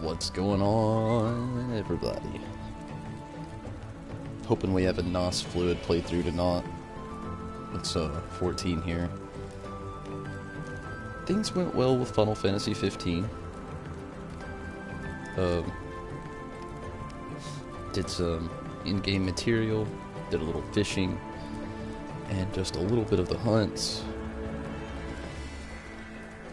What's going on, everybody? Hoping we have a nice fluid playthrough tonight. It's 14 here. Things went well with Final Fantasy 15. Did some in-game material, did a little fishing, and just a little bit of the hunts.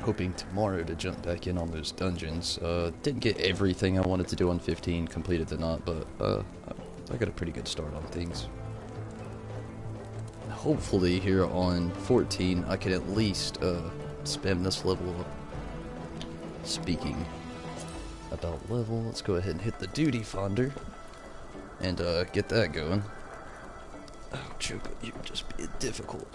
Hoping tomorrow to jump back in on those dungeons. Didn't get everything I wanted to do on 15 completed tonight, but I got a pretty good start on things. Hopefully here on 14 I can at least spam this level up. Speaking about level, let's go ahead and hit the duty finder and get that going. Oh, Joker, you're just being difficult.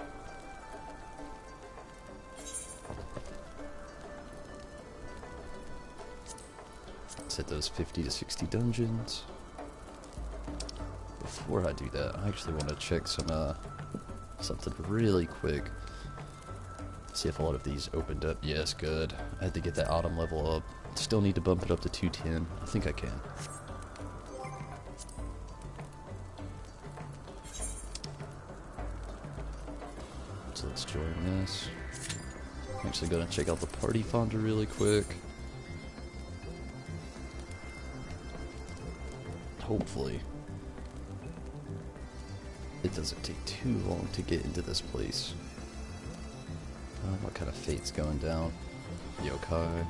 Let's hit those 50 to 60 dungeons. Before I do that, I actually want to check some something really quick. See if a lot of these opened up. Yes, good. I had to get that autumn level up. Still need to bump it up to 210. I think I can. So let's join this. I'm actually gonna check out the party finder really quick. Hopefully it doesn't take too long to get into this place. What kind of fate's going down? Yokai.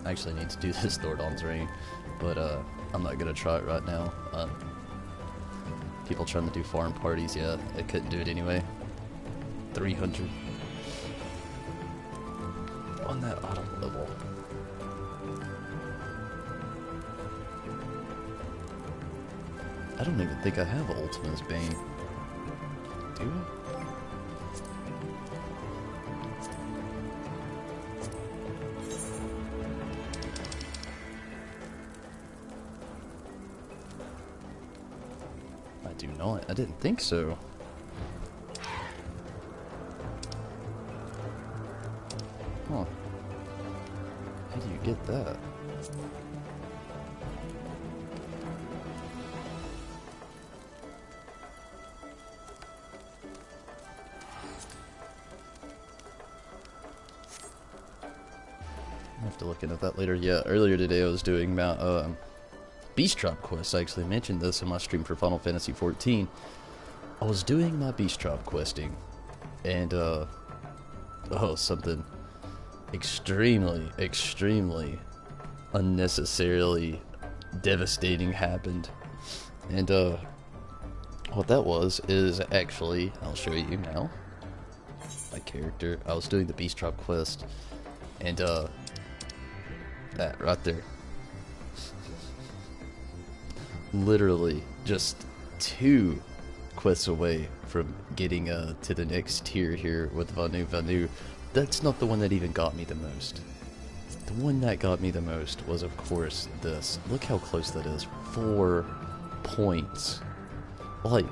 I actually need to do this Thordon's Reign, but I'm not gonna try it right now. People trying to do farm parties, yeah, I couldn't do it anyway. 300 on that autumn level. I don't even think I have Ultima's Bane. Do I? I do not. I didn't think so. Huh. How do you get that? I'll have to look into that later. Yeah, earlier today I was doing Beast Tribe quests. I actually mentioned this in my stream for Final Fantasy 14. I was doing my Beast Tribe questing, and something extremely unnecessarily devastating happened. And what that was is actually, I'll show you now, my character. I was doing the Beast Tribe quest, and that right there, literally just 2 quests away from getting to the next tier here with Vanu. That's not the one that even got me the most. The one that got me the most was, of course, this. Look how close that is. 4 points. Like,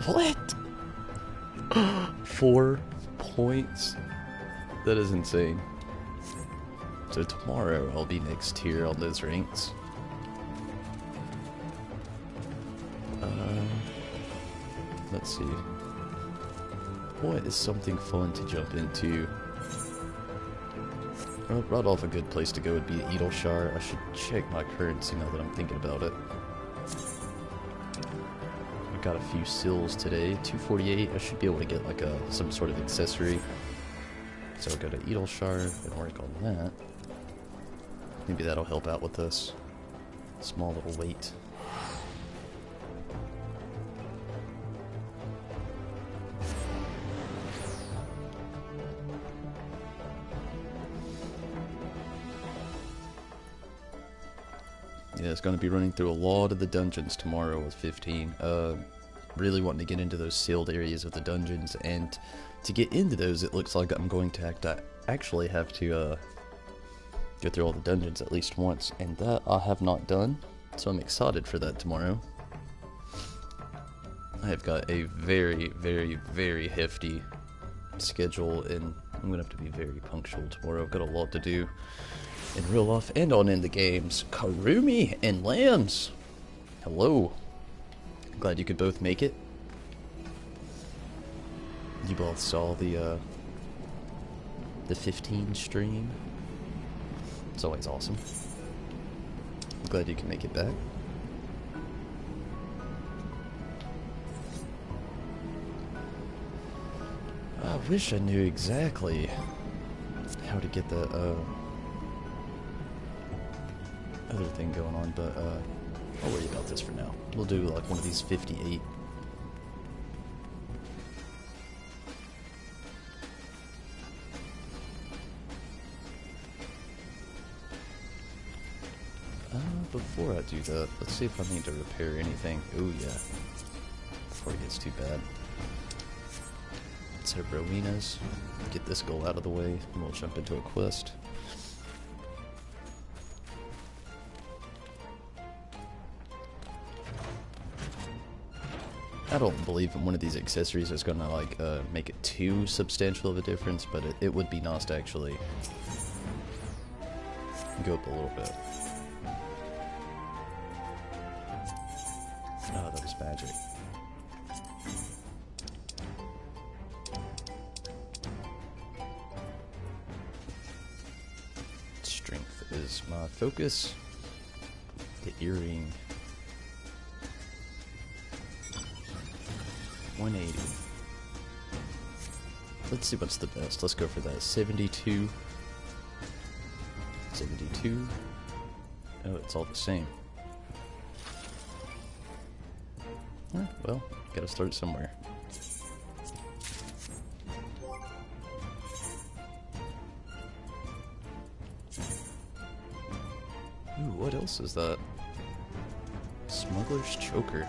what? 4 points? That is insane. So tomorrow I'll be next tier on those ranks. Let's see. What is something fun to jump into? Well, right off a good place to go would be Edelshire. I should check my currency now that I'm thinking about it. I got a few sills today. 248. I should be able to get like some sort of accessory. So I'll go to Edelshire and work on that. Maybe that'll help out with this small little weight. Yeah, it's going to be running through a lot of the dungeons tomorrow with 15. Really wanting to get into those sealed areas of the dungeons, and to get into those, it looks like I'm going to actually have to go through all the dungeons at least once, and that I have not done, so I'm excited for that tomorrow. I have got a very hefty schedule, and I'm gonna have to be very punctual tomorrow. I've got a lot to do in real life and on in the games. Karumi and Lambs, hello. Glad you could both make it. You both saw the 15 stream. It's always awesome. I'm glad you can make it back. I wish I knew exactly how to get the other thing going on, but I'll worry about this for now. We'll do like one of these 58. Before I do that, let's see if I need to repair anything. Oh yeah, before it gets too bad. Let's have Rowena's, get this goal out of the way, and we'll jump into a quest. I don't believe in one of these accessories is gonna like make it too substantial of a difference, but it would be nice to actually go up a little bit. Oh, that was magic. Strength is my focus. The earring. 180. Let's see what's the best. Let's go for that. 72. 72. Oh, it's all the same. Well, gotta start somewhere. Ooh, what else is that? Smuggler's Choker.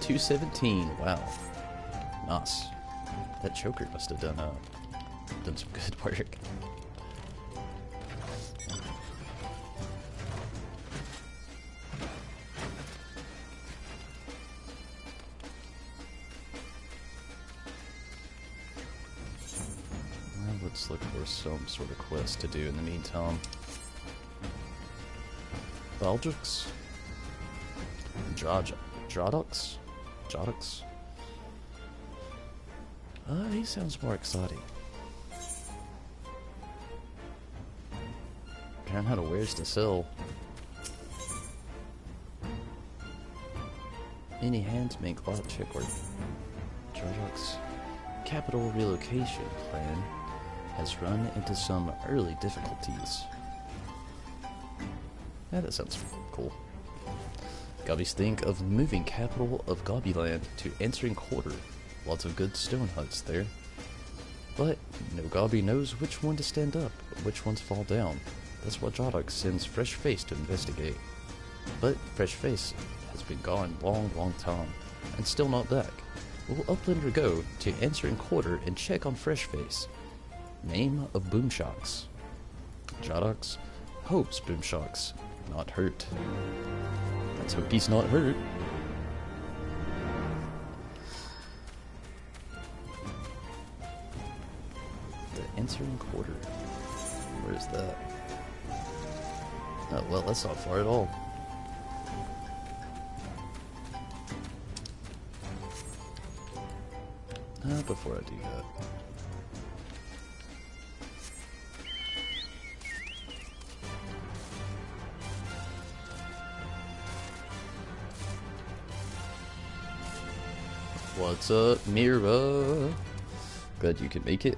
217, wow. Nice. That choker must have done some good work. Let's look for some sort of quest to do in the meantime. Baldrix? Jodux? He sounds more exciting. Learn how to wares to sell. Any hands make lot check work. Jodux capital relocation plan has run into some early difficulties. Yeah, that sounds cool. Gobbies think of moving capital of Gobbyland to Answering Quarter. Lots of good stone huts there. But no Gobby knows which one to stand up, which ones fall down. That's why Jodux sends Fresh Face to investigate. But Fresh Face has been gone long time, and still not back. Will Uplander go to Answering Quarter and check on Fresh Face? Name of Boomshocks. Jodux hopes Boomshocks not hurt. Let's hope he's not hurt. The Answering Quarter. Where's that? Oh, well, that's not far at all. Before I do that. What's up, Mira? Glad you could make it.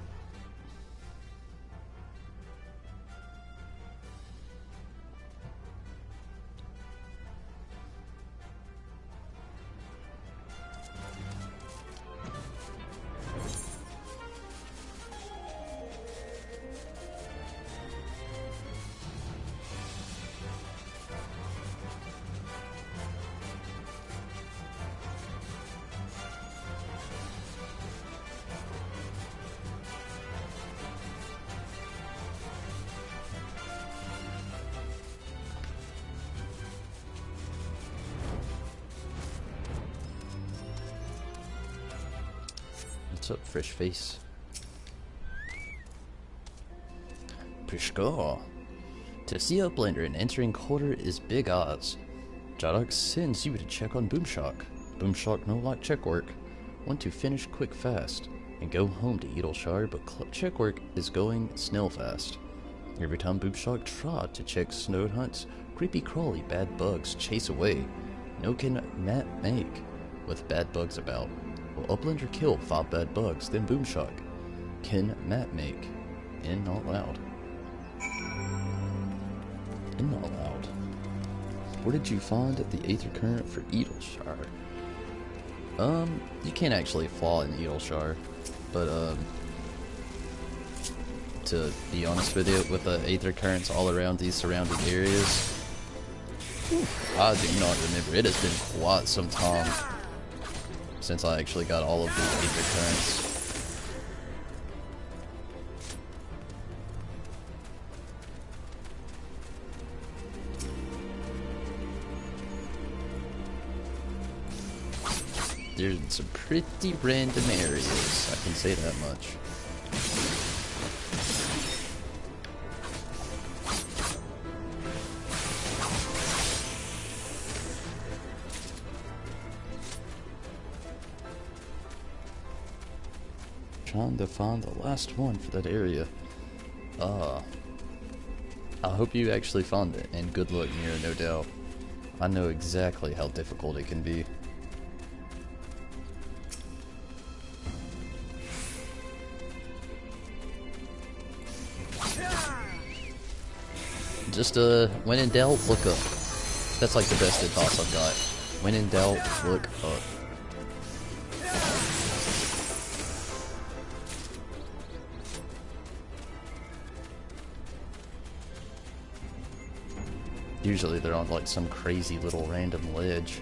What's up, Fresh Face? Pushka. To see Uplander and entering quarter is big odds. Jadok sends you to check on Boomshock. Boomshock no like check work. Want to finish quick fast and go home to Edelshire, but check work is going snail fast. Every time Boomshock trod to check snow hunts, creepy crawly bad bugs chase away. No can Matt make with bad bugs about. Will Uplander kill 5 bad bugs, then Boomshock can Matt make. In not loud. In not loud. Where did you find the Aether Current for Edelshire? You can't actually fall in Edelshire, but to be honest with you, with the Aether Currents all around these surrounding areas, I do not remember. It has been quite some time since I actually got all of the Aether Currents. They're in some pretty random areas, I can say that much. Trying to find the last one for that area. I hope you actually found it, and good luck, Mira, no doubt. I know exactly how difficult it can be. Just, when in doubt, look up. That's like the best advice I've got. When in doubt, look up. Usually they're on like some crazy little random ledge.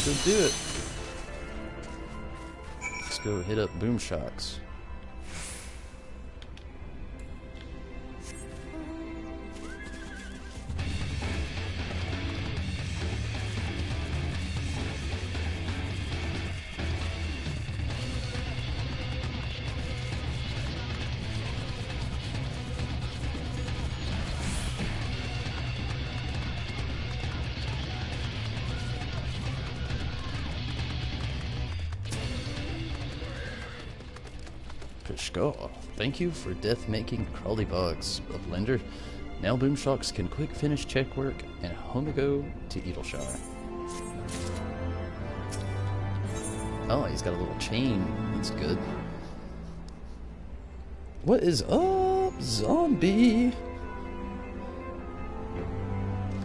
Let's do it. Let's go hit up Boomshocks. Pishko, thank you for death-making crawly bugs, Uplander. Now Boomshocks can quick finish check work and home to go to Edelshire. Oh, he's got a little chain. That's good. What is up, zombie?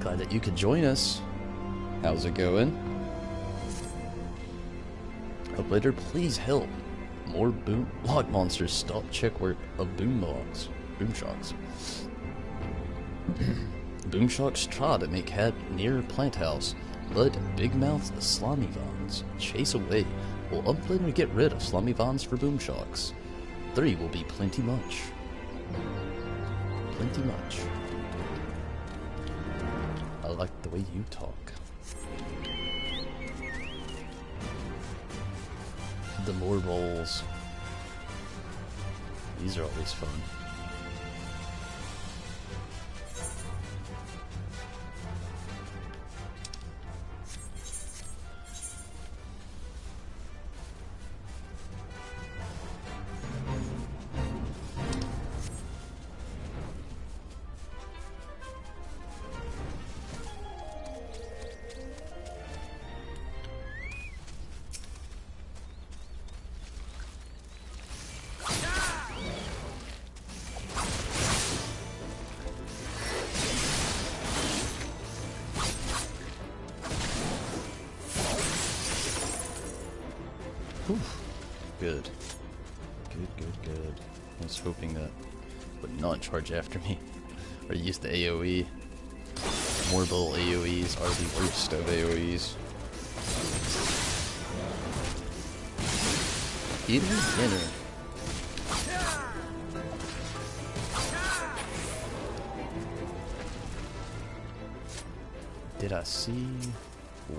Glad that you could join us. How's it going? Uplander, please help. More boom log monsters stop check work of Boomshocks. Boomshocks try to make head near plant house. Let big mouth slimy vines chase away. Will Uplander get rid of slimy vines for Boomshocks? 3 will be plenty much. Plenty much. I like the way you talk. The more rolls. These are always fun. Good. Good. I was hoping that would not charge after me. or use the AoE. Mortal AoEs are the worst of AoEs. Eating dinner. Did I see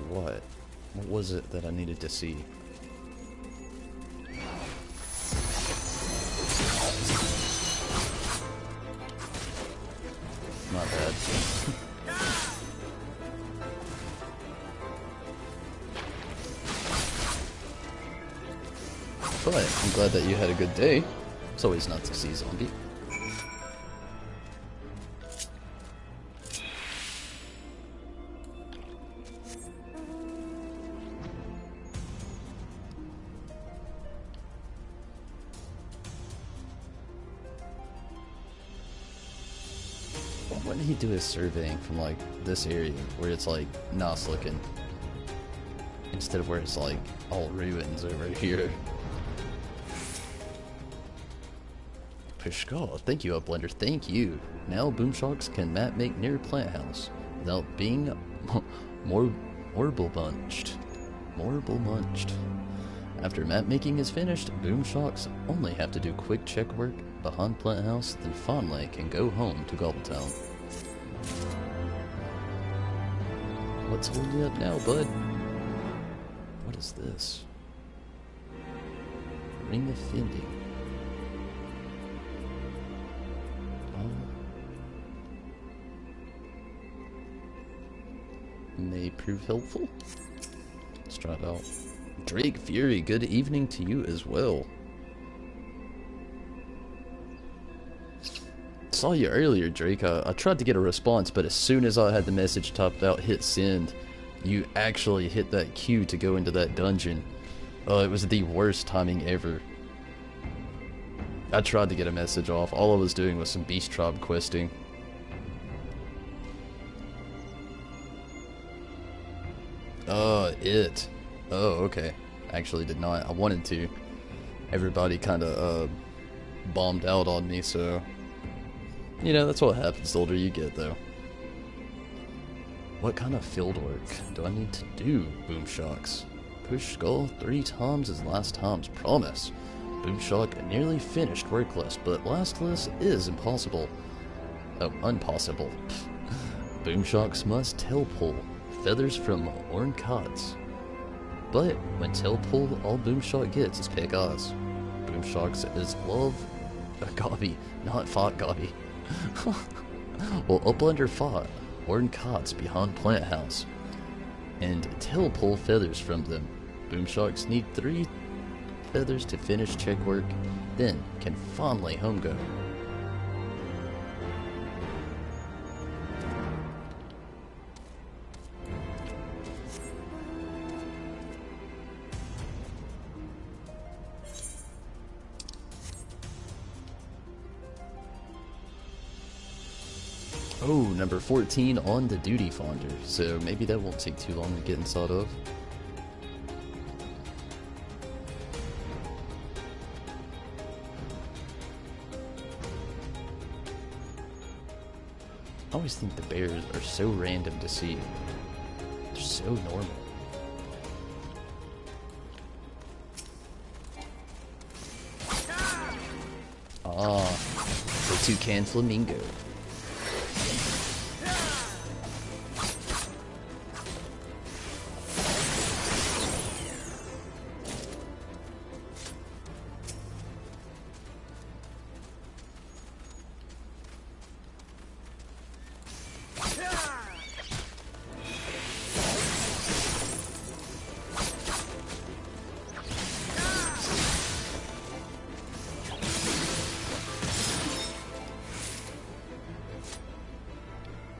what? What was it that I needed to see? Not bad. But I'm glad that you had a good day. It's always nice to see a zombie. Why did he do his surveying from like this area where it's like nice looking instead of where it's like all ruins over here? Pishka, thank you, Upblender, thank you. Now Boomshocks can map make near plant house without being morble munched. After map making is finished, Boomshocks only have to do quick check work behind plant house, then finally can go home to Gobbletown. What's holding you up now, bud? What is this? Ring of Fending. May prove helpful. Let's try it out. Drake Fury, good evening to you as well. Saw you earlier, Drake. I tried to get a response, but as soon as I had the message typed out, hit send, you actually hit that queue to go into that dungeon. It was the worst timing ever. I tried to get a message off. All I was doing was some Beast Tribe questing. It. Oh, okay. Actually did not. I wanted to. Everybody kind of, bombed out on me, so... You know, that's what happens the older you get, though. What kind of field work do I need to do, Boomshocks? Push skull 3 times as last time's promise. Boomshock nearly finished work list, but last list is impossible. Oh, impossible. Boomshocks must tail pull feathers from Orn Cots. But when tail pull, all Boomshock gets is pick eyes. Boomshocks is love Gobby, not fought Gobby. Well, Upblender fought Orn Cots behind Plant House and tail pull feathers from them. Boomshocks need 3 feathers to finish check work, then can finally home go. Oh, number 14 on the duty finder, so maybe that won't take too long to get inside of. I always think the bears are so random to see. They're so normal. Ah, the toucan flamingo.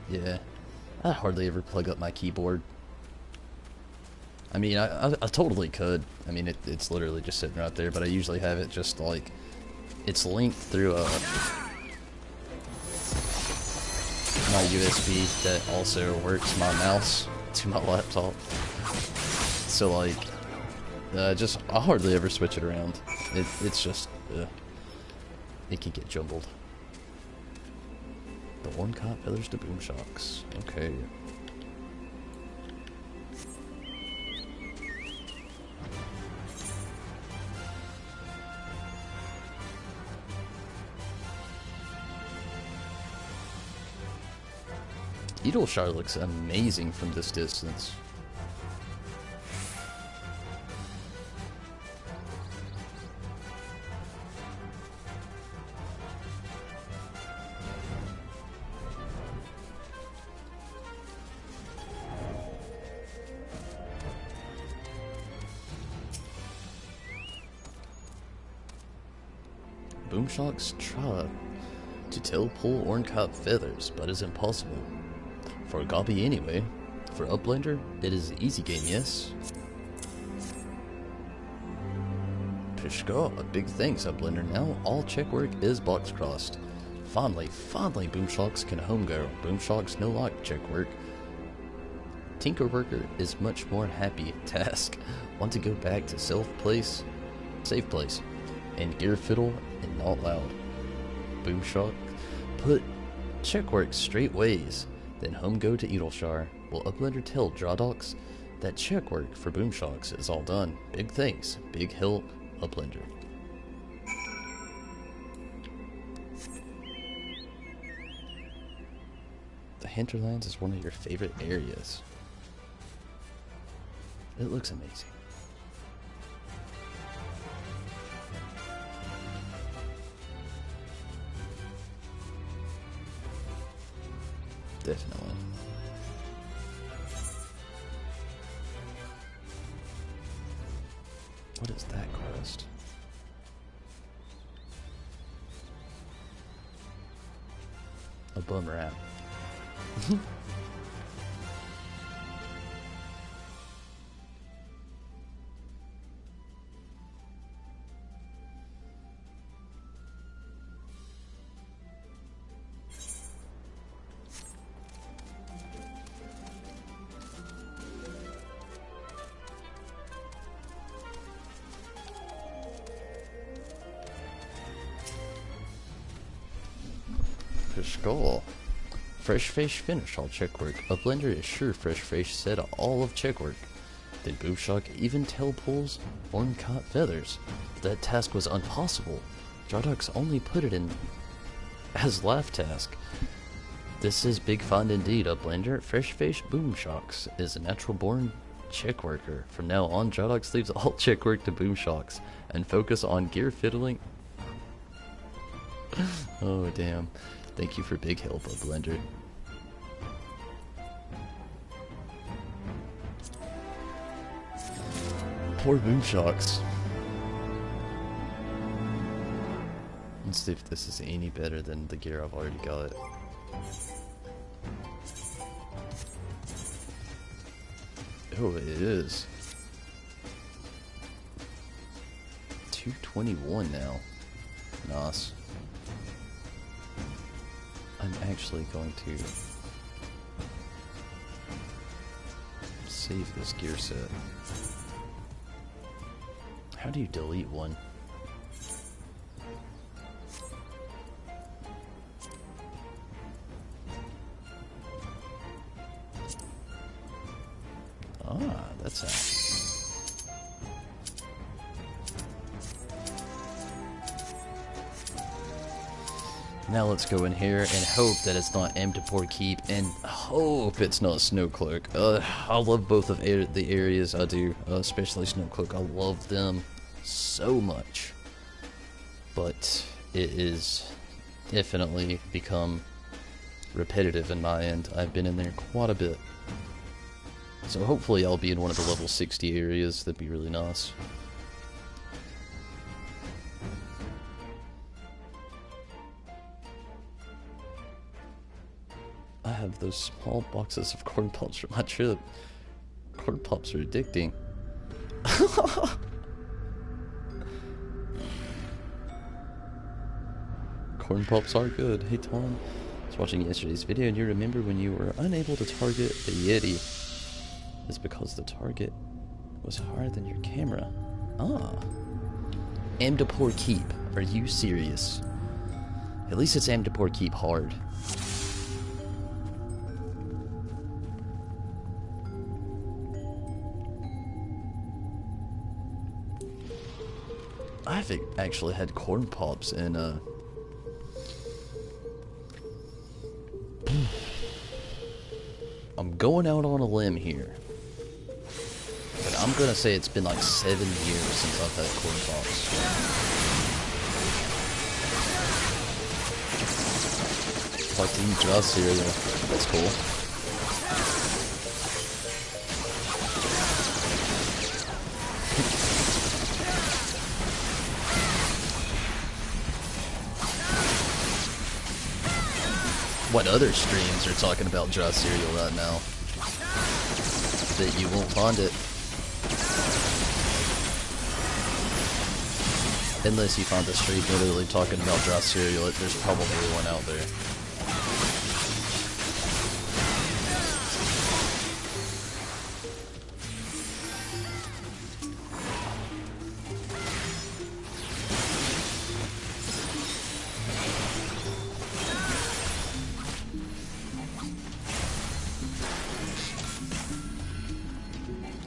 Yeah, I hardly ever plug up my keyboard. I mean, I totally could. I mean, it's literally just sitting right there, but I usually have it just like, it's linked through my USB that also works my mouse to my laptop. So like, I hardly ever switch it around. It's just, it can get jumbled. The Orncat feathers to boom shocks. Okay. Edelshire looks amazing from this distance. Boomshocks try to tail pull Orncat feathers, but is impossible. For a Gobby anyway. For Uplander, it is an easy game, yes? Pishka, big thanks, Uplander. Now all check work is box crossed. Fondly, Boomshocks can home go. Boomshocks no like check work. Tinker Worker is much more happy task. Want to go back to safe place, and gear fiddle and not loud. Boomshock, put check work straight ways. Then home go to Edelshire. Will Uplander tell Drawdocs that check work for Boomshocks is all done. Big thanks. Big help, Uplander. The Hinterlands is one of your favorite areas. It looks amazing. Definitely. What is that crest? A bum rat. Skull. Fresh fish finish all check work. Uplander is sure fresh fish said all of check work. Did Boomshock even tail pulls Orncat feathers? That task was impossible. Drawdocs only put it in as laugh task. This is big find indeed, Uplander. Fresh fish Boomshocks is a natural born check worker. From now on, Drawdocs leaves all check work to Boomshocks and focus on gear fiddling. Oh damn. Thank you for big help, Uplander. Poor Boomshocks. Let's see if this is any better than the gear I've already got. Oh, it is. 221 now. Nice. I'm actually going to save this gear set. How do you delete one? Ah, that's how. Now let's go in here and hope that it's not Amdapor Keep, and hope it's not Snowcloak. I love both of the areas, I do, especially Snowcloak. I love them so much, but it is definitely become repetitive in my end. I've been in there quite a bit, so hopefully I'll be in one of the level 60 areas. That'd be really nice. I have those small boxes of corn pops from my trip. Corn pops are addicting. Corn pops are good. Hey Tom, I was watching yesterday's video and you remember when you were unable to target the Yeti. It's because the target was higher than your camera. Ah. Amdapor Keep. Are you serious? At least it's Amdapor Keep hard. I haven't actually had corn pops in I'm going out on a limb here, but I'm gonna say it's been like 7 years since I've had corn pops. Like to eat dry cereal. That's cool. What other streams are talking about dry cereal right now? That you won't find it. Unless you find a stream literally talking about dry cereal, there's probably one out there.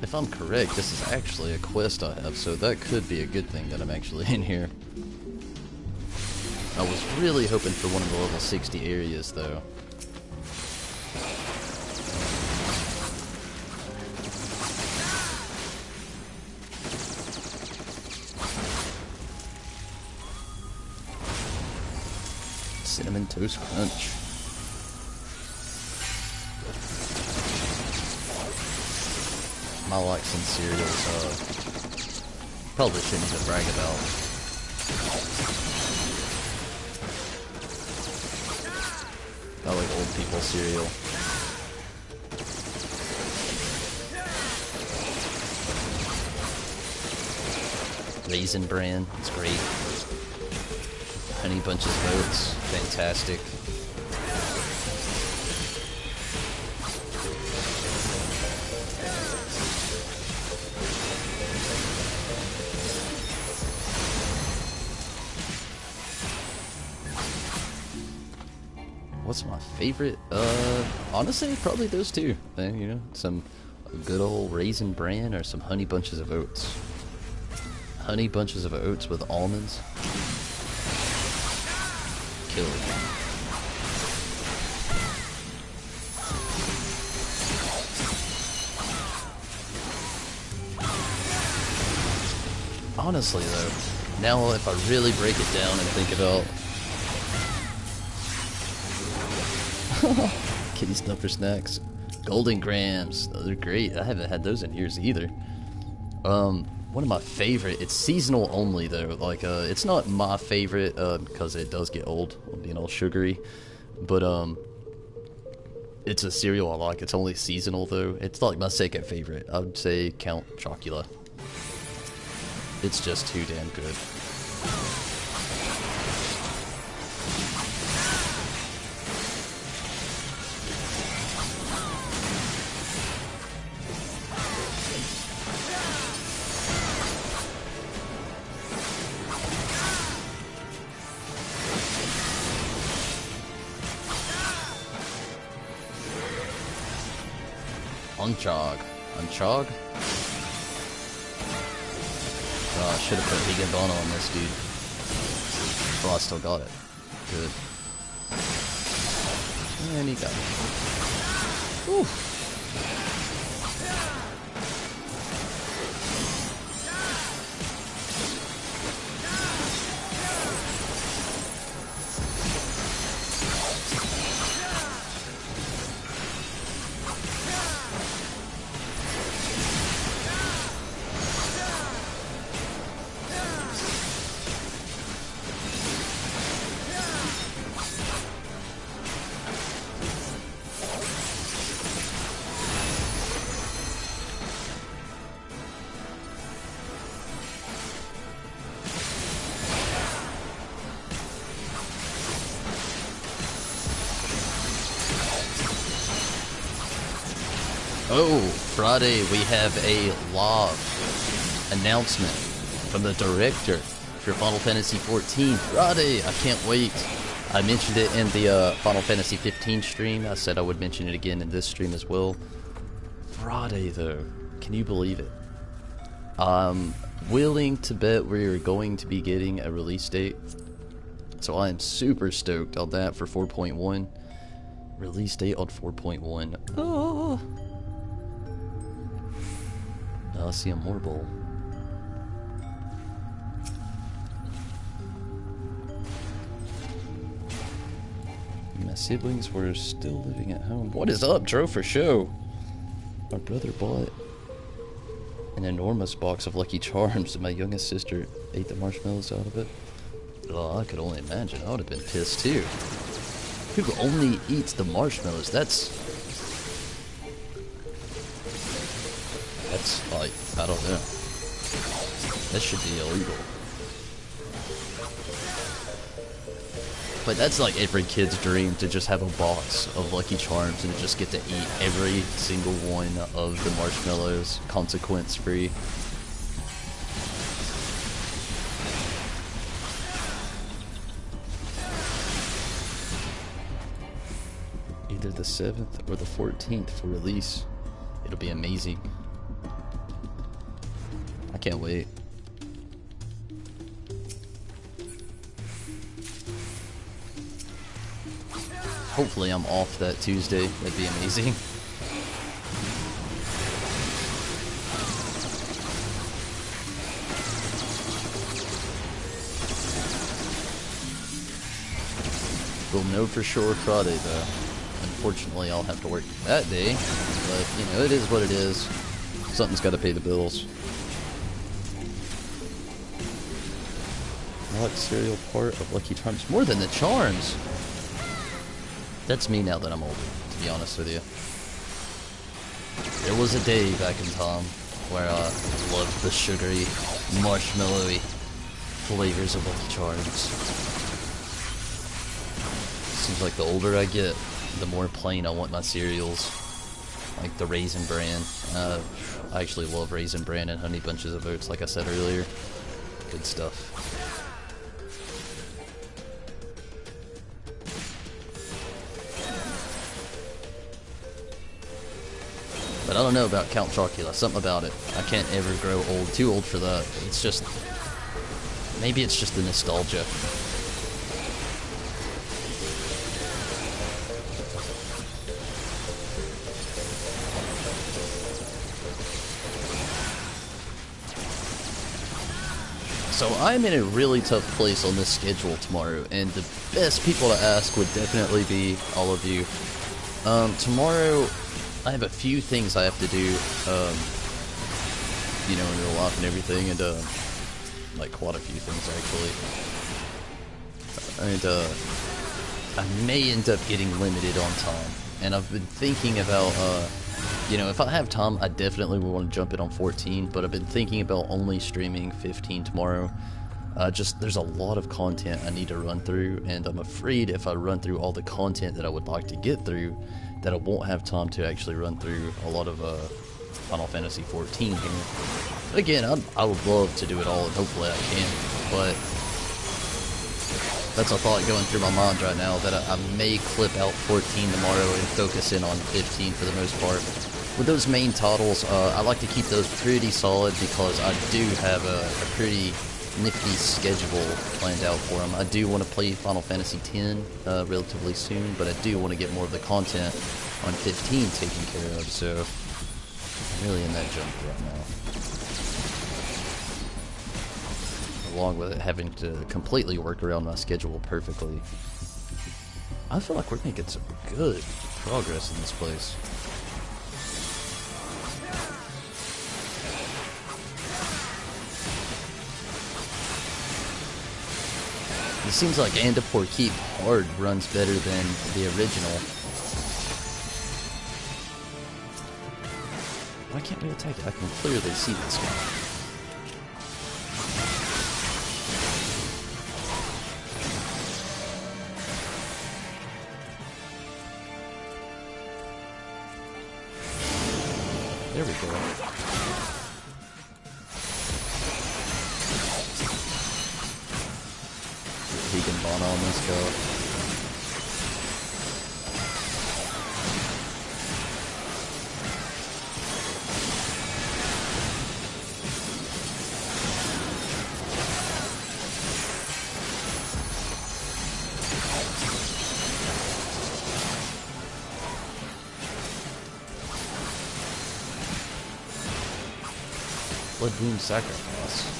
If I'm correct, this is actually a quest I have, so that could be a good thing that I'm actually in here. I was really hoping for one of the level 60 areas, though. Cinnamon Toast Crunch. My likes and cereals, probably shouldn't even brag about. I like old people cereal. Raisin Bran, it's great. Honey Bunches of Oats, fantastic. What's my favorite? Honestly, probably those two. You know, some good old Raisin Bran or some Honey Bunches of Oats. Honey Bunches of Oats with almonds. Killer. Honestly, though, now if I really break it down and think about Kitty Snuffer Snacks, Golden Grams, those are great. I haven't had those in years either. One of my favorite, it's seasonal only though, like, it's not my favorite, because it does get old, being all sugary, but, it's a cereal I like. It's only seasonal though. It's like my second favorite. I would say Count Chocula. It's just too damn good. Unchog? Oh, I should have put Vegan Bono on this, dude. Oh, I still got it. Good. And he got it. Whew. Oh, Friday we have a live announcement from the director for Final Fantasy XIV. Friday, I can't wait. I mentioned it in the Final Fantasy 15 stream. I said I would mention it again in this stream as well. Friday though, can you believe it? willing to bet we're going to be getting a release date. So I am super stoked on that for 4.1. Release date on 4.1. Oh. I see a more bowl. My siblings were still living at home. What is up, Dro for show? My brother bought an enormous box of Lucky Charms and my youngest sister ate the marshmallows out of it. Oh, I could only imagine. I would have been pissed too. Who only eats the marshmallows? That's like, I don't know. That should be illegal. But that's like every kid's dream, to just have a box of Lucky Charms and to just get to eat every single one of the marshmallows, consequence-free. Either the 7th or the 14th for release. It'll be amazing. I can't wait. Hopefully I'm off that Tuesday. That'd be amazing. We'll know for sure Friday though. Unfortunately, I'll have to work that day. But, you know, it is what it is. Something's got to pay the bills. I like the cereal part of Lucky Charms more than the charms. That's me now that I'm older, to be honest with you. There was a day back in time where I loved the sugary, marshmallowy flavors of Lucky Charms. Seems like the older I get, the more plain I want my cereals. Like the Raisin Bran. I actually love Raisin Bran and Honey Bunches of Oats, like I said earlier. Good stuff. But I don't know about Count Chocula, something about it. I can't ever grow old, too old for that. It's just, maybe it's just the nostalgia. So I'm in a really tough place on this schedule tomorrow, and the best people to ask would definitely be all of you. Tomorrow, I have a few things I have to do, you know, in real life and everything, and, like, quite a few things, actually. And, I may end up getting limited on time, and I've been thinking about, you know, if I have time, I definitely would want to jump in on 14, but I've been thinking about only streaming 15 tomorrow. Just, there's a lot of content I need to run through, and I'm afraid if I run through all the content that I would like to get through, that I won't have time to actually run through a lot of Final Fantasy 14 here. Again, I would love to do it all, and hopefully I can, but that's a thought going through my mind right now, that I may clip out 14 tomorrow and focus in on 15 for the most part. With those main titles, I like to keep those pretty solid because I do have a pretty nifty schedule planned out for them. I do want to play Final Fantasy X relatively soon, but I do want to get more of the content on 15 taken care of, so I'm really in that jump right now. Along with it having to completely work around my schedule perfectly. I feel like we're making some good progress in this place. It seems like Andapur Keep Hard runs better than the original. Why can't we attack it? I can clearly see this guy. There we go. Vegan Bana on this go. Blood Wound Sacrifice.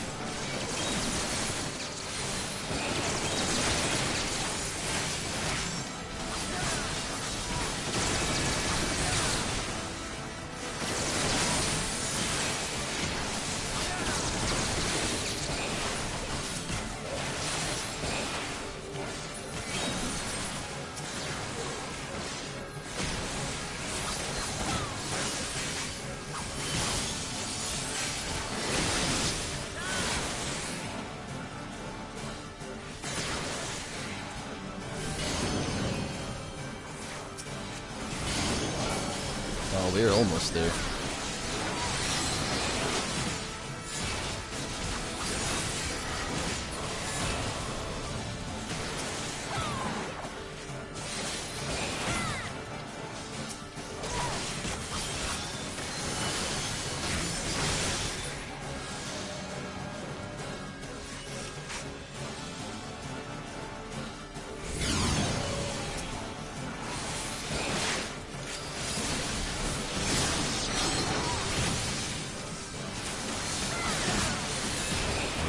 Oh, we're almost there.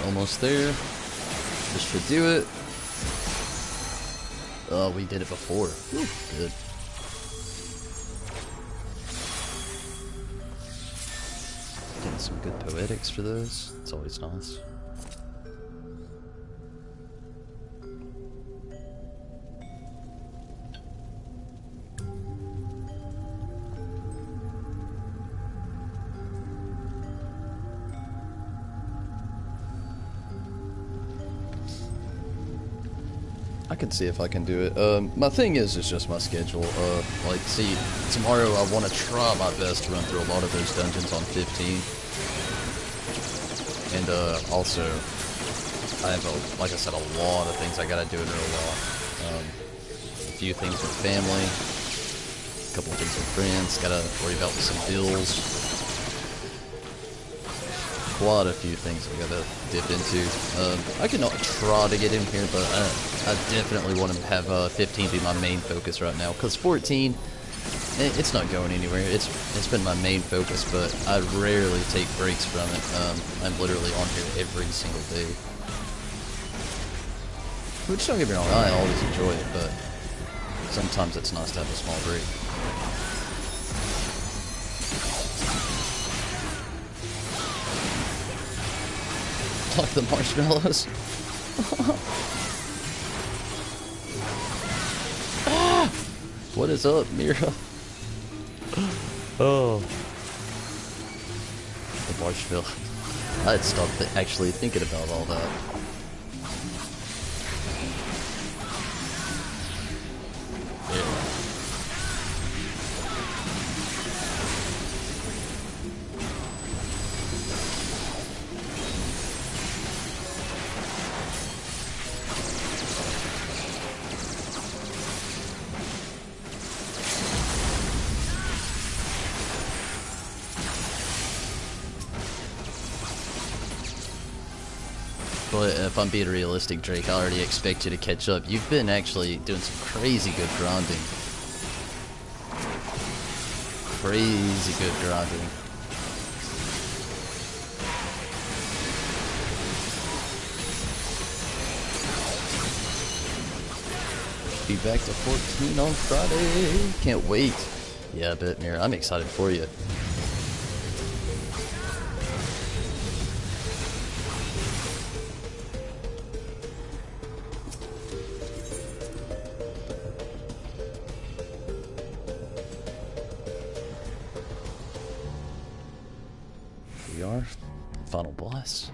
Almost there. This should do it. Oh, we did it before. Whew, good. Getting some good poetics for those. It's always nice. I can see if I can do it. My thing is, it's just my schedule. Like, see, tomorrow I want to try my best to run through a lot of those dungeons on 15. And, also, I have, like I said, a lot of things I gotta do in real life. A few things with family, a couple of things with friends, gotta worry about some bills. Quite a few things I gotta dip into. I can try to get in here, but I definitely want to have 15 be my main focus right now, because 14, it's not going anywhere. It's been my main focus, but I rarely take breaks from it. I'm literally on here every single day. Which, don't get me wrong, I always enjoy it, but sometimes it's nice to have a small break. Like the marshmallows. What is up, Mira? Oh. The marshmallow. I had stopped actually thinking about all that. Yeah. But if I'm being realistic, Drake, I already expect you to catch up. You've been actually doing some crazy good grinding. Crazy good grinding. Be back to 14 on Friday. Can't wait. Yeah, I bet, Mira. I'm excited for you. We are. Final boss.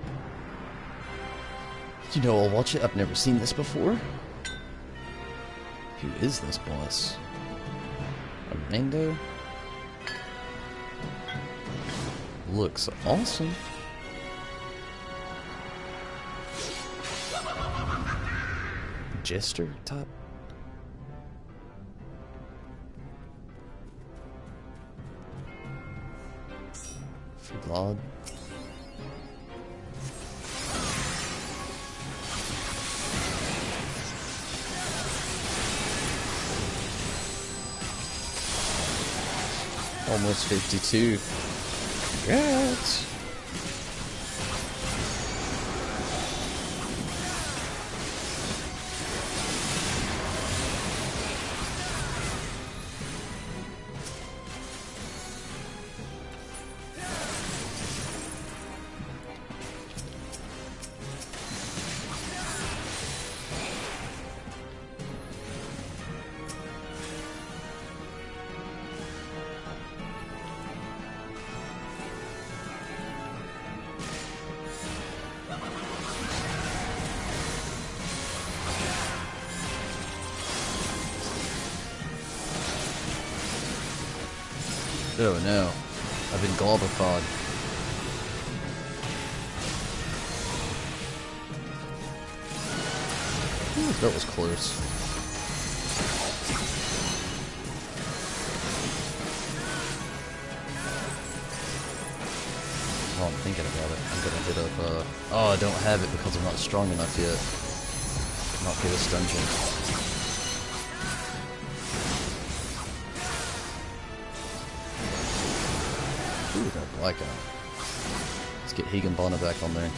You know, I'll watch it. I've never seen this before. Who is this boss? Orlando? Looks awesome. Jester type. Vlad. Almost 52. Congrats. Oh no. I've been globified. Ooh, that was close. Oh, I'm thinking about it. I'm gonna hit up, oh, I don't have it because I'm not strong enough yet. Not for this dungeon. Ooh, that black eye. Let's get Higginbana back on there.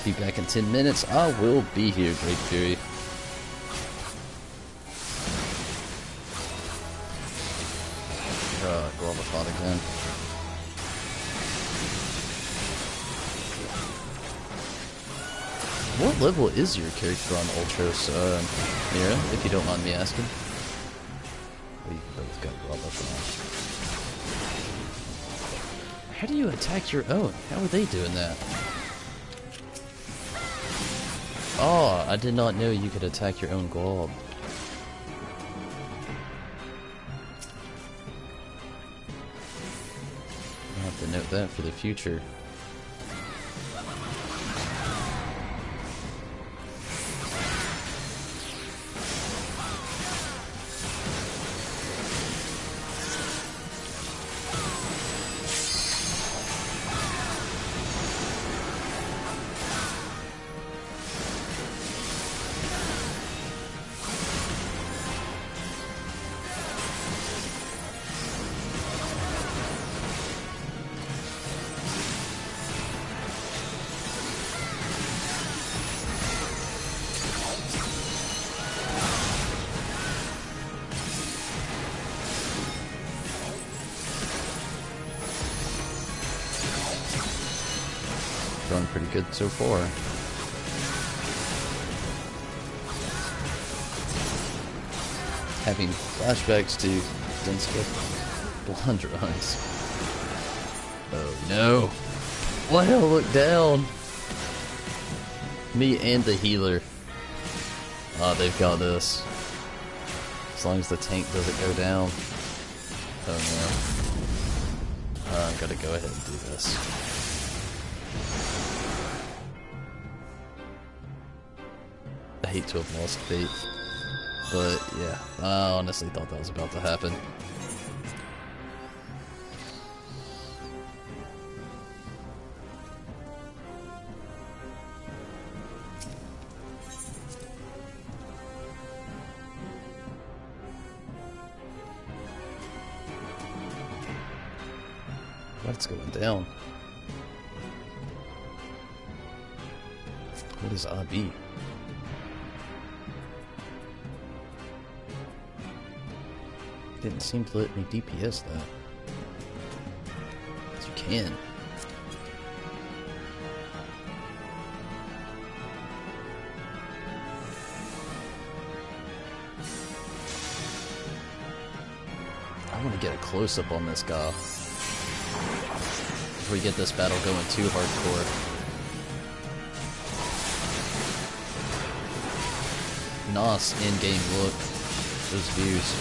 Be back in 10 minutes. I will be here, Great Fury. Globified again. What level is your character on Ultros, Mira, if you don't mind me asking? We both got Globified. How do you attack your own? How are they doing that? Oh, I did not know you could attack your own glob. I'll have to note that for the future. Going pretty good so far. Having flashbacks to Dunskip Blonde runs. Oh no! Why do I look down? Me and the healer. Ah, they've got this. As long as the tank doesn't go down. Oh no. I'm gonna go ahead and do this. I hate to have lost fate, but yeah, I honestly thought that was about to happen. What's going down? What is IB? Didn't seem to let me DPS that. But you can. I want to get a close-up on this guy before we get this battle going too hardcore. Nice in-game look. Those views.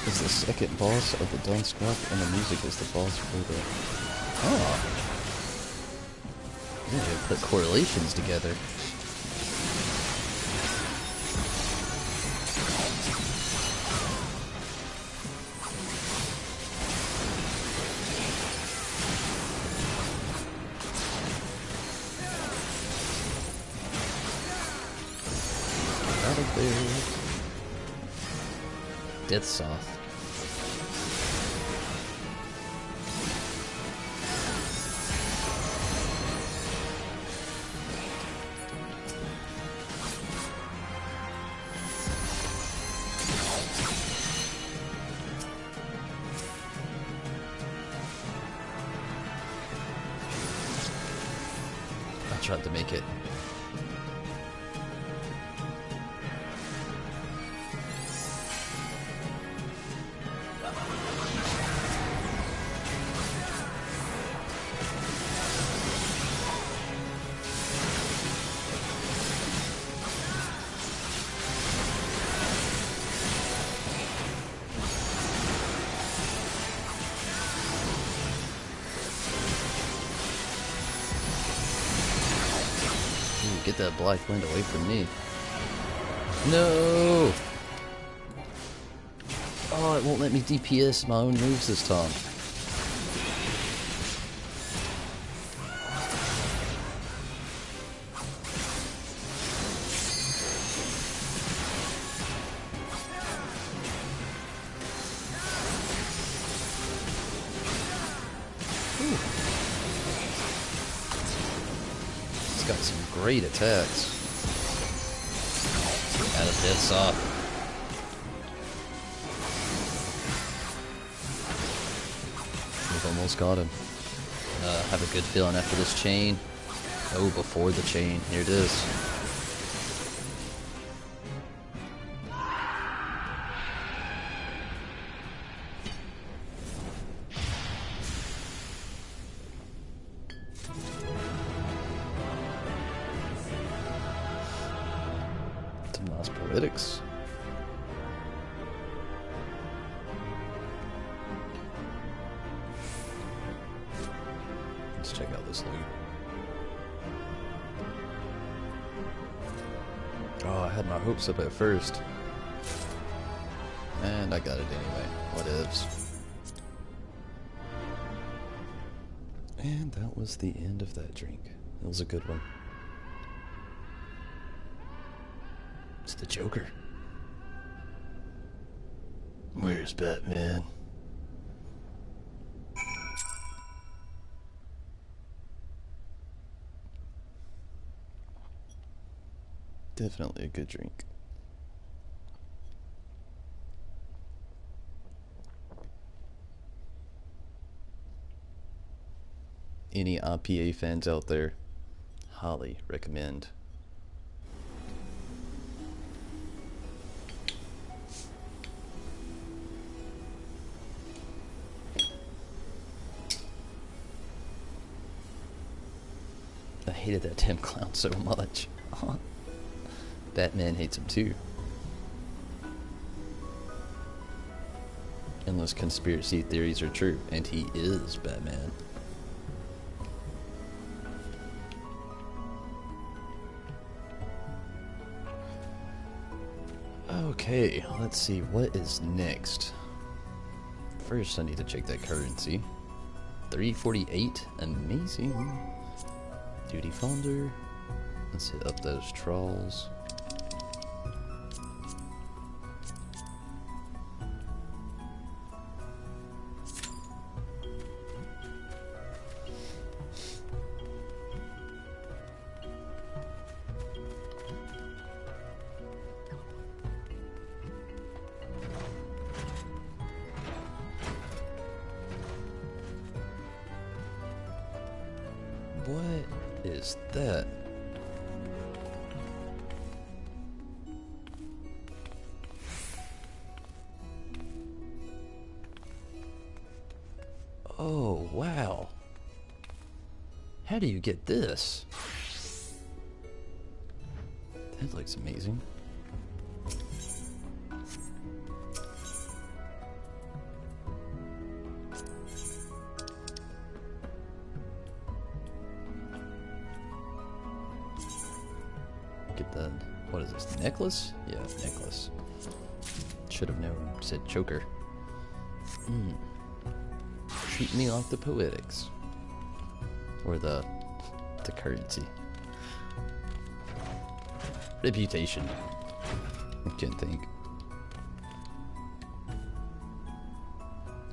Is the second boss of the Dawn Scrap, and the music is the boss for the... Oh! Yeah, they put correlations together. there. Death Soth. I tried to make it. Get that black wind away from me. No! Oh, it won't let me DPS my own moves this time. Got some great attacks. Out of Death Soth. We've almost got him. Have a good feeling after this chain. Oh, before the chain. Here it is. Nice poetics. Let's check out this loot. Oh, I had my hopes up at first. And I got it anyway. Whatevs. And that was the end of that drink. It was a good one. It's the Joker. Where's Batman? Definitely a good drink. Any IPA fans out there, highly recommend. I hated that damn clown so much. Batman hates him too. Unless conspiracy theories are true, and he is Batman. Okay, let's see what is next. First, I need to check that currency. 348, amazing. Duty Founder. Let's hit up those trolls. What is that? Oh, wow. How do you get this? That looks amazing. Get the, what is this, necklace? Yeah, necklace. Should have known, said choker. Treat me like the poetics. Or the currency. Reputation. I can't think.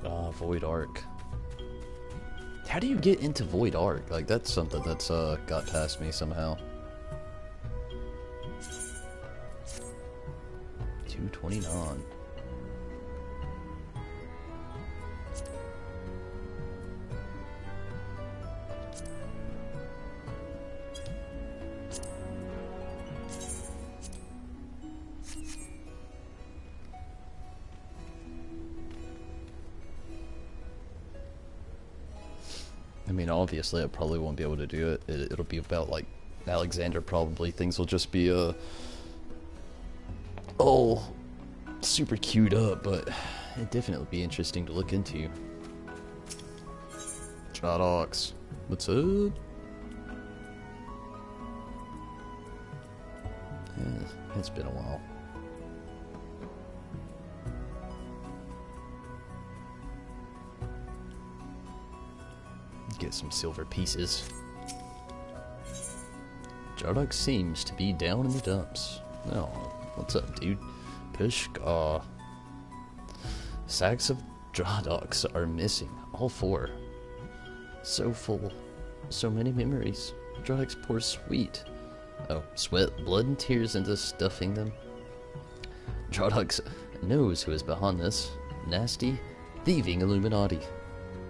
Ah, Void Arc. How do you get into Void Arc? Like, that's something that's got past me somehow. 229. I mean, obviously, I probably won't be able to do it. It'll be about, like, Alexander, probably. Things will just be, all super queued up, but it'd definitely be interesting to look into. Jodox, what's up? Yeah, it's been a while. Get some silver pieces. Jardock seems to be down in the dumps. Oh, what's up, dude? Pushka. Sacks of Jardocks are missing. All 4. So full. So many memories. Jardocks poor sweet. Oh, sweat, blood, and tears into stuffing them. Jardocks knows who is behind this. Nasty, thieving Illuminati.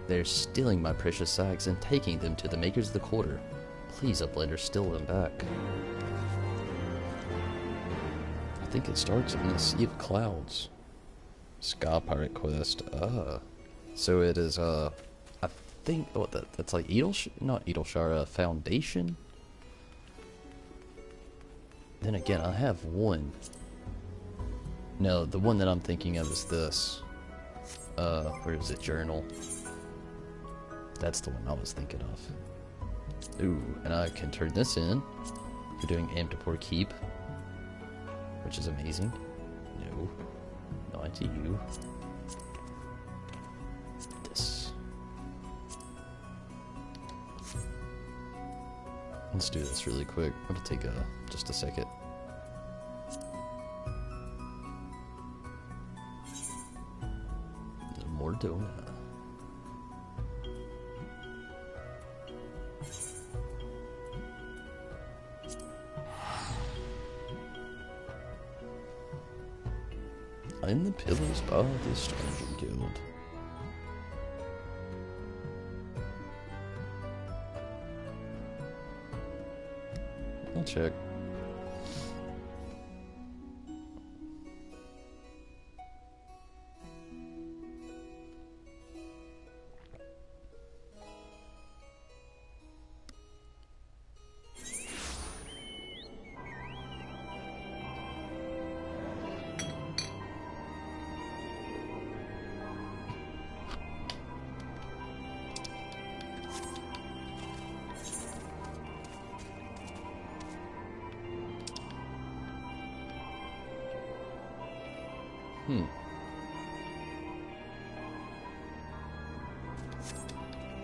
They're stealing my precious sacks and taking them to the makers of the quarter. Please, Uplander, steal them back. I think it starts in the Sea of Clouds. Sky Pirate Quest. So it is, I think, oh, that's like not Edelshire, Foundation? Then again, I have one. No, the one that I'm thinking of is this. Where is it? Journal. That's the one I was thinking of. Ooh, and I can turn this in for doing Amtapor Keep, which is amazing. No, not to you. This. Let's do this really quick. It'll take just a second. More donut. In the pillars by the Stranger Guild. I'll check.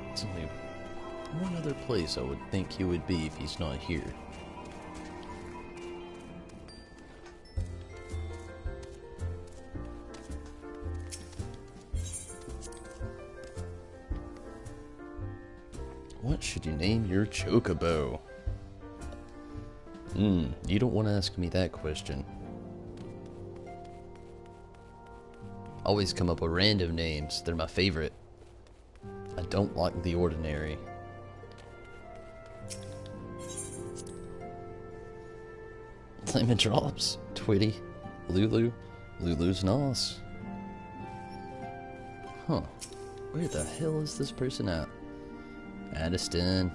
There's only one other place I would think he would be if he's not here. What should you name your chocobo? You don't want to ask me that question. Always come up with random names. They're my favorite. I don't like the ordinary. Lemon Drops, Twitty, Lulu, Lulu's Nos. Huh. Where the hell is this person at? Addiston.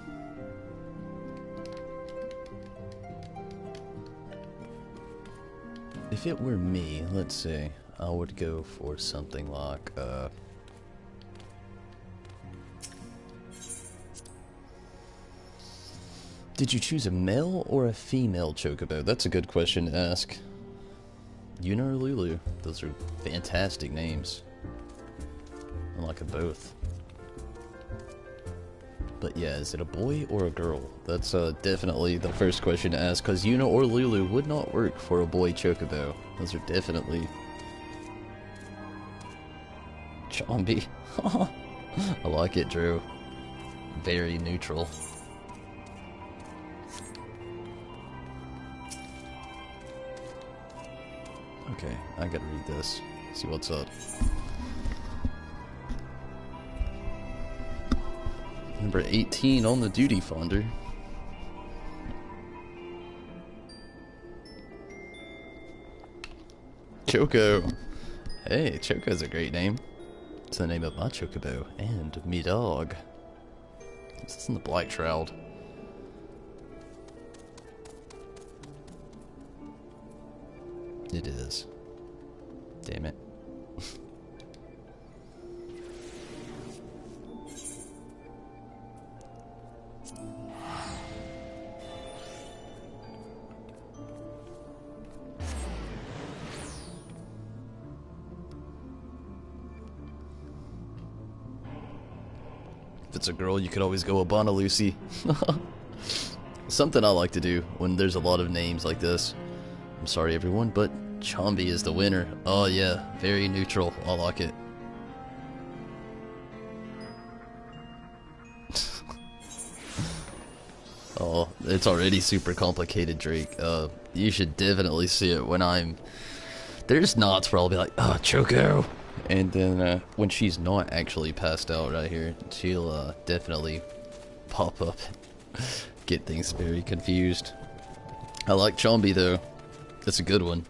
If it were me, let's see, I would go for something like, did you choose a male or a female chocobo? That's a good question to ask. Yuna or Lulu? Those are fantastic names. I like them both. But yeah, is it a boy or a girl? That's definitely the first question to ask, because Yuna or Lulu would not work for a boy chocobo. Those are definitely... Chombie. I like it, Drew. Very neutral. Okay, I gotta read this. See what's up. Number 18 on the duty finder. Choco. Hey, Choco's a great name. It's the name of my chocobo and me dog. Is this in the Black Shroud? It is. Damn it. If it's a girl, you could always go Abana Lucy. Something I like to do when there's a lot of names like this. I'm sorry everyone, but Chombie is the winner. Oh yeah, very neutral. I like it. Oh, it's already super complicated, Drake. You should definitely see it when I'm... There's knots where I'll be like, oh, Choco! And then when she's not actually passed out right here, she'll definitely pop up. Get things very confused. I like Chombie though. That's a good one.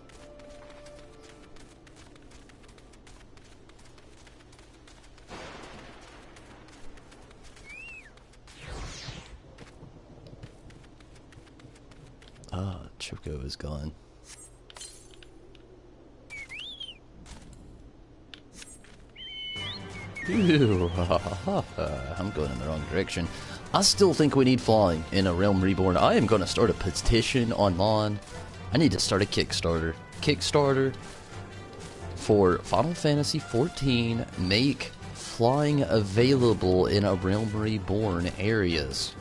Ah, Choco is gone. Ew, I'm going in the wrong direction. I still think we need flying in a Realm Reborn. I am going to start a petition online. I need to start a Kickstarter. Kickstarter for Final Fantasy XIV. Make flying available in a Realm Reborn areas.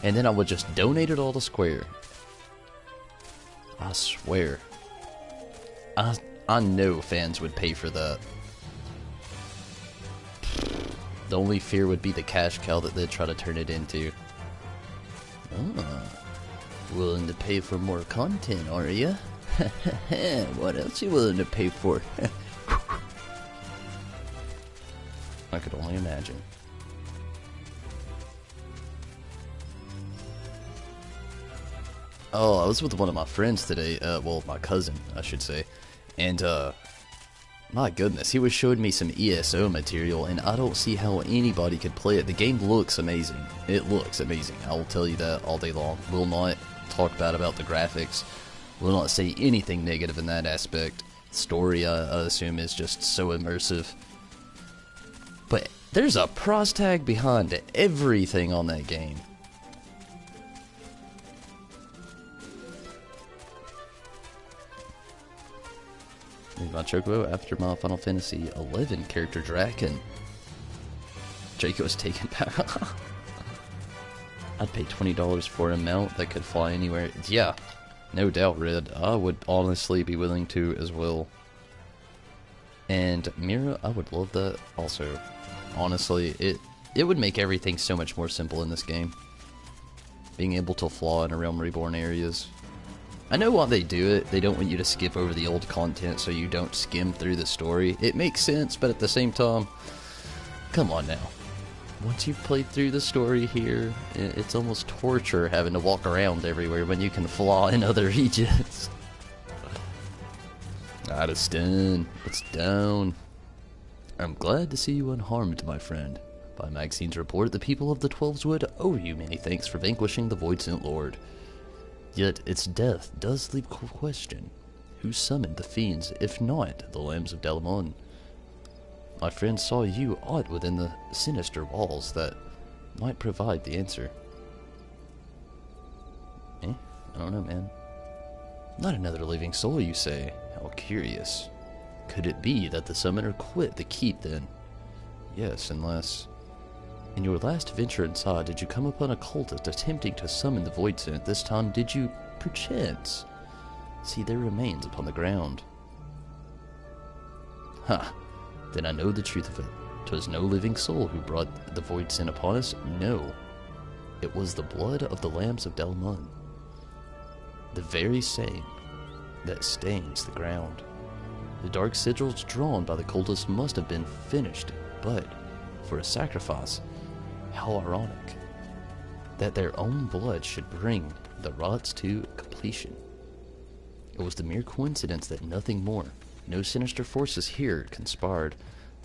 And then I would just donate it all to Square. I swear. I know fans would pay for that. The only fear would be the cash cow that they'd try to turn it into. Oh, willing to pay for more content, are ya? What else you willing to pay for? I could only imagine. Oh, I was with one of my friends today, well, my cousin, I should say, and, my goodness, he was showing me some ESO material, and I don't see how anybody could play it. The game looks amazing. It looks amazing. I will tell you that all day long. Will not talk bad about the graphics. Will not say anything negative in that aspect. Story, I assume, is just so immersive. But there's a pros tag behind everything on that game. Need my Chocobo after my Final Fantasy XI character Draken. Draco's taken back. I'd pay $20 for a mount that could fly anywhere. Yeah, no doubt, Red. I would honestly be willing to as well. And Mira, I would love that also. Honestly, it would make everything so much more simple in this game. Being able to fly in a Realm Reborn areas. I know why they do it. They don't want you to skip over the old content so you don't skim through the story. It makes sense, but at the same time, come on now. Once you've played through the story here, it's almost torture having to walk around everywhere when you can fly in other regions. That is done. It's down. I'm glad to see you unharmed, my friend. By Maxine's report, the people of the Twelveswood owe you many thanks for vanquishing the Voidsent Lord. Yet its death does leave question. Who summoned the fiends, if not the Lambs of Delamon? My friend saw you aught within the sinister walls that might provide the answer. I don't know, man. Not another living soul, you say? How curious. Could it be that the summoner quit the keep then? Yes, unless... In your last venture inside, did you come upon a cultist attempting to summon the void sin? At this time, did you, perchance, see their remains upon the ground? Ha! Then I know the truth of it. 'Twas no living soul who brought the void sin upon us. No. It was the blood of the lambs of Delmun. The very same that stains the ground. The dark sigils drawn by the cultists must have been finished, but for a sacrifice, how ironic that their own blood should bring the Roulettes to completion. It was the mere coincidence that nothing more, no sinister forces here conspired,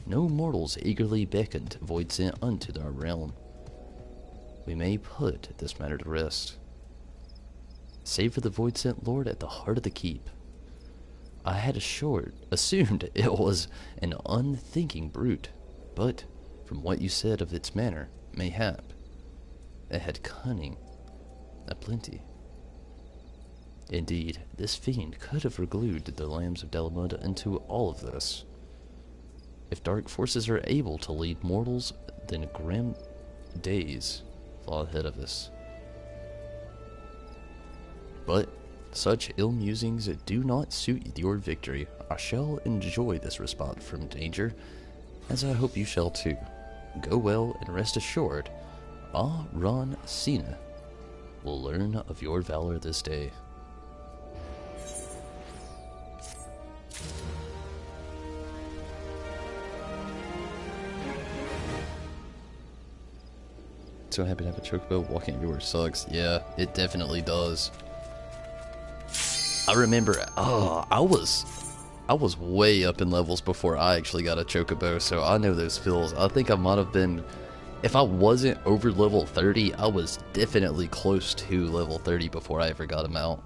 no mortals eagerly beckoned void sent unto our realm. We may put this matter to rest. Save for the void sent lord at the heart of the keep. I had assumed it was an unthinking brute, but from what you said of its manner, mayhap it had cunning aplenty. Indeed, this fiend could have reglued the lambs of Delmun into all of this. If dark forces are able to lead mortals, then grim days lie ahead of us. But such ill musings do not suit your victory. I shall enjoy this respite from danger, as I hope you shall too. Go well, and rest assured, Ron Cena will learn of your valor this day. So happy to have a chocobo. Walking everywhere sucks. Yeah, it definitely does. I remember, I was way up in levels before I actually got a chocobo, so I know those feels. I think I might have been, if I wasn't over level 30, I was definitely close to level 30 before I ever got him out.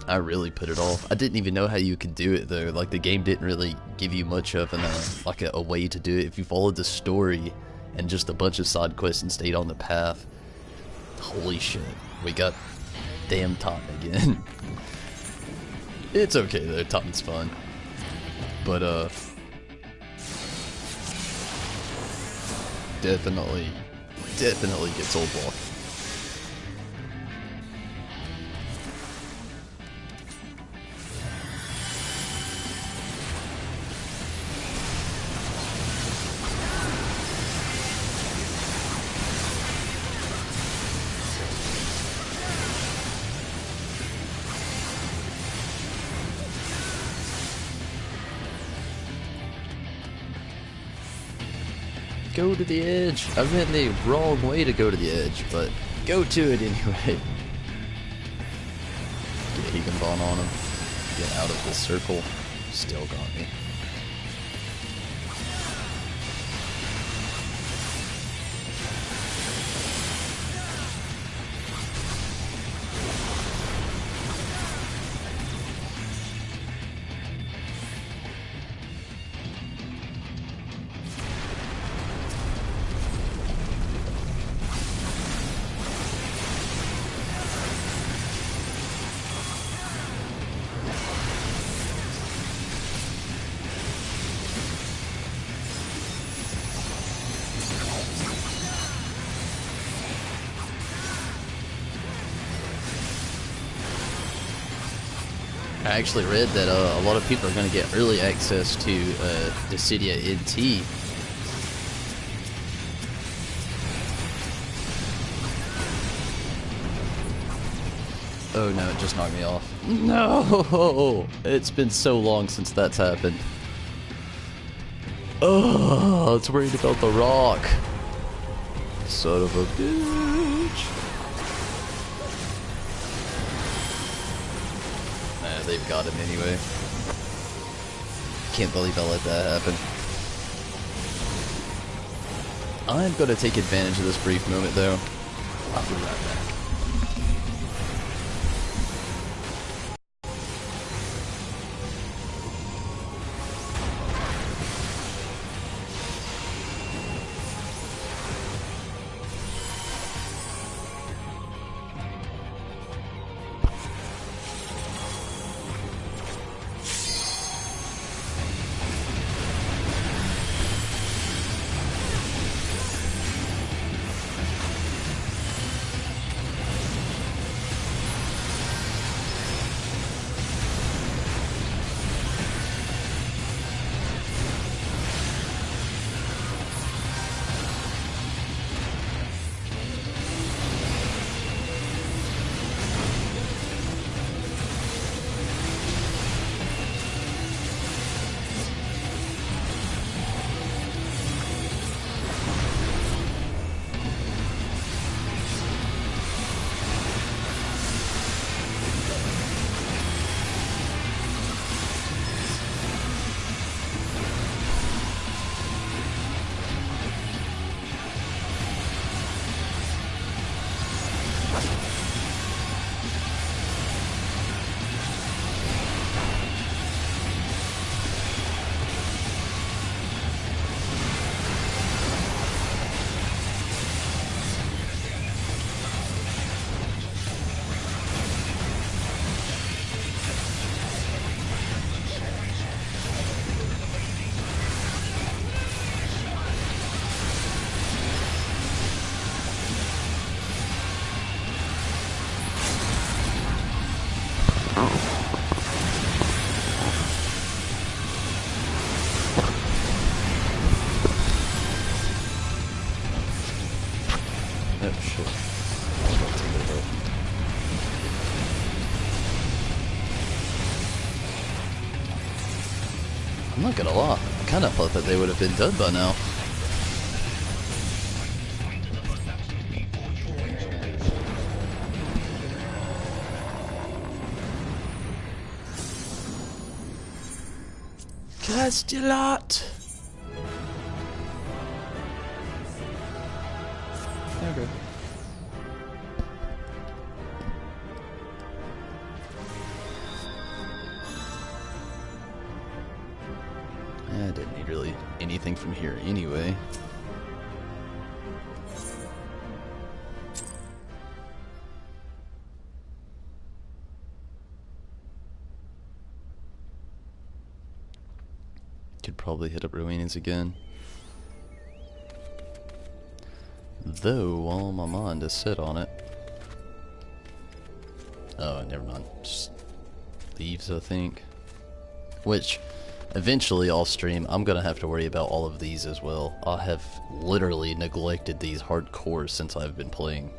I really put it off. I didn't even know how you could do it though. Like, the game didn't really give you much of a way to do it. If you followed the story and just a bunch of side quests and stayed on the path. Holy shit, we got damn Totten again. It's okay though, Totten's fun. But definitely gets old walk. Go to the edge. I went the wrong way to go to the edge, but go to it anyway. Get a Hegenbon on him. Get out of this circle. Still got me. I actually read that a lot of people are going to get early access to Dissidia NT. Oh no, it just knocked me off. No! It's been so long since that's happened. Oh, it's worried about the rock. Son of a bitch. They've got him anyway. Can't believe I let that happen. I'm gonna take advantage of this brief moment though. I'll be right back. Oh shit. I'm gonna take it out. I'm not gonna lie, I kinda thought that they would have been done by now. Castellat! Okay. I didn't need really anything from here anyway. Could probably hit up ruins again. Though, while my mind is set on it. Oh, never mind. Just leaves, I think. Which, eventually off stream, I'm gonna have to worry about all of these as well. I have literally neglected these hardcore since I've been playing.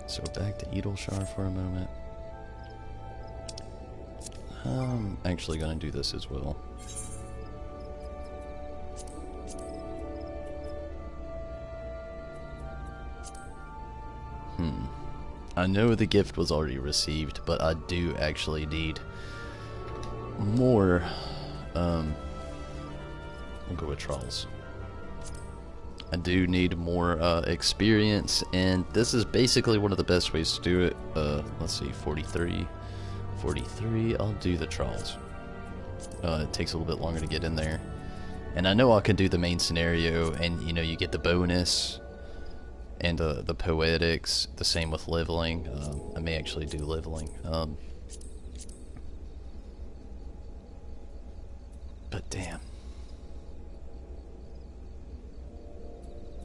So back to Edelshar for a moment. I'm actually gonna do this as well. I know the gift was already received, but I do actually need more, we'll go with trials. I do need more experience, and this is basically one of the best ways to do it. Let's see, 43, I'll do the trials. It takes a little bit longer to get in there. And I know I can do the main scenario, and you know, you get the bonus. And the poetics, the same with leveling. I may actually do leveling. But damn.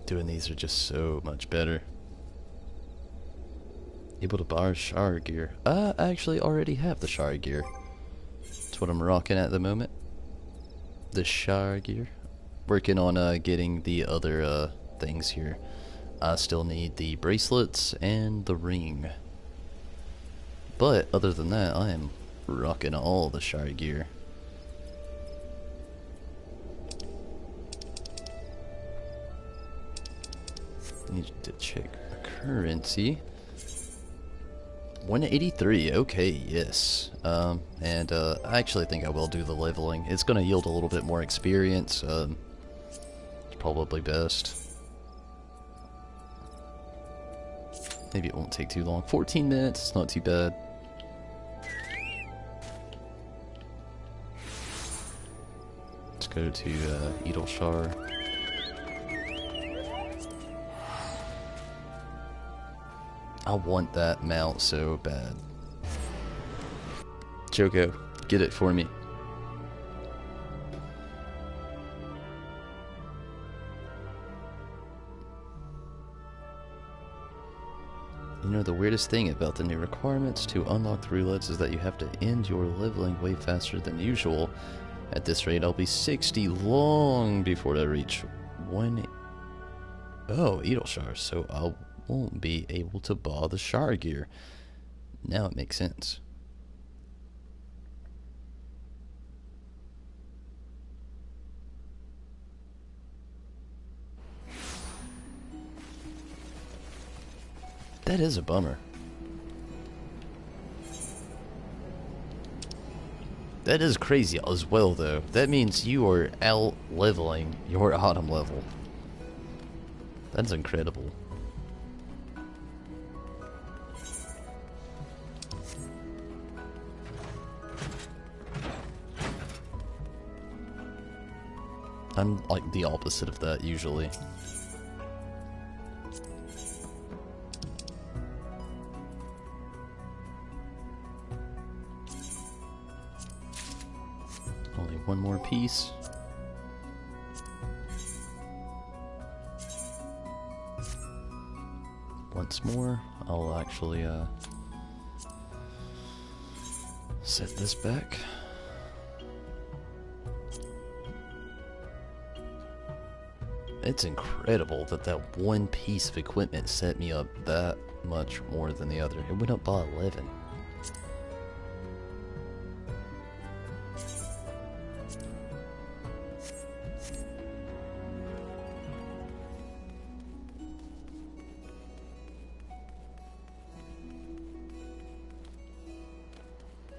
Doing these are just so much better. Able to buy Shard gear. I actually already have the Shard gear. That's what I'm rocking at the moment. The Shard gear. Working on getting the other things here. I still need the bracelets and the ring. But other than that, I am rocking all the Shard gear. Need to check currency. 183, okay, yes. And I actually think I will do the leveling. It's going to yield a little bit more experience. It's probably best. Maybe it won't take too long. 14 minutes, it's not too bad. Let's go to Edelshar. I want that mount so bad. Joko, get it for me. You know, the weirdest thing about the new requirements to unlock the roulettes is that you have to end your leveling way faster than usual. At this rate, I'll be 60 long before I reach 1... Oh, Edelshar, so I won't be able to buy the Shard gear. Now it makes sense. That is a bummer. That is crazy as well, though. That means you are out-leveling your autumn level. That's incredible. I'm like the opposite of that, usually. Only one more piece. Once more, I'll actually set this back. It's incredible that that one piece of equipment set me up that much more than the other. It went up by 11.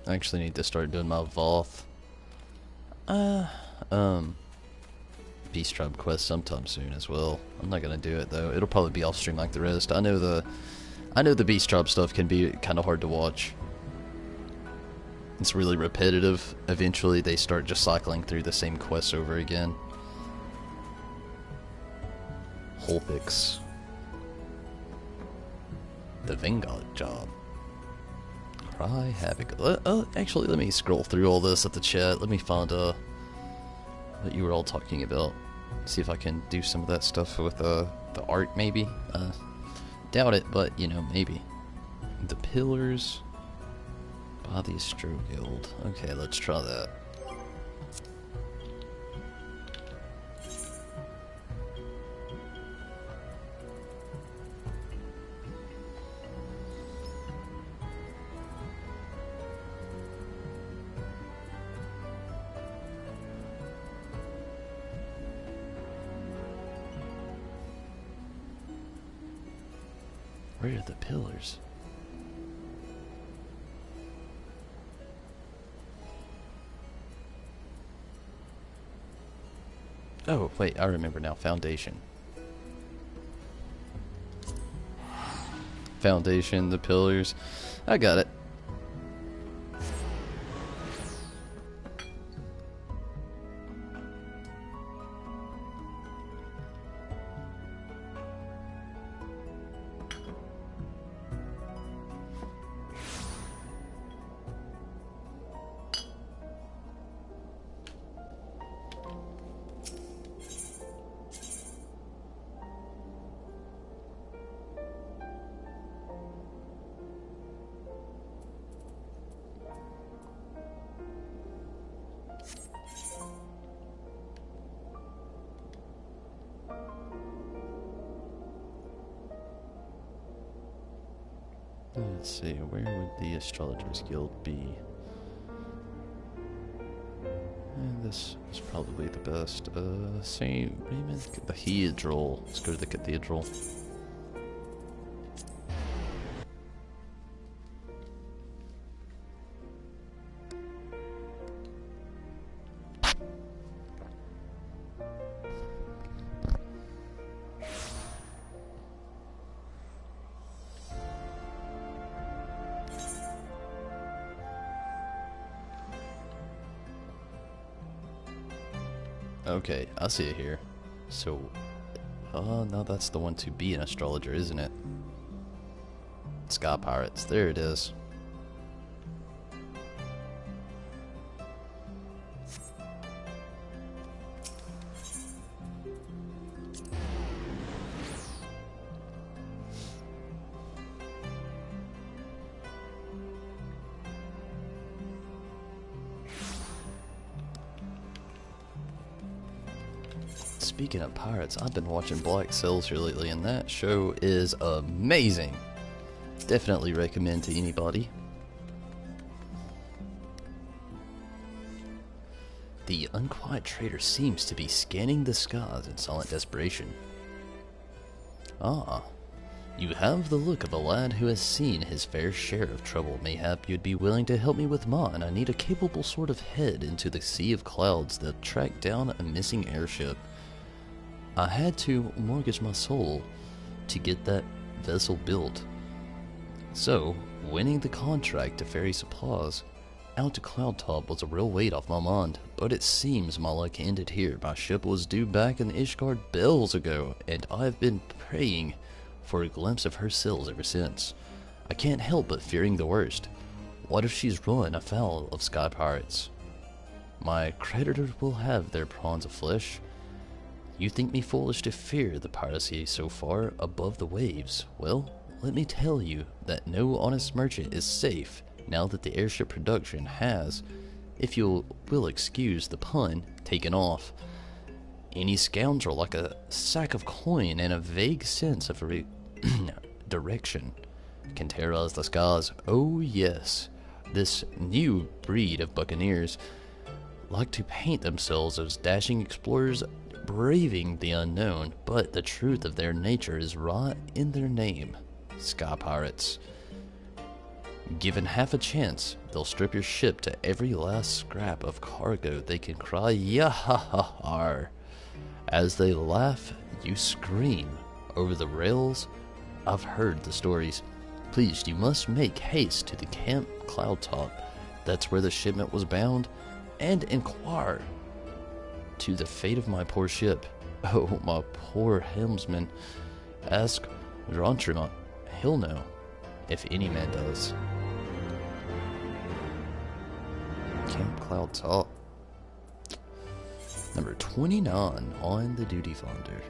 I actually need to start doing my Voth Beast Tribe quest sometime soon as well. I'm not gonna do it though. It'll probably be off stream like the rest. I know the Beast Tribe stuff can be kind of hard to watch. It's really repetitive. Eventually they start just cycling through the same quests over again. Holpix. The Vanguard job. Cry Havoc. Actually, let me scroll through all this at the chat. Let me find what you were all talking about. See if I can do some of that stuff with the art, maybe. Doubt it, but you know, maybe. The Pillars by the Astro Guild. Okay, let's try that. Where are the pillars? Oh, wait, I remember now. Foundation. Foundation, the pillars. I got it. Let's see, where would the Astrologers Guild be? This is probably the best. Say, Raymond, the Cathedral. Let's go to the Cathedral. Okay, I see it here. So, no, that's the one to be an astrologer, isn't it? Sky Pirates, there it is. Speaking of pirates, I've been watching Black Sails here lately, and that show is amazing. Definitely recommend to anybody. The unquiet trader seems to be scanning the skies in silent desperation. Ah, you have the look of a lad who has seen his fair share of trouble. Mayhap you'd be willing to help me with mine. I need a capable sort of head into the sea of clouds that track down a missing airship. I had to mortgage my soul to get that vessel built. So, winning the contract to ferry supplies out to Cloud Top was a real weight off my mind, but it seems my luck ended here. My ship was due back in Ishgard bells ago, and I've been praying for a glimpse of her sails ever since. I can't help but fearing the worst. What if she's run afoul of sky pirates? My creditors will have their prawns of flesh. You think me foolish to fear the piracy so far above the waves? Well, let me tell you that no honest merchant is safe now that the airship production has, if you will excuse the pun, taken off. any scoundrel like a sack of coin and a vague sense of direction can terrorize the skies. Oh yes, this new breed of buccaneers like to paint themselves as dashing explorers braving the unknown, but the truth of their nature is right in their name, sky pirates. Given half a chance, they'll strip your ship to every last scrap of cargo they can cry yah-ha-ha-har. As they laugh, you scream over the rails. I've heard the stories. Please, you must make haste to the Camp Cloudtop. That's where the shipment was bound, and inquire to the fate of my poor ship. Oh, my poor helmsman. Ask Rontremont. He'll know, if any man does. Camp Cloudtop. Number 29 on the duty finder.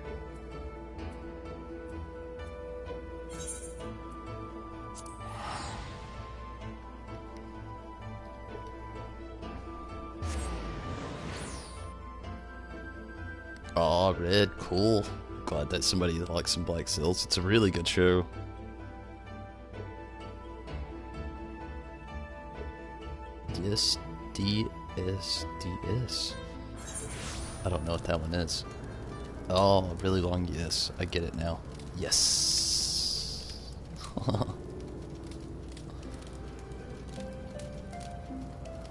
Aw, red, cool. Glad that somebody likes some Black Sails. It's a really good show. DS. I don't know what that one is. Oh, really long yes. I get it now. Yes.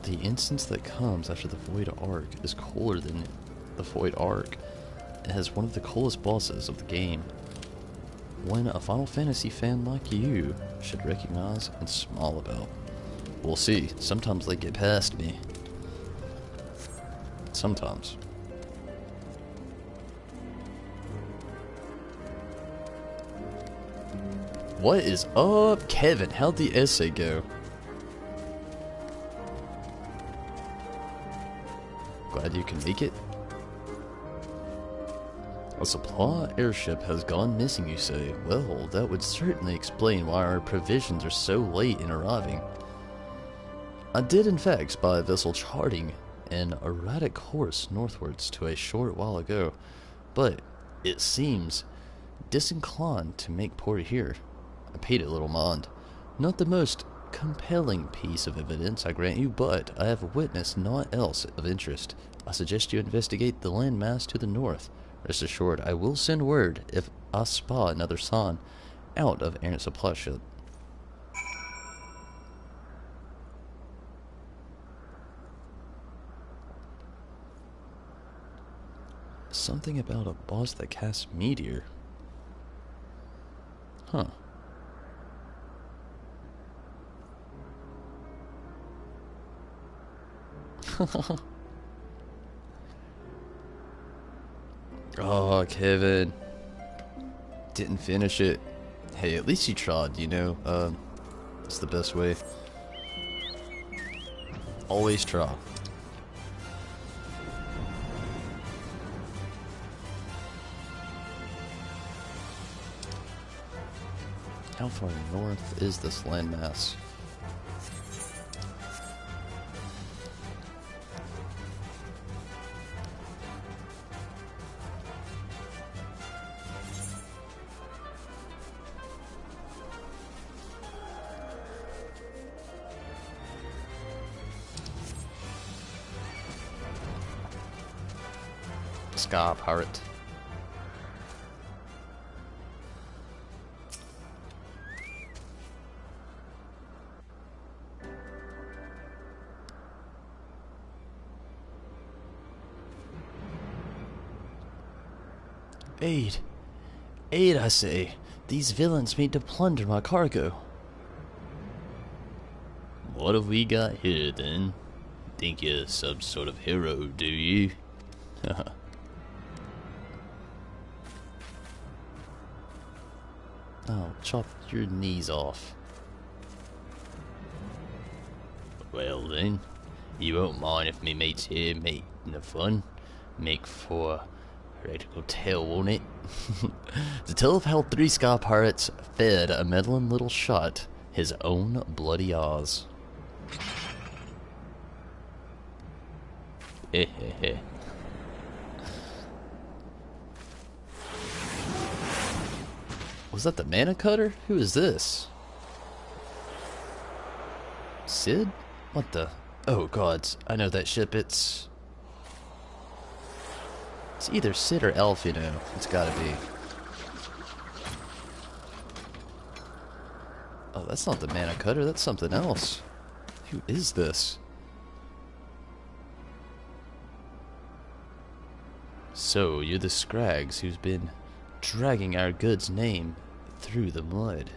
The instance that comes after the Void Arc is cooler than the Void Arc. It has one of the coolest bosses of the game. One a Final Fantasy fan like you should recognize and smile about. We'll see. Sometimes they get past me. Sometimes. What is up, Kevin? How'd the essay go? Glad you can make it. A supply airship has gone missing, you say? Well, that would certainly explain why our provisions are so late in arriving. I did in fact spy a vessel charting an erratic course northwards to a short while ago, but it seems disinclined to make port here. I paid it little mind. Not the most compelling piece of evidence, I grant you, but I have witnessed naught else of interest. I suggest you investigate the landmass to the north. Rest assured, I will send word if I spy another sign out of errant supply ship. Something about a boss that casts meteor. Huh. Oh, Kevin. Didn't finish it. Hey, at least you tried, you know? It's the best way. Always try. How far north is this landmass? Sky pirate. Aid! Aid, I say! These villains mean to plunder my cargo. What have we got here, then? Think you're some sort of hero, do you? Oh, chop your knees off. Well then, you won't mind if me mates here make the fun? Make for practical tale, won't it? To tell of how 3 Sky Pirates fed a meddling little shot his own bloody Oz. Was that the mana cutter? Who is this? Sid? What the? Oh gods, I know that ship. It's either Sid or Elf, you know. It's gotta be. Oh, that's not the mana cutter, that's something else. Who is this? So, you're the Scrags who's been dragging our good's name through the mud.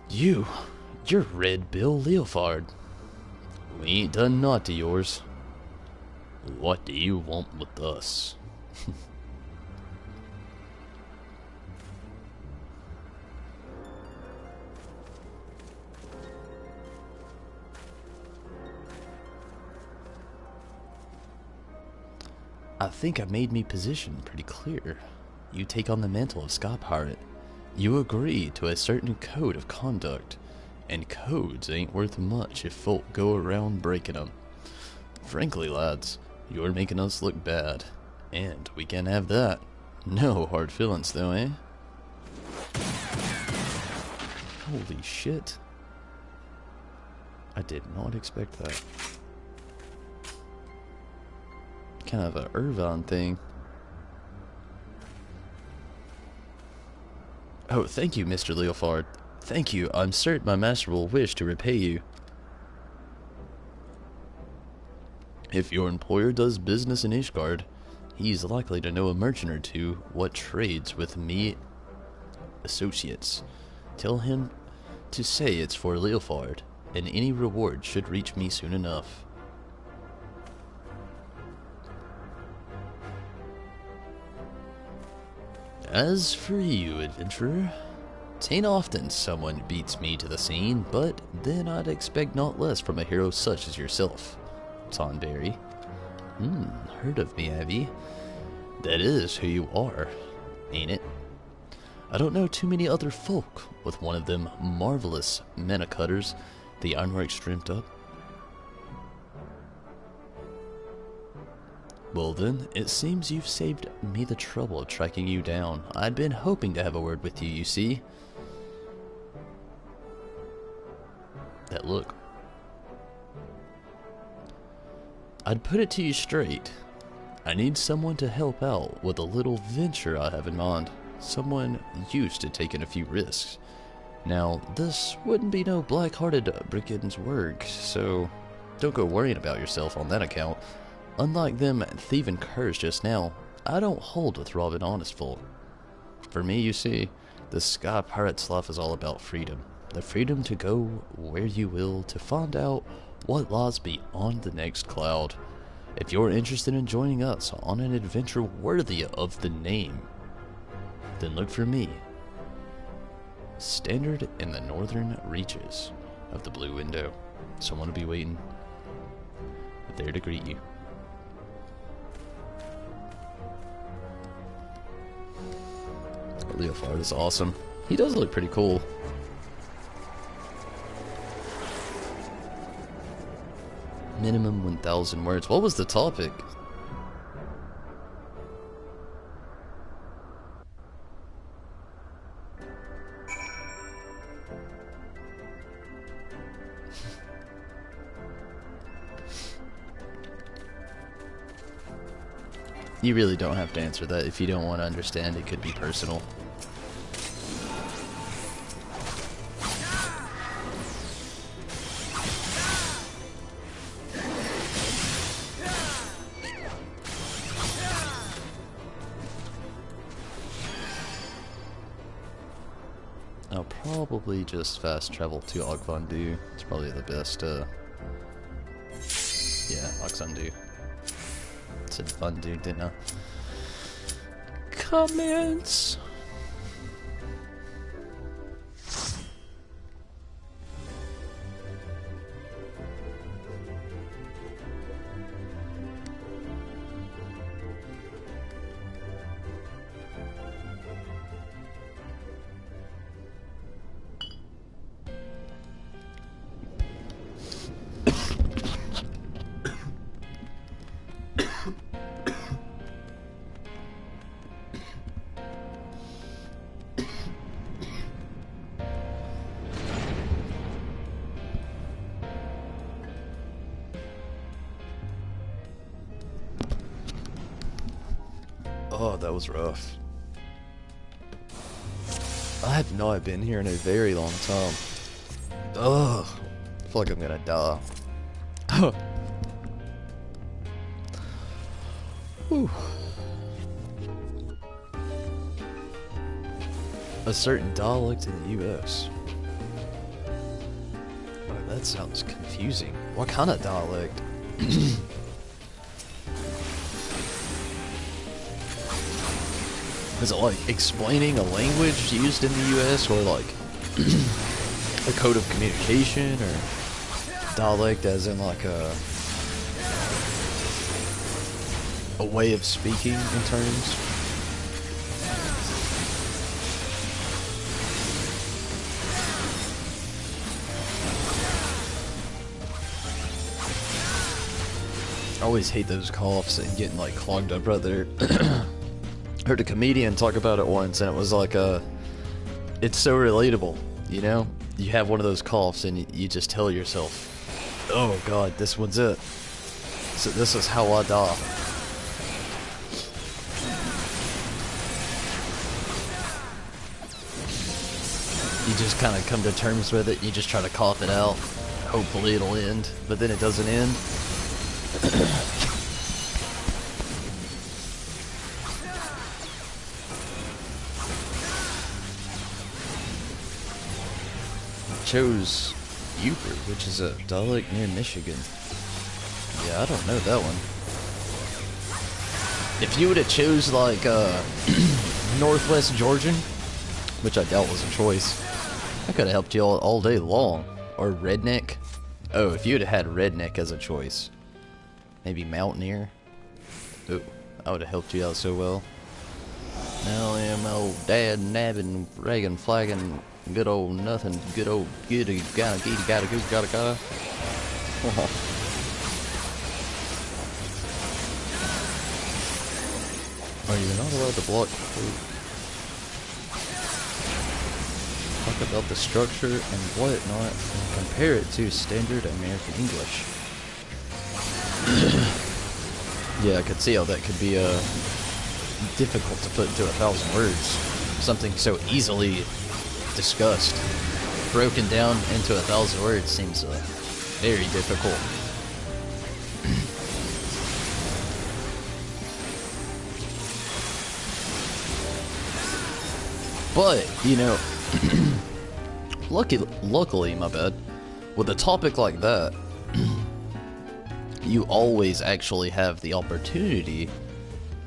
You're Red Bill Leofard. We ain't done naught to yours. What do you want with us? I think I made me position pretty clear. You take on the mantle of Sky Pirate. You agree to a certain code of conduct, and codes ain't worth much if folk go around breaking them. Frankly, lads, you're making us look bad, and we can't have that. No hard feelings though, eh? Holy shit. I did not expect that. Kind of a Irvine thing. Oh, thank you, Mr. Leofard. Thank you. I'm certain my master will wish to repay you. If your employer does business in Ishgard, he's likely to know a merchant or two what trades with me associates. Tell him to say it's for Leofard, and any reward should reach me soon enough. As for you, adventurer, 'tain't often someone beats me to the scene, but then I'd expect not less from a hero such as yourself, Tonberry. Heard of me, have ye? That is who you are, ain't it? I don't know too many other folk with one of them marvelous mana cutters the Ironworks dreamt up. Well then, it seems you've saved me the trouble of tracking you down. I'd been hoping to have a word with you, you see. That look. I'd put it to you straight. I need someone to help out with a little venture I have in mind. Someone used to taking a few risks. Now, this wouldn't be no black-hearted brigand's work, so don't go worrying about yourself on that account. Unlike them thieving curs just now, I don't hold with robbing honest folk. For me, you see, the Sky Pirate's life is all about freedom. The freedom to go where you will, to find out what lies beyond the next cloud. If you're interested in joining us on an adventure worthy of the name, then look for me. Standard in the northern reaches of the Blue Window. Someone will be waiting there to greet you. Leofard is awesome. He does look pretty cool. Minimum 1,000 words. What was the topic? You really don't have to answer that. If you don't want to understand, it could be personal. I'll probably just fast travel to Ogvandu. It's probably the best, yeah, Ogvandu. Said Vandu, didn't I? Comments! Oh, that was rough. I have not been here in a very long time. Ugh. I feel like I'm gonna die. Whew. A certain dialect in the U.S. Oh, that sounds confusing. What kind of dialect? Is it like explaining a language used in the U.S. or like a code of communication, or dialect as in like a way of speaking in terms? I always hate those coughs and getting like clogged up right there. Heard a comedian talk about it once, and it was like it's so relatable, you know? You have one of those coughs and you just tell yourself, oh god, this one's it. So this is how I die. You just kind of come to terms with it, you just try to cough it out. Hopefully it'll end, but then it doesn't end. Chose Uber, which is a dialect near Michigan. Yeah, I don't know that one. If you would have chose like Northwest Georgian, which I doubt was a choice, I could have helped you all day long. Or redneck. Oh, if you would have had redneck as a choice, maybe mountaineer. Oh, I would have helped you out so well. Now am old dad nabbing, Reagan flagging. Good old nothing, good old goody, gotta go, gotta. Are you not allowed to block food? Talk about the structure and whatnot and compare it to standard American English. Yeah, I could see how that could be difficult to put into 1,000 words. Something so easily discussed, broken down into 1,000 words seems very difficult. But, you know, luckily, my bad, with a topic like that, you always actually have the opportunity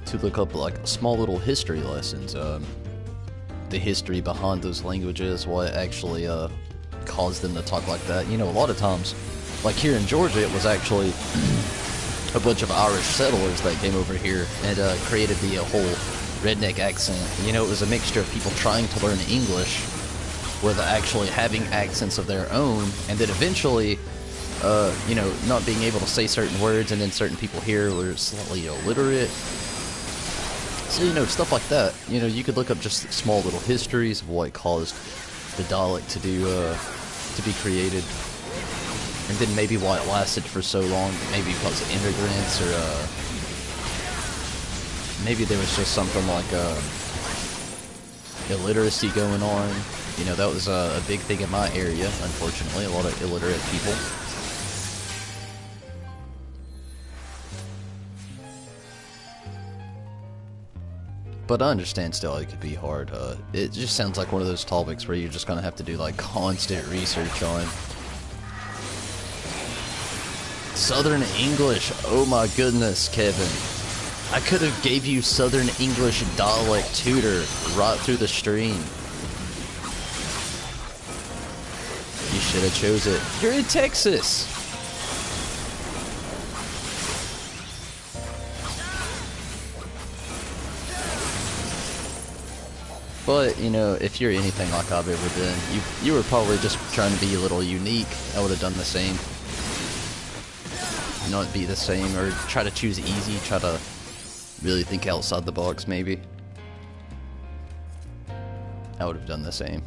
to look up like small little history lessons. The history behind those languages, what actually caused them to talk like that. You know, a lot of times, like here in Georgia, it was actually a bunch of Irish settlers that came over here and created the whole redneck accent. You know, it was a mixture of people trying to learn English with actually having accents of their own, and then eventually, you know, not being able to say certain words, and then certain people here were slightly illiterate. So, you know, stuff like that. You know, you could look up just small little histories of what caused the dialect to be created. And then maybe why it lasted for so long. Maybe because of immigrants, or maybe there was just something like illiteracy going on. You know, that was a big thing in my area, unfortunately. A lot of illiterate people. But I understand still it could be hard. It just sounds like one of those topics where you're just gonna have to do like constant research on. Southern English, oh my goodness, Kevin. I could have gave you Southern English dialect tutor right through the stream. You should have chose it. You're in Texas. But, you know, if you're anything like I've ever been, you were probably just trying to be a little unique. I would have done the same. Not be the same, or try to choose easy, try to really think outside the box, maybe. I would have done the same.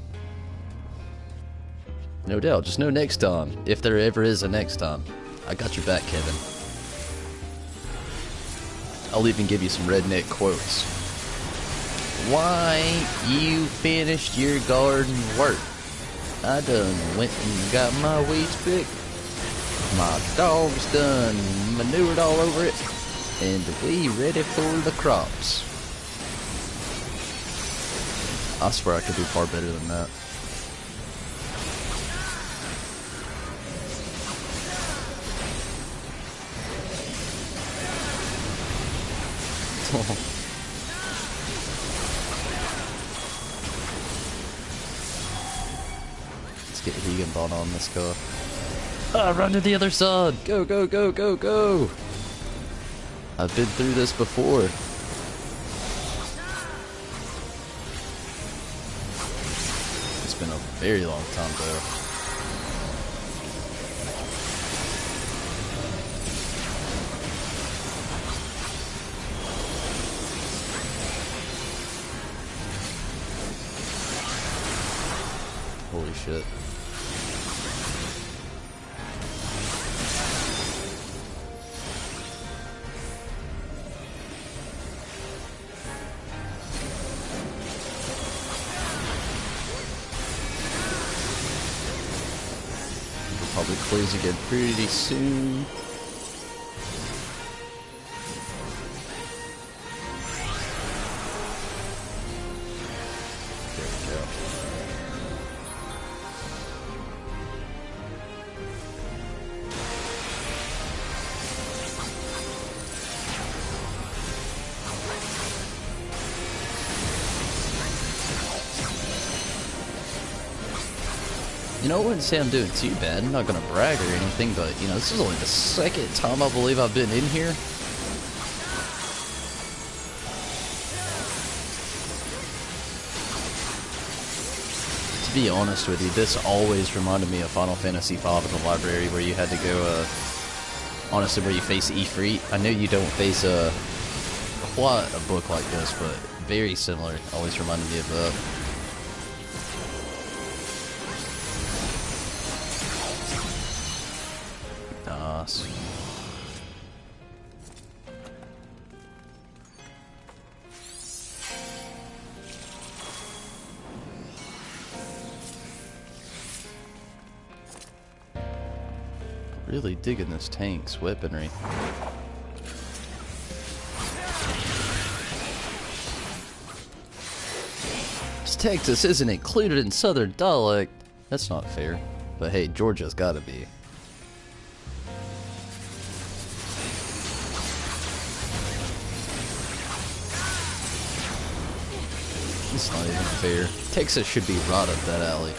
No doubt, just know next time, if there ever is a next time, I got your back, Kevin. I'll even give you some redneck quotes. Why ain't you finished your garden work? I done went and got my weeds picked. My dog's done manured all over it. And we ready for the crops. I swear I could do far better than that. Let's get Hegenbon on this car. Ah, run to the other side! Go, go, go, go, go! I've been through this before. It's been a very long time though. Holy shit. Probably close again pretty soon. There we go. You know, I wouldn't say I'm doing too bad. I'm not gonna brag or anything, but, you know, this is only the second time I believe I've been in here. To be honest with you, this always reminded me of Final Fantasy V in the library, where you had to go, honestly, where you face Ifrit. I know you don't face, quite a book like this, but very similar. Always reminded me of that. Nice. Really digging this tank's weaponry. Texas isn't included in Southern dialect. That's not fair. But hey, Georgia's gotta be. It's not even fair. Texas should be right up that alley.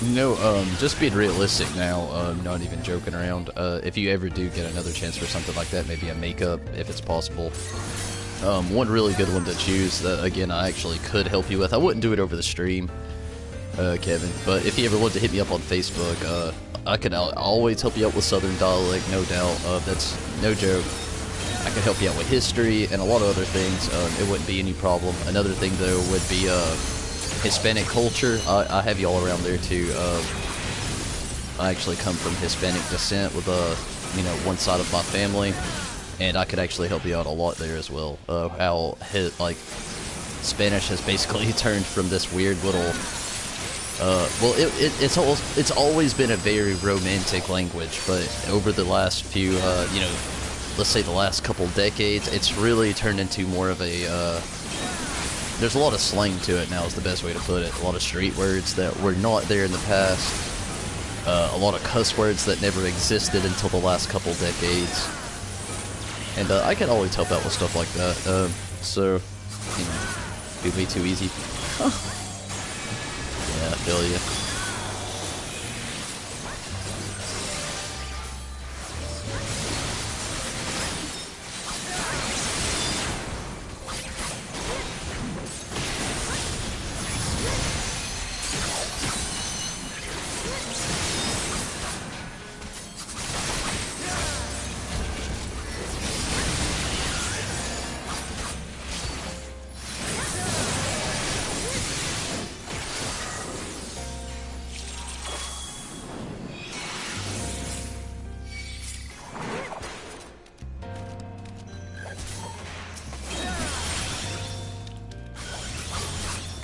You know, just being realistic now, not even joking around, if you ever do get another chance for something like that, maybe a makeup, if it's possible. One really good one to choose that, again, I actually could help you with. I wouldn't do it over the stream, Kevin, but if you ever want to hit me up on Facebook, I can always help you out with Southern dialect, no doubt. That's no joke. I can help you out with history and a lot of other things. It wouldn't be any problem. Another thing, though, would be Hispanic culture. I have you all around there, too. I actually come from Hispanic descent with, you know, one side of my family. And I could actually help you out a lot there as well. How, like, Spanish has basically turned from this weird little, well, it's always been a very romantic language, but over the last few, you know, let's say the last couple decades, it's really turned into more of a, there's a lot of slang to it now is the best way to put it. A lot of street words that were not there in the past. A lot of cuss words that never existed until the last couple decades. And I can always help out with stuff like that, so, you know, it'd be too easy. Huh. Yeah, I feel you.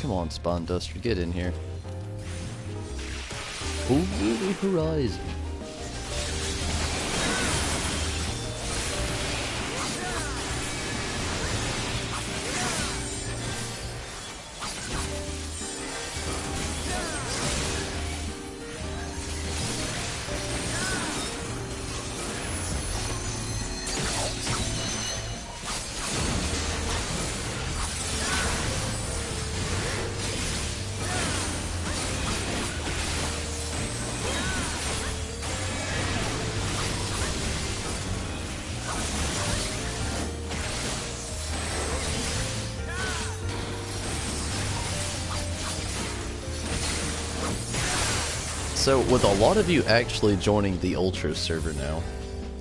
Come on, Spawn Duster, get in here. Over the horizon. So, with a lot of you actually joining the Ultra server now,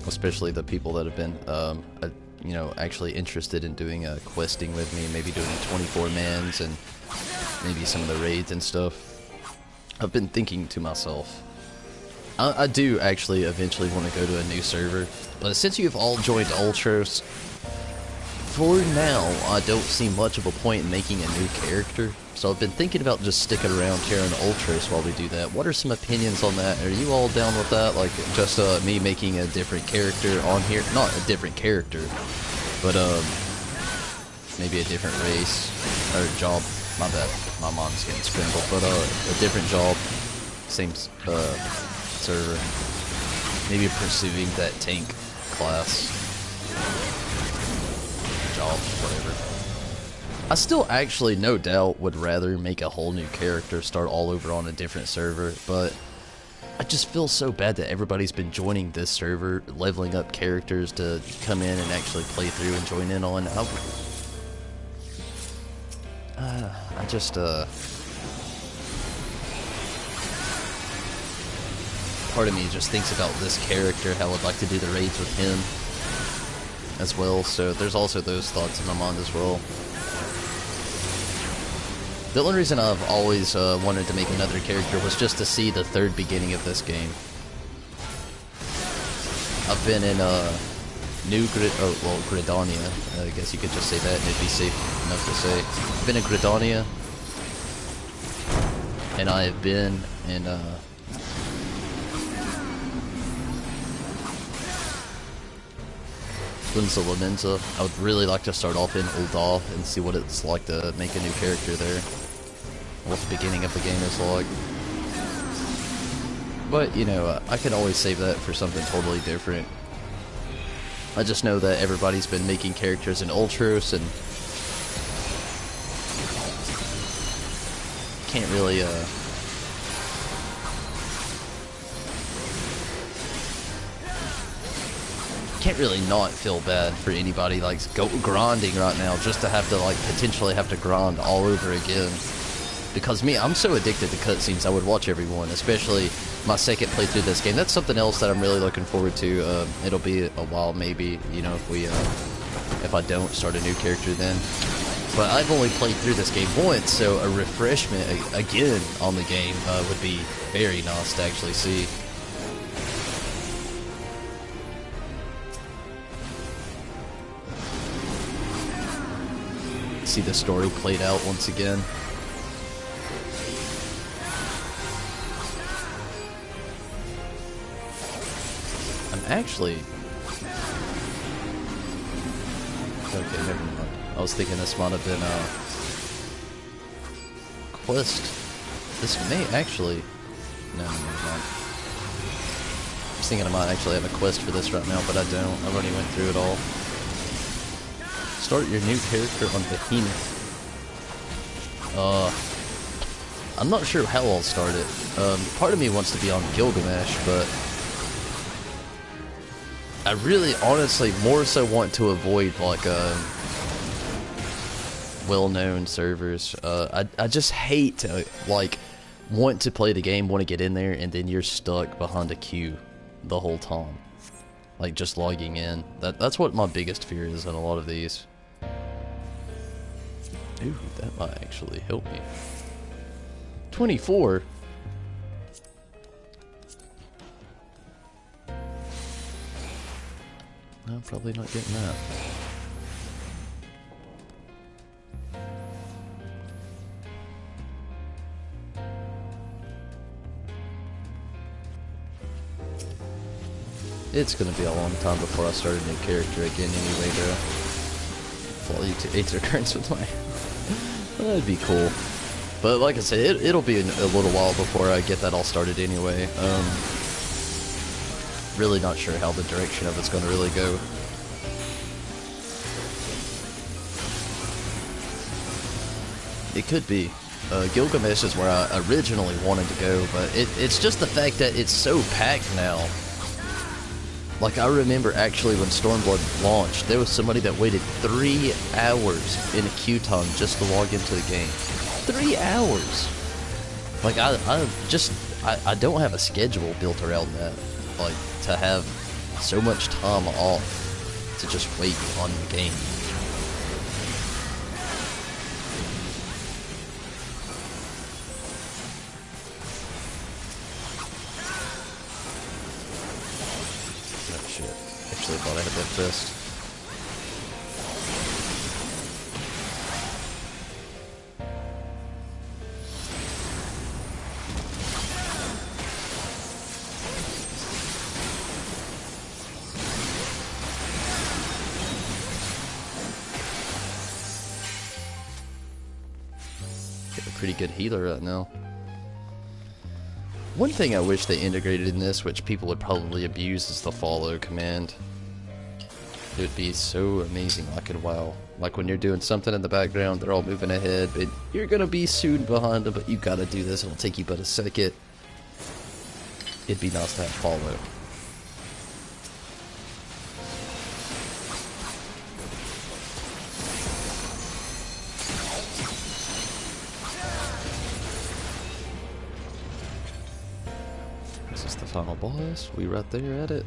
especially the people that have been, you know, actually interested in doing questing with me, maybe doing 24-mans and maybe some of the raids and stuff, I've been thinking to myself, I do actually eventually want to go to a new server, but since you've all joined Ultros, for now, I don't see much of a point in making a new character. So I've been thinking about just sticking around here in Ultros while we do that. What are some opinions on that? Are you all down with that? Like, just me making a different character on here? Not a different character, but maybe a different race or job. My bad, my mom's getting scrambled. But a different job, same server. Maybe pursuing that tank class job, whatever. I still actually, no doubt, would rather make a whole new character, start all over on a different server, but I just feel so bad that everybody's been joining this server, leveling up characters to come in and actually play through and join in on. I just, part of me just thinks about this character, how I'd like to do the raids with him as well, so there's also those thoughts in my mind as well. The only reason I've always wanted to make another character was just to see the third beginning of this game. I've been in Gridania, I guess you could just say that and it'd be safe enough to say. I've been in Gridania, and I have been in Lvl63. I would really like to start off in Ul'dah and see what it's like to make a new character there. What the beginning of the game is like. But, you know, I can always save that for something totally different. I just know that everybody's been making characters in Ultros and can't really, not feel bad for anybody like grinding right now just to have to like potentially have to grind all over again. Because me, I'm so addicted to cutscenes, I would watch everyone, especially my second playthrough of this game. That's something else that I'm really looking forward to. It'll be a while maybe, you know, if I don't start a new character then. But I've only played through this game once, so a refreshment again on the game would be very nice to actually see. See the story played out once again. I'm actually... Okay, never mind. I was thinking this might have been a quest. This may actually... No, never mind. I was thinking I might actually have a quest for this right now, but I don't. I've already went through it all. Start your new character on Behemoth. I'm not sure how I'll start it. Part of me wants to be on Gilgamesh, but I really, honestly, more so want to avoid like well-known servers. I just hate to like want to play the game, want to get in there, and then you're stuck behind a queue the whole time, like just logging in. That's what my biggest fear is in a lot of these. Ooh, that might actually help me. 24? No, I'm probably not getting that. It's gonna be a long time before I start a new character again anyway, though. Follow you to 8 occurrence with my... That'd be cool. But like I said, it'll be a little while before I get that all started anyway. Really not sure how the direction of it's gonna really go. It could be. Gilgamesh is where I originally wanted to go, but it's just the fact that it's so packed now. Like, I remember actually when Stormblood launched, there was somebody that waited 3 hours in a queue time just to log into the game. 3 hours! Like, I don't have a schedule built around that. Like, to have so much time off to just wait on the game. I thought I had that fist. Get a pretty good healer right now. One thing I wish they integrated in this, which people would probably abuse, is the follow command. It would be so amazing, like in WoW. Like when you're doing something in the background, they're all moving ahead, but you're gonna be soon behind them, but you gotta do this, it'll take you but a second. It'd be nice to have follow. This is the final boss, we right there at it.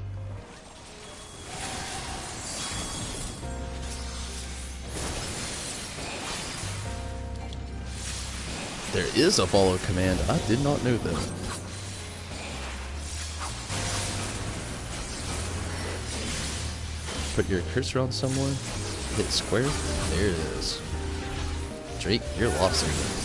There is a follow command. I did not know that. Put your cursor on someone. Hit square. There it is. Drake, you're lost again.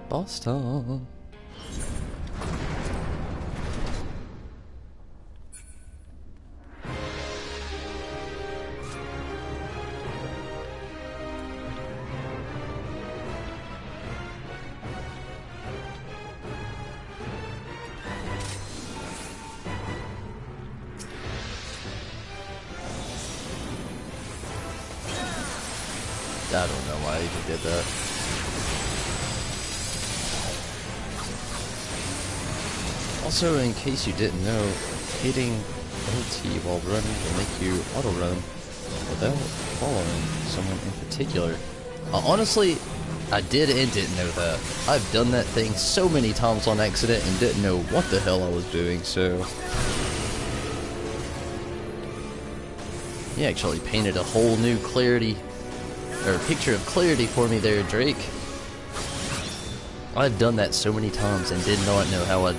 Boss time. I don't know why I even did that. Also, in case you didn't know, hitting LT while running will make you auto-run without following someone in particular. Honestly, I did and didn't know that. I've done that thing so many times on accident and didn't know what the hell I was doing, so... You actually painted a whole new clarity, or picture of clarity for me there, Drake. I've done that so many times and did not know how I'd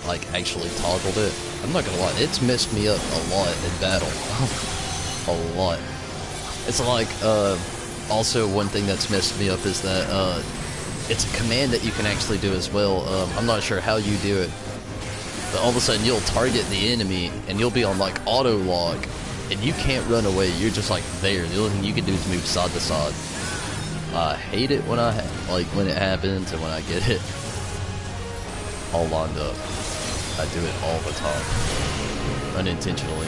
like actually toggled it. I'm not gonna lie, it's messed me up a lot in battle. A lot. It's like, also one thing that's messed me up is that, it's a command that you can actually do as well. I'm not sure how you do it, but all of a sudden you'll target the enemy and you'll be on like auto lock and you can't run away. You're just like there. The only thing you can do is move side to side. I hate it when when it happens and when I get it all lined up. I do it all the time, unintentionally.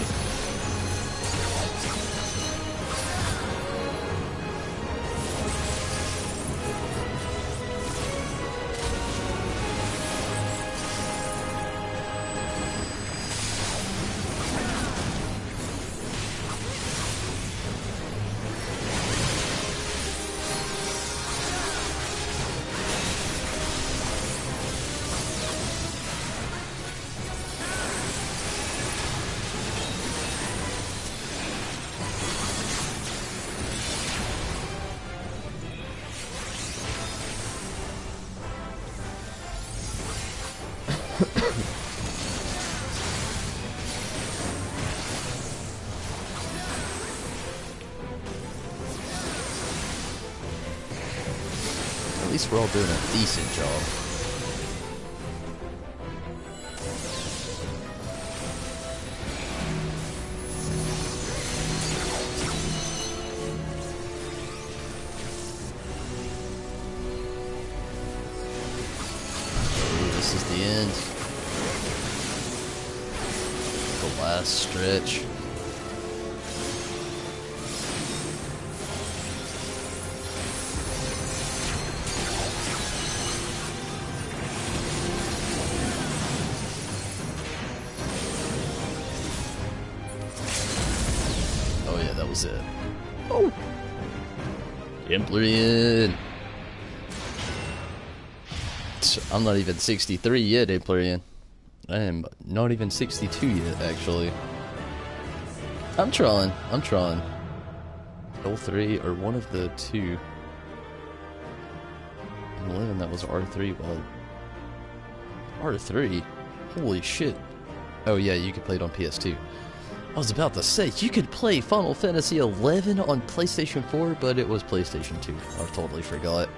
At least we're all doing a decent job. Oh, this is the end. The last stretch. Was it? Oh, Emplerian. I'm not even 63 yet, Emplerian. I am not even 62 yet, actually. I'm trying. I'm trying. L3 or one of the two. In 11, that was R3. Well, R3. Holy shit. Oh yeah, you could play it on PS2. I was about to say, you could play Final Fantasy XI on PlayStation 4, but it was PlayStation 2. I totally forgot.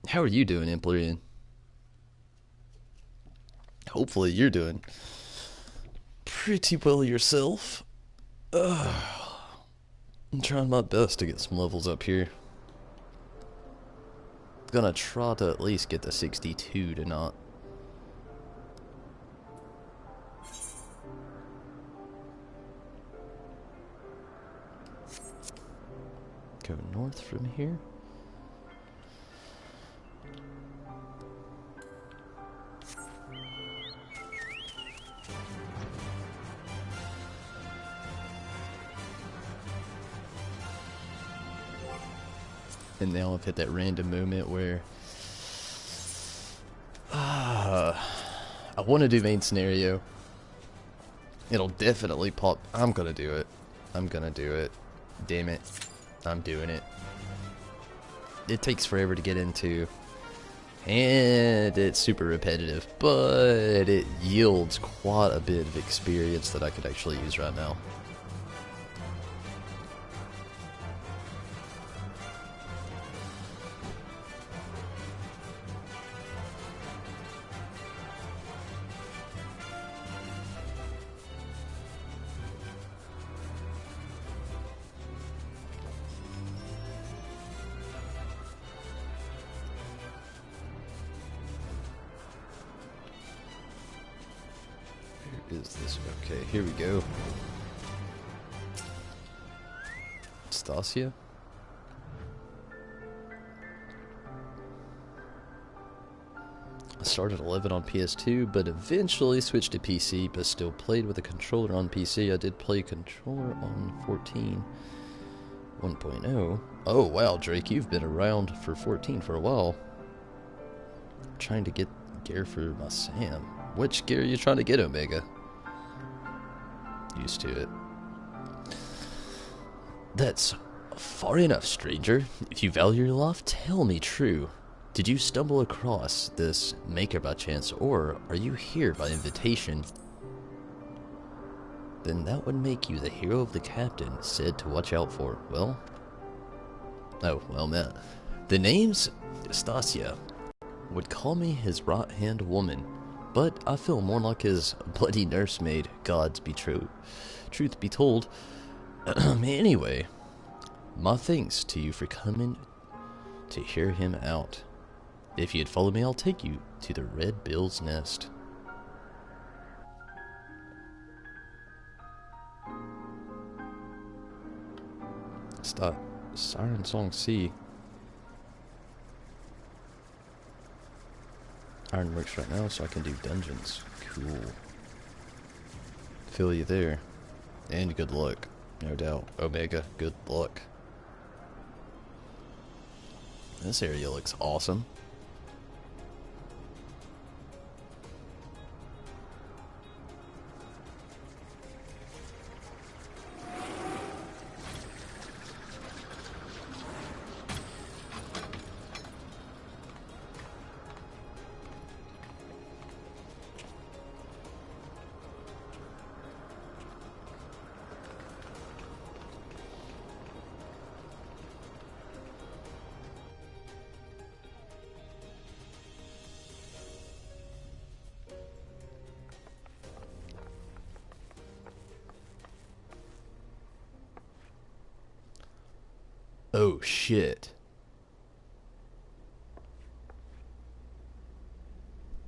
How are you doing, Emplerian? Hopefully you're doing pretty well yourself. I'm trying my best to get some levels up here. Gonna try to at least get to 62 tonight. Go north from here. And now I've hit that random moment where I want to do main scenario. It'll definitely pop. I'm gonna do it. I'm gonna do it. Damn it. I'm doing it. It takes forever to get into, and it's super repetitive, but it yields quite a bit of experience that I could actually use right now. Is this okay? Here we go. Stasia? I started 11 on PS2, but eventually switched to PC, but still played with a controller on PC. I did play controller on 14 1.0. Oh wow, Drake, you've been around for 14 for a while. I'm trying to get gear for my Sam. Which gear are you trying to get, Omega? used to it. That's far enough, stranger. If you value your life, tell me true. Did you stumble across this maker by chance, or are you here by invitation? Then that would make you the hero of the captain said to watch out for. Well, man. The name's Stasia. Would call me his right-hand woman, but I feel more like his bloody nursemaid, God's be true. Truth be told. Anyway, my thanks to you for coming to hear him out. If you'd follow me, I'll take you to the Red Bill's nest. Stop. Siren Song C. Iron works right now, so I can do dungeons. Cool. Feel you there. And good luck. No doubt. Omega, good luck. This area looks awesome. Oh shit.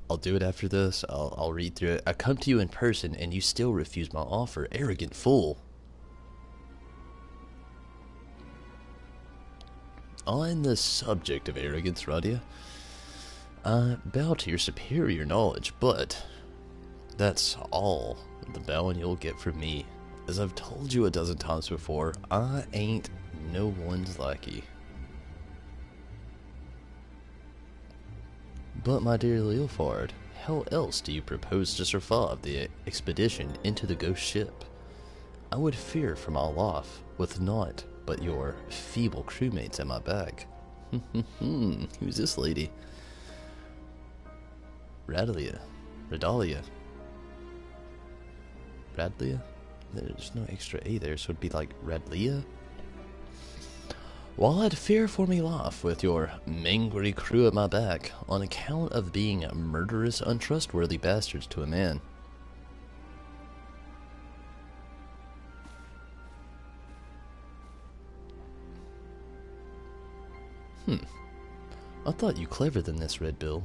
I'll do it after this. I'll read through it. I come to you in person and you still refuse my offer. Arrogant fool. On the subject of arrogance, Radia, I bow to your superior knowledge, but that's all the bowing you'll get from me. As I've told you a dozen times before, I ain't no one's lackey. But my dear Leofard, how else do you propose to survive the expedition into the ghost ship? I would fear for my life with naught but your feeble crewmates at my back. Who's this lady? Radlia. There's no extra A there, so it'd be like Radlia? While I'd fear for me life with your mangry crew at my back, on account of being murderous, untrustworthy bastards to a man. I thought you clever than this, Red Bill.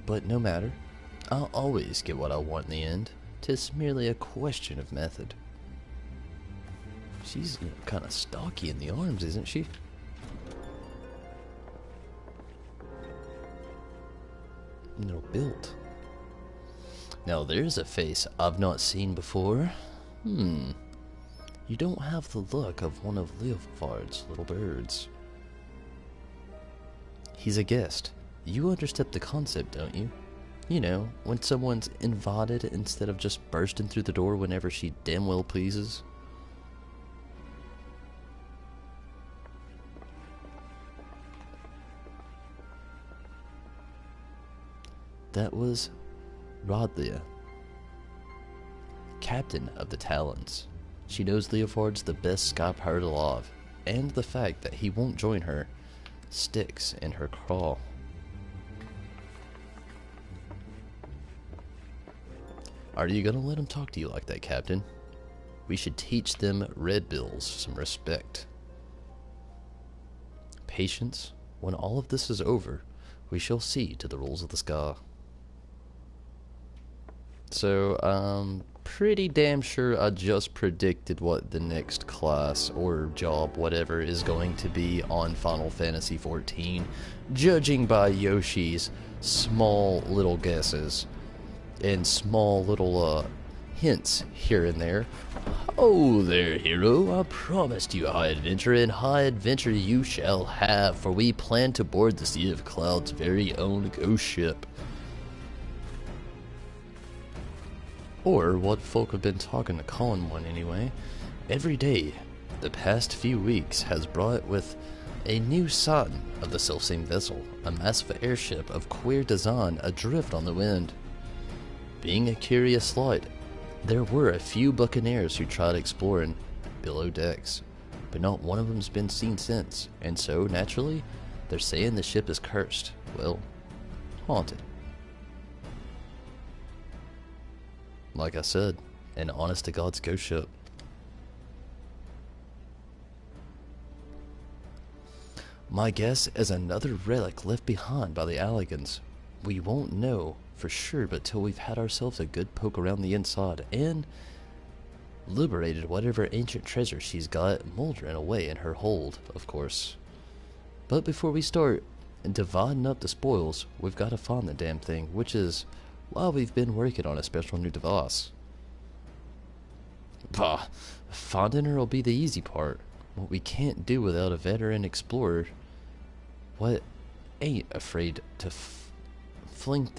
But no matter. I'll always get what I want in the end. 'Tis merely a question of method. She's kind of stocky in the arms, isn't she? No built. Now there's a face I've not seen before. You don't have the look of one of Leofard's little birds. He's a guest. You understand the concept, don't you? You know, when someone's invited instead of just bursting through the door whenever she damn well pleases. That was Rodlia, captain of the Talons. She knows Leofard's the best sky pirate alive, and the fact that he won't join her sticks in her craw. Are you gonna let him talk to you like that, Captain? We should teach them Red Bills some respect. Patience. When all of this is over, we shall see to the rules of the sky. So, pretty damn sure I just predicted what the next class or job, whatever, is going to be on Final Fantasy XIV, judging by Yoshi's small little guesses and small little hints here and there. Oh there, hero, I promised you high adventure, and high adventure you shall have, for we plan to board the Sea of Cloud's very own ghost ship. or what folk have been talking to calling one anyway, every day the past few weeks has brought with a new sign of the selfsame vessel, a massive airship of queer design adrift on the wind. Being a curious light, there were a few buccaneers who tried exploring below decks, but not one of them's been seen since, and so, naturally, they're saying the ship is cursed. Well, haunted. Like I said, an honest-to-God's ghost ship. My guess is another relic left behind by the Alligans. We won't know for sure but till we've had ourselves a good poke around the inside and liberated whatever ancient treasure she's got moldering away in her hold, of course. But before we start dividing up the spoils, we've got to find the damn thing, which is why we've been working on a special new device. Bah, finding her will be the easy part. What we can't do without a veteran explorer. What ain't afraid to fling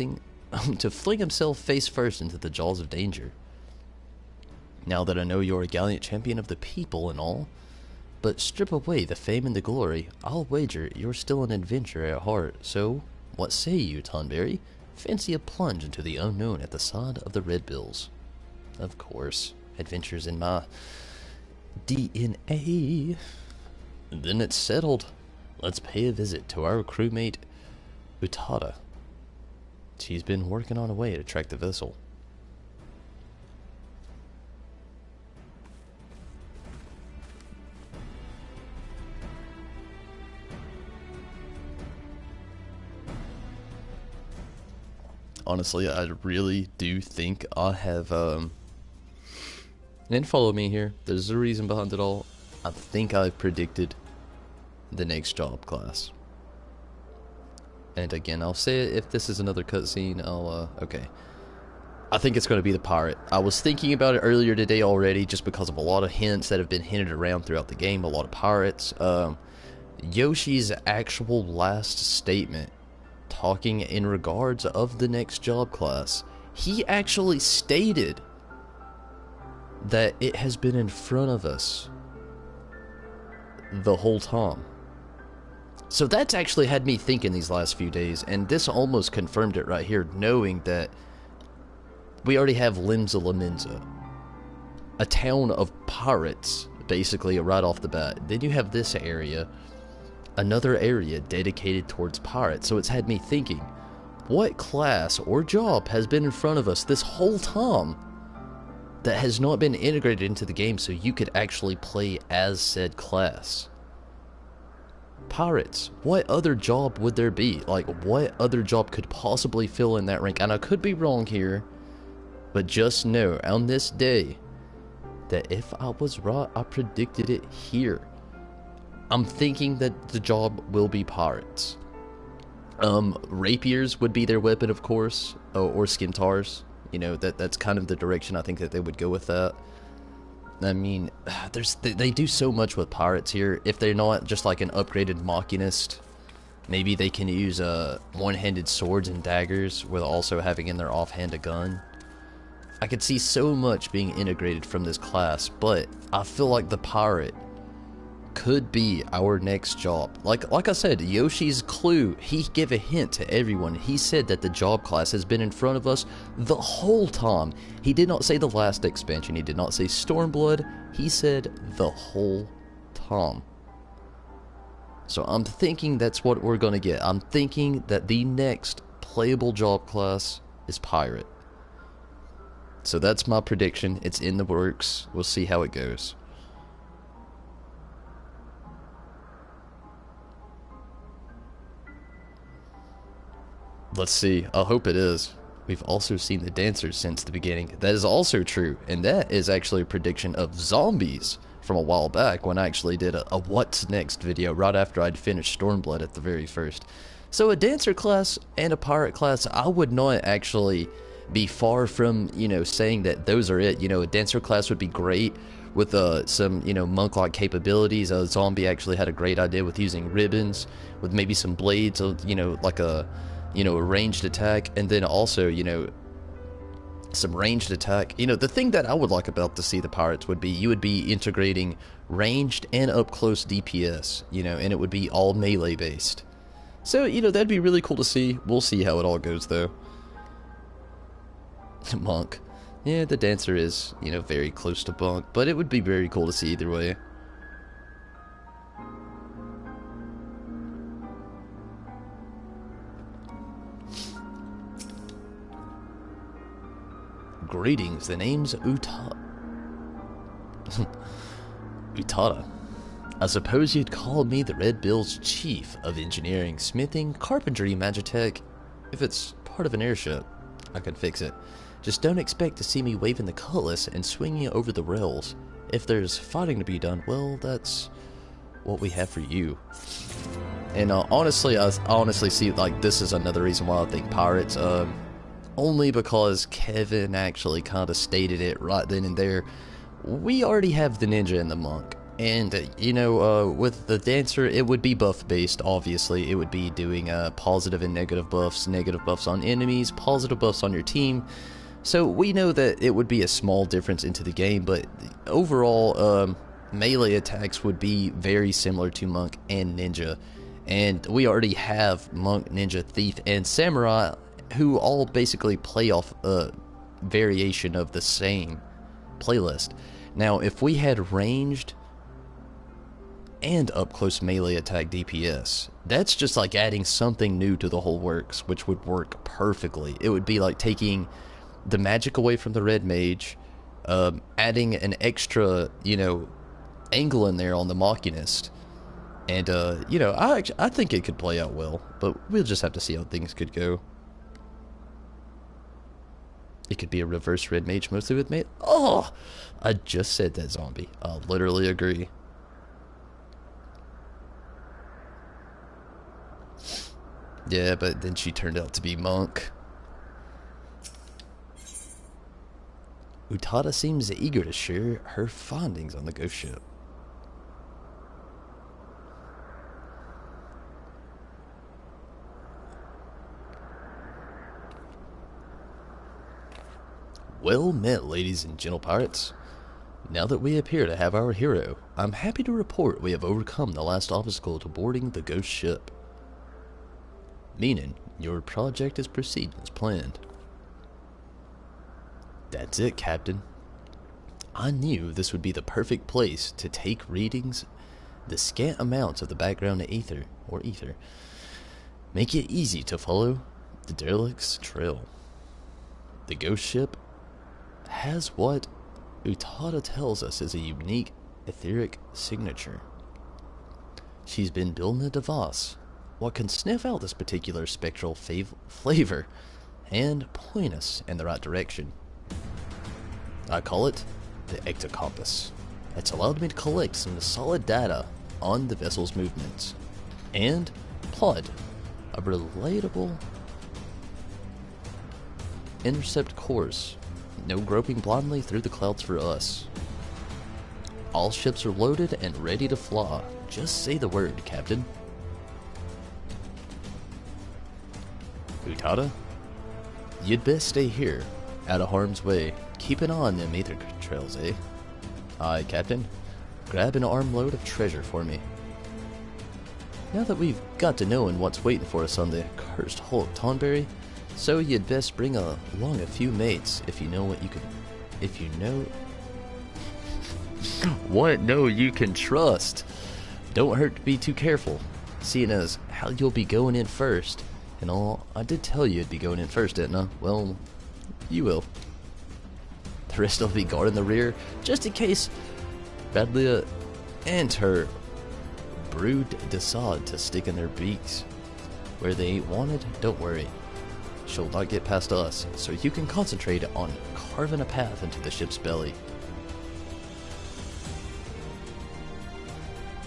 himself face first into the jaws of danger. Now that I know you're a gallant champion of the people and all, but strip away the fame and the glory, I'll wager you're still an adventurer at heart. So, what say you, Tonberry? Fancy a plunge into the unknown at the side of the Red Bills. Of course, adventures in my DNA. Then it's settled. Let's pay a visit to our crewmate, Utada. She's been working on a way to track the vessel. Honestly, I really do think I have, and follow me here, there's a reason behind it all. I think I've predicted the next job class. And again, I'll say it, if this is another cutscene, okay. I think it's going to be the pirate. I was thinking about it earlier today already, just because of a lot of hints that have been hinted around throughout the game, a lot of pirates. Yoshi's actual last statement, talking in regards of the next job class, he actually stated that it has been in front of us the whole time. So that's actually had me thinking these last few days, and this almost confirmed it right here, knowing that we already have Lvl63, a town of pirates, basically, right off the bat. Then you have this area, another area dedicated towards pirates. So it's had me thinking, what class or job has been in front of us this whole time that has not been integrated into the game so you could actually play as said class? Pirates. What other job would there be? Like, what other job could possibly fill in that rank? And I could be wrong here, but just know on this day that if I was right, I predicted it here. I'm thinking that the job will be pirates. Rapiers would be their weapon, of course, or scimitars. You know, that's kind of the direction I think that they would go with that. I mean, they do so much with pirates here. If they're not just like an upgraded machinist, maybe they can use one-handed swords and daggers with also having in their offhand a gun. I could see so much being integrated from this class, but I feel like the pirate could be our next job. Like I said, Yoshi's clue, he gave a hint to everyone. He said that the job class has been in front of us the whole time. He did not say the last expansion. He did not say Stormblood. He said the whole time. So I'm thinking that's what we're going to get. I'm thinking that the next playable job class is pirate. So that's my prediction. It's in the works. We'll see how it goes. Let's see. I hope it is. We've also seen the dancers since the beginning. That is also true. And that is actually a prediction of zombies from a while back when I actually did a what's next video right after I'd finished Stormblood at the very first. So a dancer class and a pirate class, I would not actually be far from, you know, saying that those are it. You know, a dancer class would be great with some, you know, monk-like capabilities. A zombie actually had a great idea with using ribbons, with maybe some blades, you know, like a, you know, a ranged attack. And then also, you know, some ranged attack. You know, the thing that I would like about the Sea of the Pirates would be you would be integrating ranged and up close DPS, you know, and it would be all melee based. So, you know, that'd be really cool to see. We'll see how it all goes though. Monk. Yeah, the dancer is, you know, very close to Monk, but it would be very cool to see either way. Greetings, the name's Utada. I suppose you'd call me the Red Bill's chief of engineering, smithing, carpentry, magitech. If it's part of an airship, I could fix it. Just don't expect to see me waving the cutlass and swinging over the rails. If there's fighting to be done, well, that's what we have for you. And honestly, I honestly see, like, this is another reason why I think pirates, only because Kevin actually kind of stated it right then and there. We already have the ninja and the monk. And, you know, with the dancer, it would be buff-based, obviously. It would be doing positive and negative buffs on enemies, positive buffs on your team. So we know that it would be a small difference into the game, but overall, melee attacks would be very similar to monk and ninja. And we already have monk, ninja, thief, and samurai, who all basically play off a variation of the same playlist. Now, if we had ranged and up close melee attack DPS, that's just like adding something new to the whole works, which would work perfectly. It would be like taking the magic away from the red mage, adding an extra, you know, angle in there on the machinist, and you know, I think it could play out well, but we'll just have to see how things could go. It could be a reverse red mage, mostly with melee. Oh, I just said that, zombie. I literally agree. Yeah, but then she turned out to be monk. Utada seems eager to share her findings on the ghost ship. Well met, ladies and gentle pirates. Now that we appear to have our hero, I'm happy to report we have overcome the last obstacle to boarding the ghost ship. Meaning, your project is proceeding as planned. That's it, Captain. I knew this would be the perfect place to take readings, the scant amounts of the background ether, make it easy to follow the derelict's trail. The ghost ship has what Utada tells us is a unique etheric signature. She's been building a device what can sniff out this particular spectral flavor and point us in the right direction. I call it the Ectocompass. It's allowed me to collect some solid data on the vessel's movements and plot a relatable intercept course. No groping blindly through the clouds for us. All ships are loaded and ready to fly. Just say the word, Captain. Utada, you'd best stay here, out of harm's way. Keep an eye on them ether trails, eh? Aye, Captain. Grab an armload of treasure for me. Now that we've got to knowing what's waiting for us on the cursed hull of Tonberry, so you'd best bring along a few mates if you know what you can... If you know... what? No, you can trust. Don't hurt to be too careful, seeing as how you'll be going in first. And all, I did tell you you'd be going in first, didn't I? Well, you will. The rest will be guarding the rear, just in case Badlia and her brood decide to stick in their beaks where they ain't wanted. Don't worry, she'll not get past us, so you can concentrate on carving a path into the ship's belly.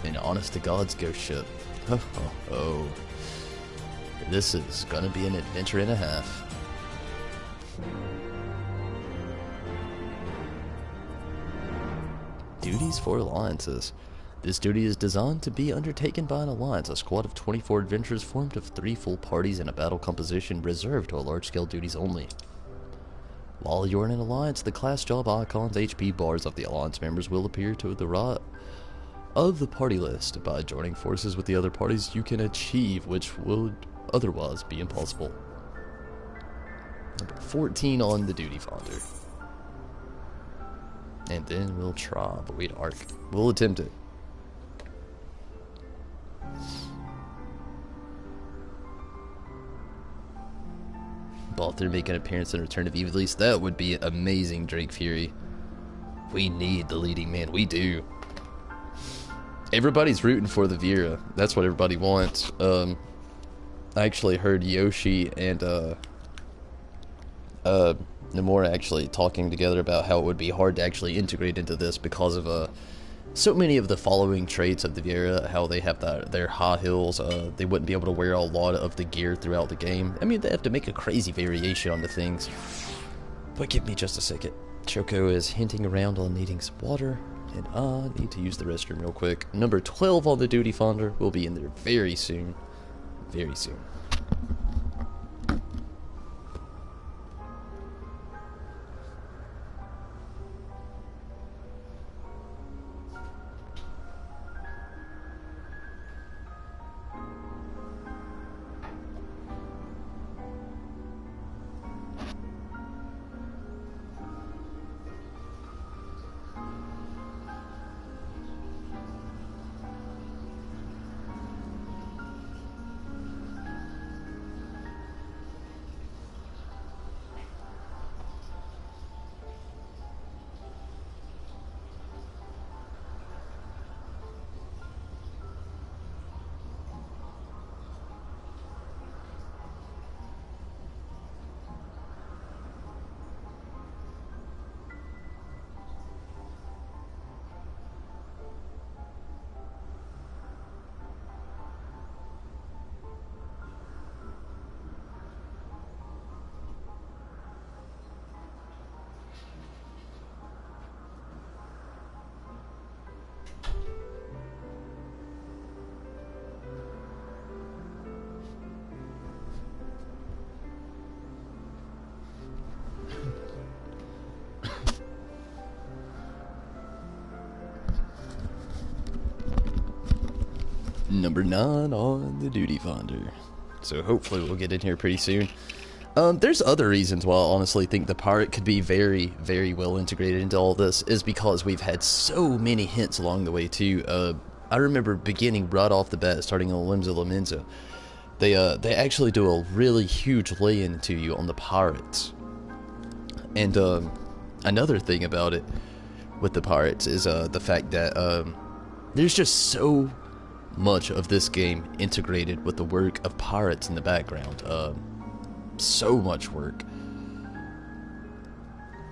An honest-to-God's ghost ship. Oh. This is gonna be an adventure and a half. Duties for alliances. This duty is designed to be undertaken by an alliance, a squad of 24 adventurers formed of 3 full parties and a battle composition reserved to large-scale duties only. While you're in an alliance, the class job icons HP bars of the alliance members will appear to the right of the party list. By joining forces with the other parties, you can achieve which would otherwise be impossible. Number 14 on the duty finder. And then we'll try Void Arc. We'll attempt it. Balther make an appearance in Return of Ivalice. That would be amazing, Drake Fury. We need the leading man. We do. Everybody's rooting for the Vera. That's what everybody wants. I actually heard Yoshi and Nomura actually talking together about how it would be hard to actually integrate into this because of so many of the following traits of the Vera, how they have their high heels, they wouldn't be able to wear a lot of the gear throughout the game. I mean, they have to make a crazy variation on the things. But give me just a second. Choco is hinting around on needing some water, and I need to use the restroom real quick. Number 12 on the duty finder will be in there very soon. Very soon. Number 9 on the duty finder. So hopefully we'll get in here pretty soon. There's other reasons why I honestly think the pirate could be very, very well integrated into all this, is because we've had so many hints along the way too. I remember beginning right off the bat, starting on Lvl63. They actually do a really huge lay-in to you on the pirates. And another thing about it with the pirates is the fact that there's just so much of this game integrated with the work of pirates in the background. So much work.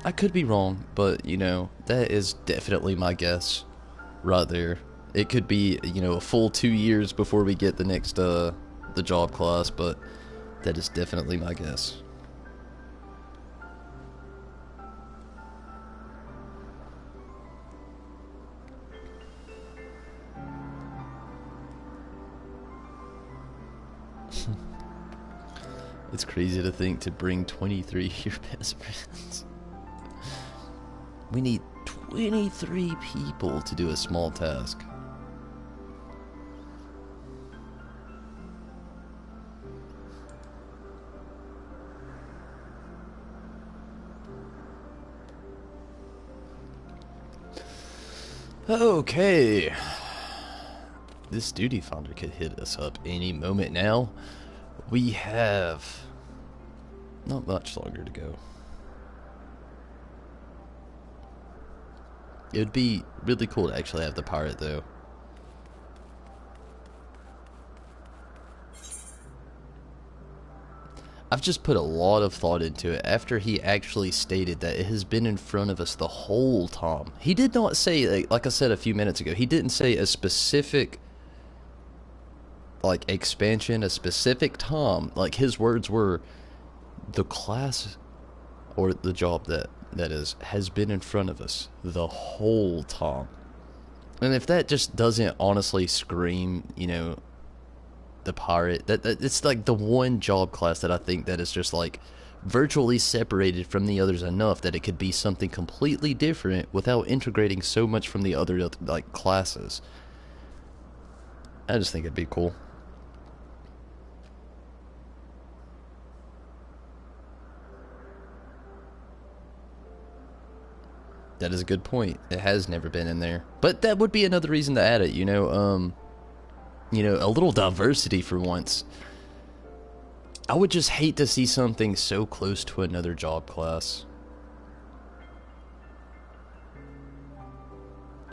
I could be wrong, but you know, that is definitely my guess right there. It could be, you know, a full 2 years before we get the next the job class, but that is definitely my guess. It's crazy to think to bring 23 your best friends. We need 23 people to do a small task. Okay. This duty finder could hit us up any moment now. We have not much longer to go. It would be really cool to actually have the pirate though. I've just put a lot of thought into it after he actually stated that it has been in front of us the whole time. He did not say, like I said a few minutes ago, he didn't say a specific like expansion, a specific time. Like his words were, the class or the job that is has been in front of us the whole time. And if that just doesn't honestly scream, you know, the pirate, that it's like the one job class that I think that is just like virtually separated from the others enough that it could be something completely different without integrating so much from the other, like, classes. I just think it'd be cool. That is a good point. It has never been in there. But that would be another reason to add it, you know, a little diversity for once. I would just hate to see something so close to another job class.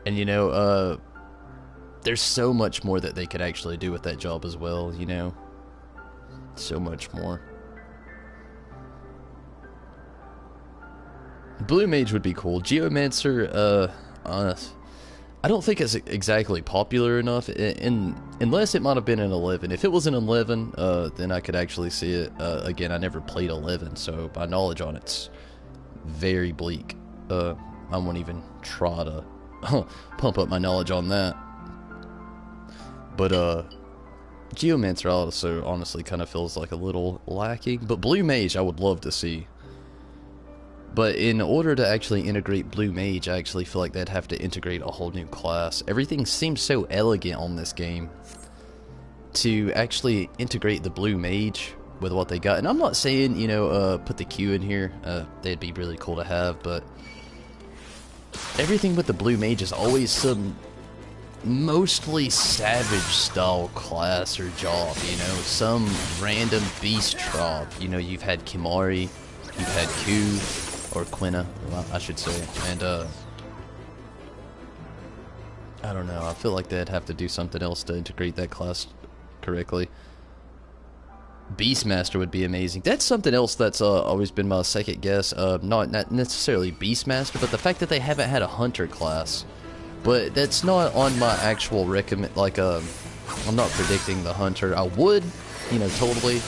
And, you know, there's so much more that they could actually do with that job as well, you know? So much more. Blue Mage would be cool. Geomancer, I don't think it's exactly popular enough, unless it might have been in 11. If it was in 11, then I could actually see it. Again, I never played 11, so my knowledge on it's very bleak. I won't even try to pump up my knowledge on that. But, Geomancer also honestly kind of feels like a little lacking. But Blue Mage, I would love to see. But in order to actually integrate Blue Mage, I actually feel like they'd have to integrate a whole new class. Everything seems so elegant on this game to actually integrate the Blue Mage with what they got. And I'm not saying, you know, put the Q in here. They'd be really cool to have, but everything with the Blue Mage is always some mostly savage style class or job, you know, some random beast tribe. You know, you've had Kimari, you've had Ku, or Quina, well, I should say, and I don't know, I feel like they'd have to do something else to integrate that class correctly. Beastmaster would be amazing. That's something else that's always been my second guess. Not necessarily Beastmaster, but the fact that they haven't had a hunter class. But that's not on my actual recommend. Like, I'm not predicting the hunter. I would, you know, totally.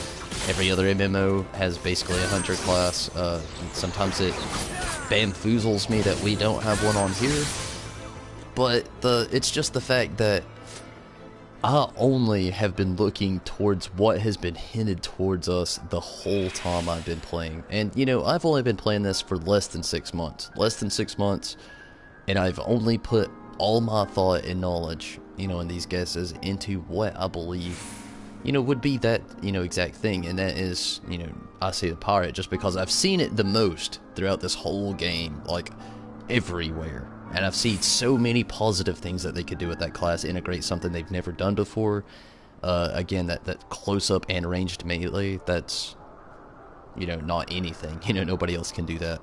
Every other MMO has basically a hunter class. Sometimes it bamboozles me that we don't have one on here. But it's just the fact that I only have been looking towards what has been hinted towards us the whole time I've been playing. And, you know, I've only been playing this for less than 6 months. Less than 6 months. And I've only put all my thought and knowledge, you know, in these guesses into what I believe, you know, would be that, you know, exact thing. And that is, you know, I say the pirate just because I've seen it the most throughout this whole game, like, everywhere. And I've seen so many positive things that they could do with that class, integrate something they've never done before. Again, that close-up and ranged melee, that's, you know, not anything. You know, nobody else can do that.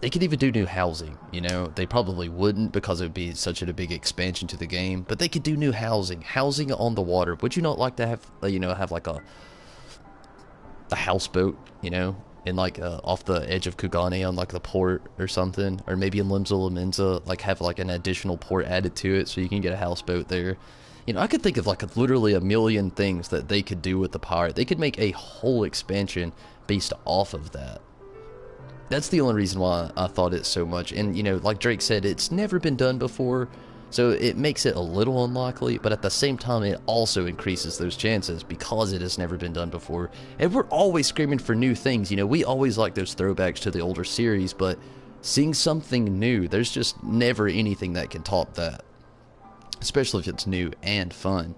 They could even do new housing, you know. They probably wouldn't because it would be such a big expansion to the game. But they could do new housing. Housing on the water. Would you not like to have, you know, have like a houseboat, you know, in like off the edge of Kugane on like the port or something, or maybe in Limsa, like have like an additional port added to it so you can get a houseboat there. You know, I could think of like literally a million things that they could do with the pirate. They could make a whole expansion based off of that. That's the only reason why I thought it so much. And, you know, like Drake said, it's never been done before, so it makes it a little unlikely, but at the same time, it also increases those chances because it has never been done before. And we're always screaming for new things, you know, we always like those throwbacks to the older series, but seeing something new, there's just never anything that can top that. Especially if it's new and fun.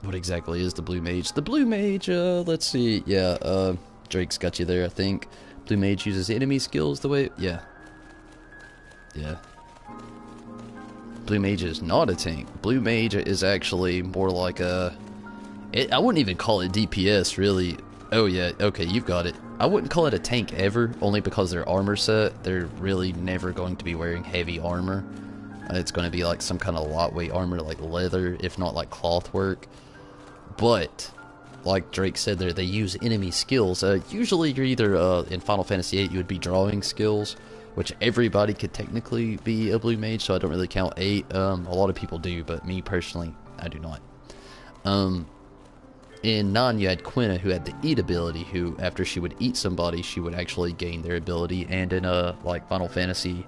What exactly is the Blue Mage? The Blue Mage, let's see, yeah, Drake's got you there, I think. Blue Mage uses enemy skills the way, yeah. Blue Mage is not a tank. Blue Mage is actually more like a, I wouldn't even call it DPS, really. Oh yeah, okay, you've got it. I wouldn't call it a tank ever, only because their armor set, they're really never going to be wearing heavy armor. It's going to be like some kind of lightweight armor, like leather, if not like cloth work. But, like Drake said there, they use enemy skills. Usually you're either, in Final Fantasy VIII, you would be drawing skills, which everybody could technically be a Blue Mage, so I don't really count 8. A lot of people do, but me personally, I do not. In 9, you had Quina, who had the Eat ability, who, after she would eat somebody, she would actually gain their ability. And in, like, Final Fantasy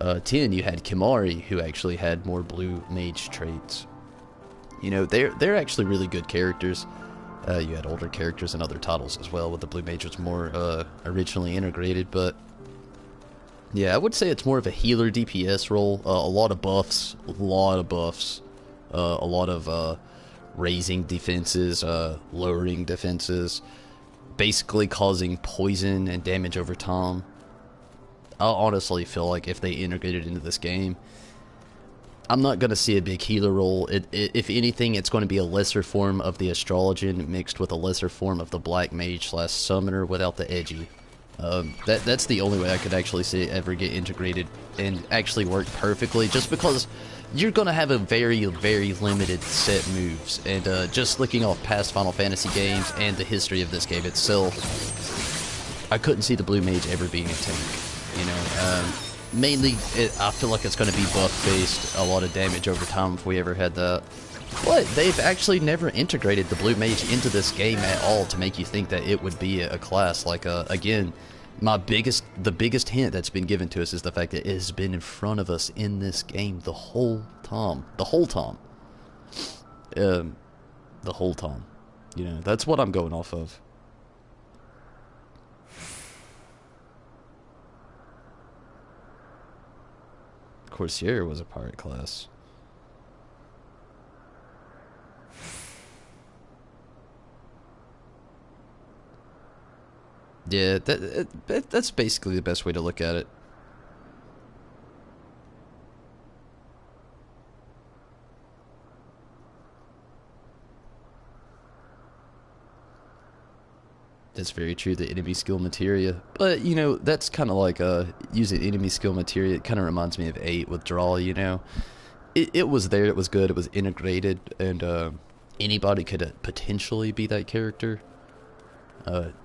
10, you had Kimari, who actually had more Blue Mage traits. You know, they're actually really good characters. You had older characters in other titles as well, with the Blue Mage was more originally integrated, but yeah, I would say it's more of a healer DPS role. A lot of buffs, a lot of raising defenses, lowering defenses, basically causing poison and damage over time. I honestly feel like if they integrated into this game, I'm not going to see a big healer role. If anything, it's going to be a lesser form of the Astrologian mixed with a lesser form of the Black Mage / Summoner without the edgy. That's the only way I could actually see it ever get integrated and actually work perfectly, just because you're going to have a very, very limited set moves. And just looking off past Final Fantasy games and the history of this game itself, I couldn't see the Blue Mage ever being a tank. You know, mainly, I feel like it's going to be buff-based, a lot of damage over time if we ever had that. But they've actually never integrated the Blue Mage into this game at all to make you think that it would be a class. Like, again, the biggest hint that's been given to us is the fact that it has been in front of us in this game the whole time. The whole time. The whole time. You know, that's what I'm going off of. Corsair was a pirate class. Yeah, that's basically the best way to look at it. That's very true, the enemy skill materia. But, you know, that's kind of like using enemy skill materia. It kind of reminds me of 8 withdrawal, you know. It was there, it was good, it was integrated, and anybody could potentially be that character.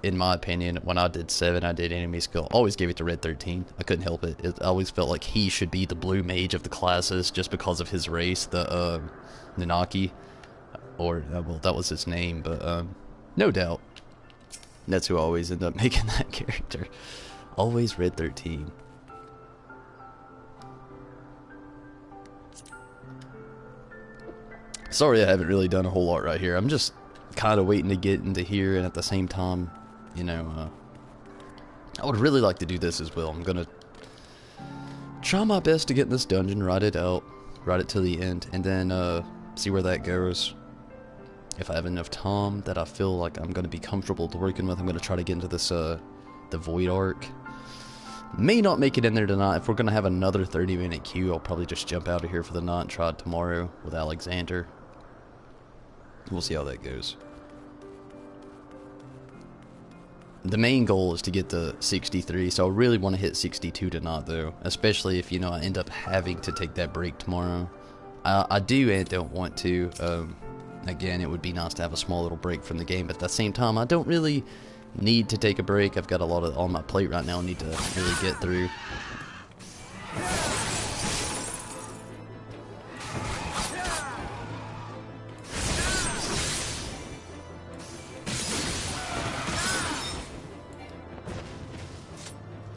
In my opinion, when I did 7, I did enemy skill. Always gave it to Red 13. I couldn't help it. I always felt like he should be the Blue Mage of the classes just because of his race, the Nanaki. Or, well, that was his name, but no doubt. That's who always ended up making that character. Always Red 13. Sorry I haven't really done a whole lot right here. I'm just kind of waiting to get into here, and at the same time, you know, I would really like to do this as well. I'm gonna try my best to get in this dungeon, ride it out, ride it to the end, and then see where that goes. If I have enough time that I feel like I'm going to be comfortable working with, I'm going to try to get into this, the Void Arc. May not make it in there tonight. If we're going to have another 30-minute queue, I'll probably just jump out of here for the night and try it tomorrow with Alexander. We'll see how that goes. The main goal is to get to 63, so I really want to hit 62 tonight, though. Especially if, you know, I end up having to take that break tomorrow. I do and don't want to. Again, it would be nice to have a small little break from the game, but at the same time, I don't really need to take a break. I've got a lot on my plate right now I need to really get through.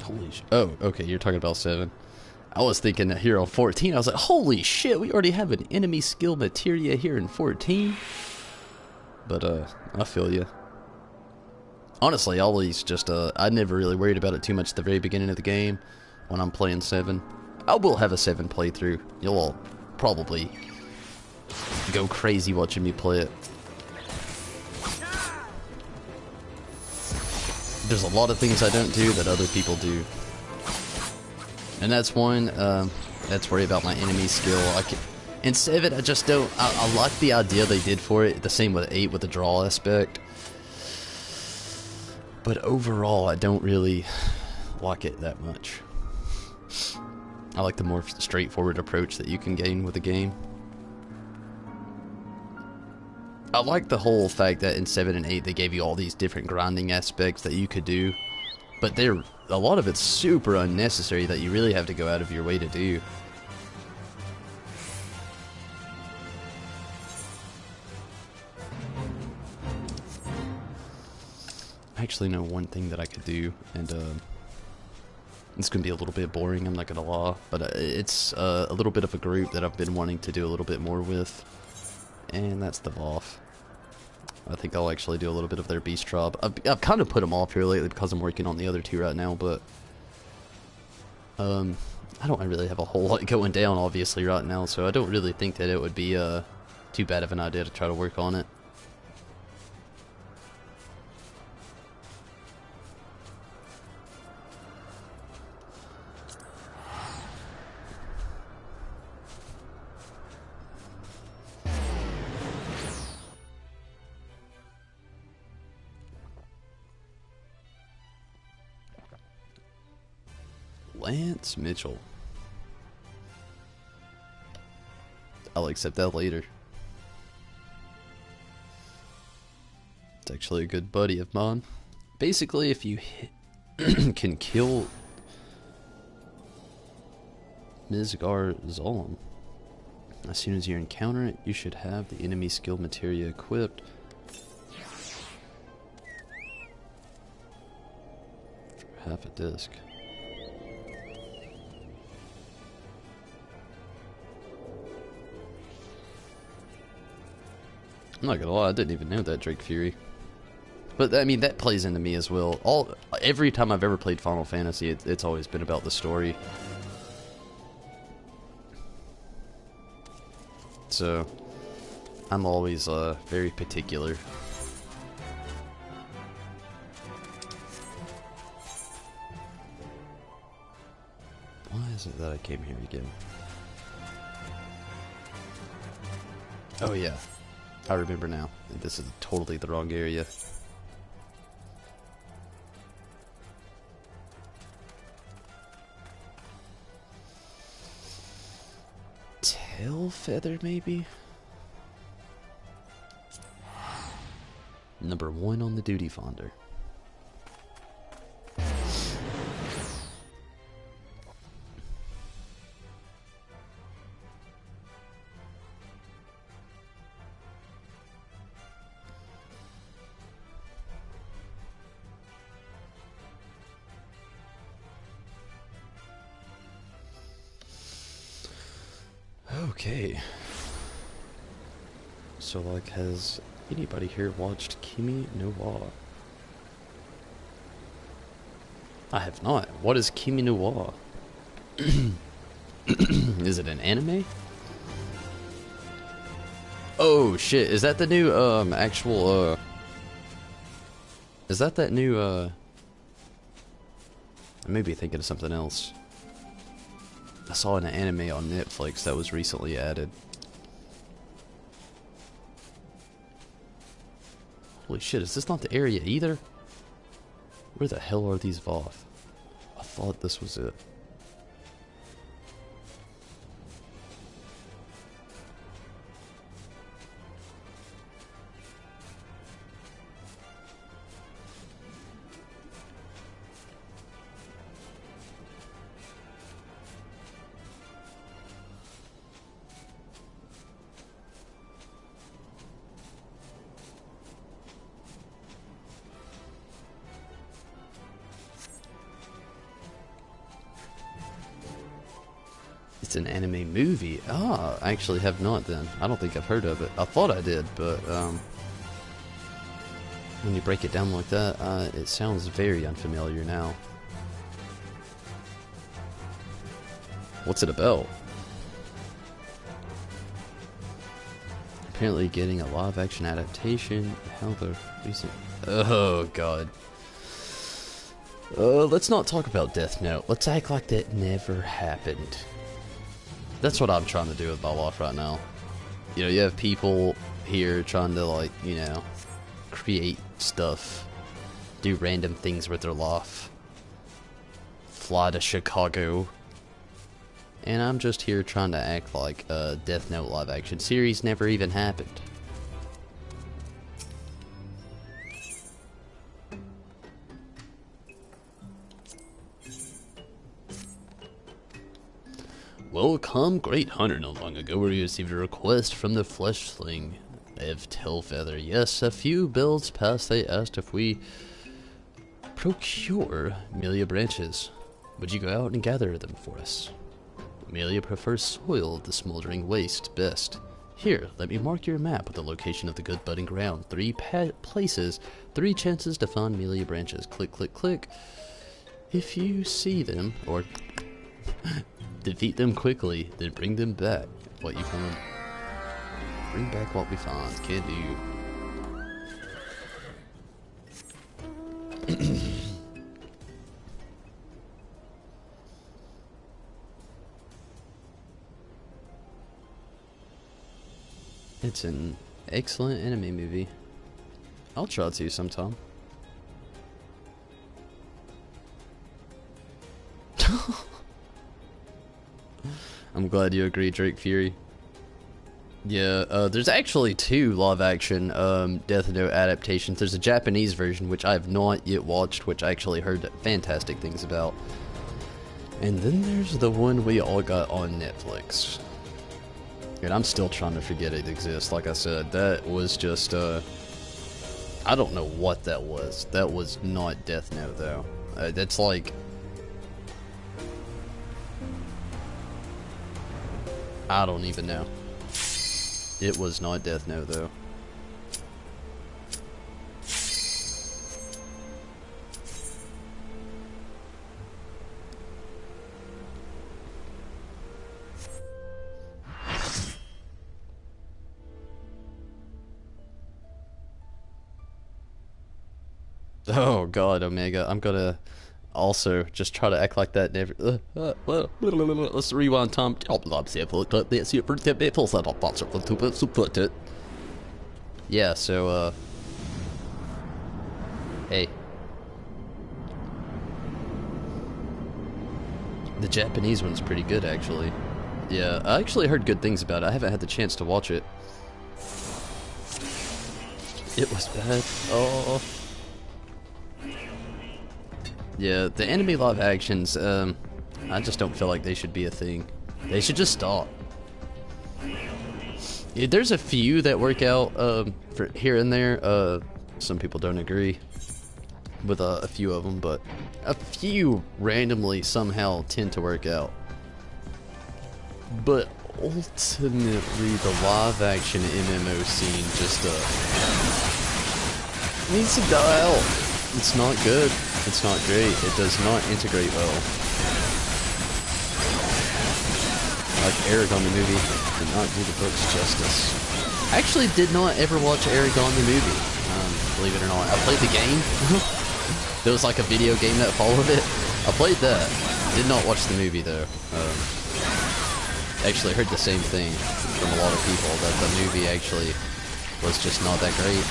Holy sh... Oh, okay, you're talking about 7. I was thinking that here on 14, I was like, holy shit, we already have an enemy skill materia here in 14. But, I feel you. Honestly, I always just, I never really worried about it too much at the very beginning of the game when I'm playing 7. I will have a 7 playthrough. You'll all probably go crazy watching me play it. There's a lot of things I don't do that other people do. And that's one, that's worry about my enemy skill. In 7, I just don't, I like the idea they did for it, the same with 8 with the draw aspect. But overall, I don't really like it that much. I like the more straightforward approach that you can gain with the game. I like the whole fact that in 7 and 8 they gave you all these different grinding aspects that you could do. But a lot of it's super unnecessary that you really have to go out of your way to do. I actually know one thing that I could do, and it's going to be a little bit boring, I'm not going to lie, but it's a little bit of a group that I've been wanting to do a little bit more with. And that's the Voth. I think I'll actually do a little bit of their Beast Tribe. I've kind of put them off here lately because I'm working on the other two right now, but I don't really have a whole lot going down, obviously, right now, so I don't really think that it would be too bad of an idea to try to work on it. Lance Mitchell. I'll accept that later. It's actually a good buddy of mine. Basically, if you can kill Mizgar Zolom, as soon as you encounter it, you should have the enemy skill materia equipped. For half a disc. I'm not gonna lie, I didn't even know that Drake Fury. But I mean, that plays into me as well. Every time I've ever played Final Fantasy, it's always been about the story. So I'm always very particular. Why is it that I came here again? Oh yeah, I remember now. This is totally the wrong area. Tail feather, maybe? Number 1 on the duty finder. Okay. So, like, has anybody here watched Kimi no Wa? I have not. What is Kimi no Wa? Is it an anime? Oh shit, is that the new actual is that new I may be thinking of something else. I saw an anime on Netflix that was recently added. Holy shit, is this not the area either? Where the hell are these Voth? I thought this was it. It's an anime movie. Ah, I actually have not then. I don't think I've heard of it. I thought I did, but when you break it down like that, it sounds very unfamiliar now. What's it about? Apparently getting a live action adaptation. How the recent... Oh god. Let's not talk about Death Note. Let's act like that never happened. That's what I'm trying to do with my life right now. You know, you have people here trying to, like, you know, create stuff, do random things with their life, fly to Chicago, and I'm just here trying to act like a Death Note live action series never even happened. Welcome, Great Hunter. Not long ago we received a request from the Fleshling of Tailfeather. Yes, a few builds past they asked if we procure Amelia branches. Would you go out and gather them for us? Amelia prefers soil of the smoldering waste best. Here, let me mark your map with the location of the good budding ground. 3 places, 3 chances to find melee branches. Click, click, click. If you see them, or defeat them quickly, then bring them back. What you find? Bring back what we find. Can do. It's an excellent anime movie. I'll try to sometime. I'm glad you agree, Drake Fury. Yeah, there's actually 2 live action Death Note adaptations. There's a Japanese version, which I have not yet watched, which I actually heard fantastic things about. And then there's the one we all got on Netflix. And I'm still trying to forget it exists. Like I said, that was just, I don't know what that was. That was not Death Note, though. That's like... I don't even know. It was not Death Note, though. Oh god, Omega, I'm gonna also just try to act like that never. Let's rewind time. Yeah, so, hey. The Japanese one's pretty good, actually. Yeah, I actually heard good things about it. I haven't had the chance to watch it. It was bad. Oh. Yeah, the anime live actions, I just don't feel like they should be a thing. They should just stop. Yeah, there's a few that work out for here and there. Some people don't agree with a few of them, but a few randomly somehow tend to work out. But ultimately, the live action MMO scene just needs to die out. It's not good. It's not great. It does not integrate well. Like Aragon the movie did not do the books justice. I actually did not ever watch Aragon the movie, believe it or not. I played the game. There was like a video game that followed it. I played that. Did not watch the movie though. Actually heard the same thing from a lot of people, that the movie actually was just not that great.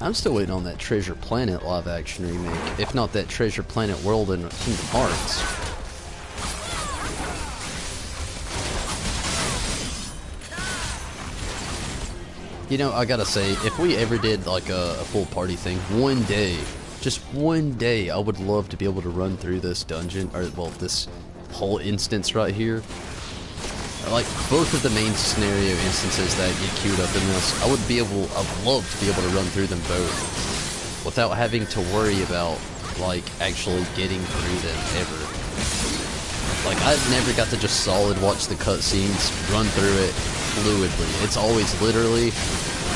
I'm still waiting on that Treasure Planet live action remake, if not that Treasure Planet World in Kingdom Hearts. You know, I gotta say, if we ever did like a full party thing, one day, just one day, I would love to be able to run through this dungeon, or well, this whole instance right here. Like, both of the main scenario instances that get queued up in this, I'd love to be able to run through them both without having to worry about, like, actually getting through them ever. Like, I've never got to just solid watch the cutscenes, run through it fluidly. It's always literally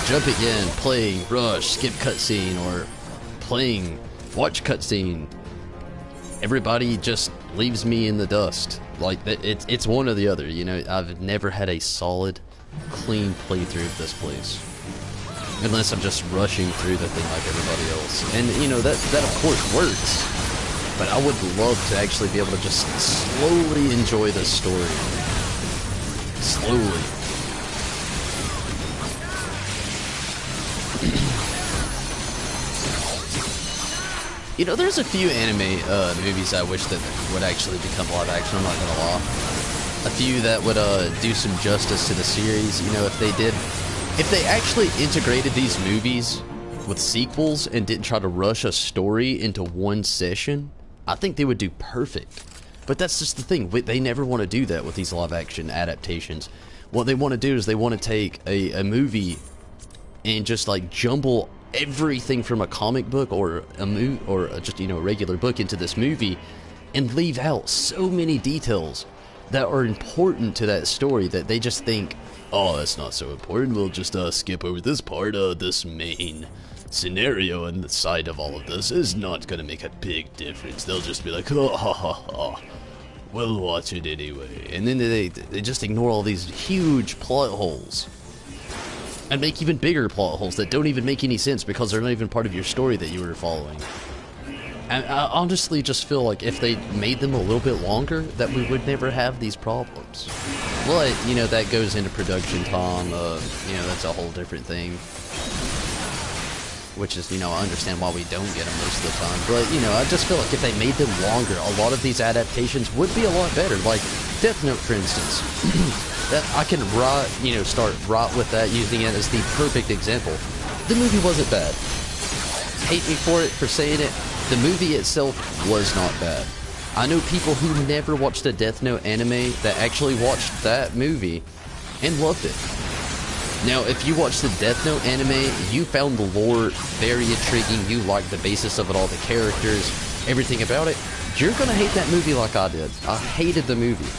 jump again, playing, rush, skip cutscene, or playing, watch cutscene. Everybody just leaves me in the dust. Like, it's one or the other, you know. I've never had a solid, clean playthrough of this place. Unless I'm just rushing through the thing like everybody else. And, you know, that of course works. But I would love to actually be able to just slowly enjoy this story. Slowly. You know, there's a few anime movies I wish that would actually become live action, I'm not gonna lie. A few that would do some justice to the series, you know, if they actually integrated these movies with sequels and didn't try to rush a story into one session, I think they would do perfect. But that's just the thing, they never want to do that with these live action adaptations. What they want to do is they want to take a movie and just like jumble everything from a comic book or just, you know, a regular book into this movie and leave out so many details that are important to that story that they just think, oh, that's not so important, we'll just skip over this part. This main scenario and the side of all of this is not gonna make a big difference. They'll just be like, oh, ha, ha, ha. We'll watch it anyway. And then they just ignore all these huge plot holes and make even bigger plot holes that don't even make any sense because they're not even part of your story that you were following. And I honestly just feel like if they made them a little bit longer, that we would never have these problems. But, you know, that goes into production time. You know, that's a whole different thing. Which is, you know, I understand why we don't get them most of the time. But, you know, I just feel like if they made them longer, a lot of these adaptations would be a lot better. Like Death Note, for instance. That I can start right with that, using it as the perfect example. The movie wasn't bad. Hate me for it, for saying it. The movie itself was not bad. I know people who never watched a Death Note anime that actually watched that movie and loved it. Now, if you watched the Death Note anime, you found the lore very intriguing, you liked the basis of it all, the characters, everything about it, you're gonna hate that movie like I did. I hated the movie.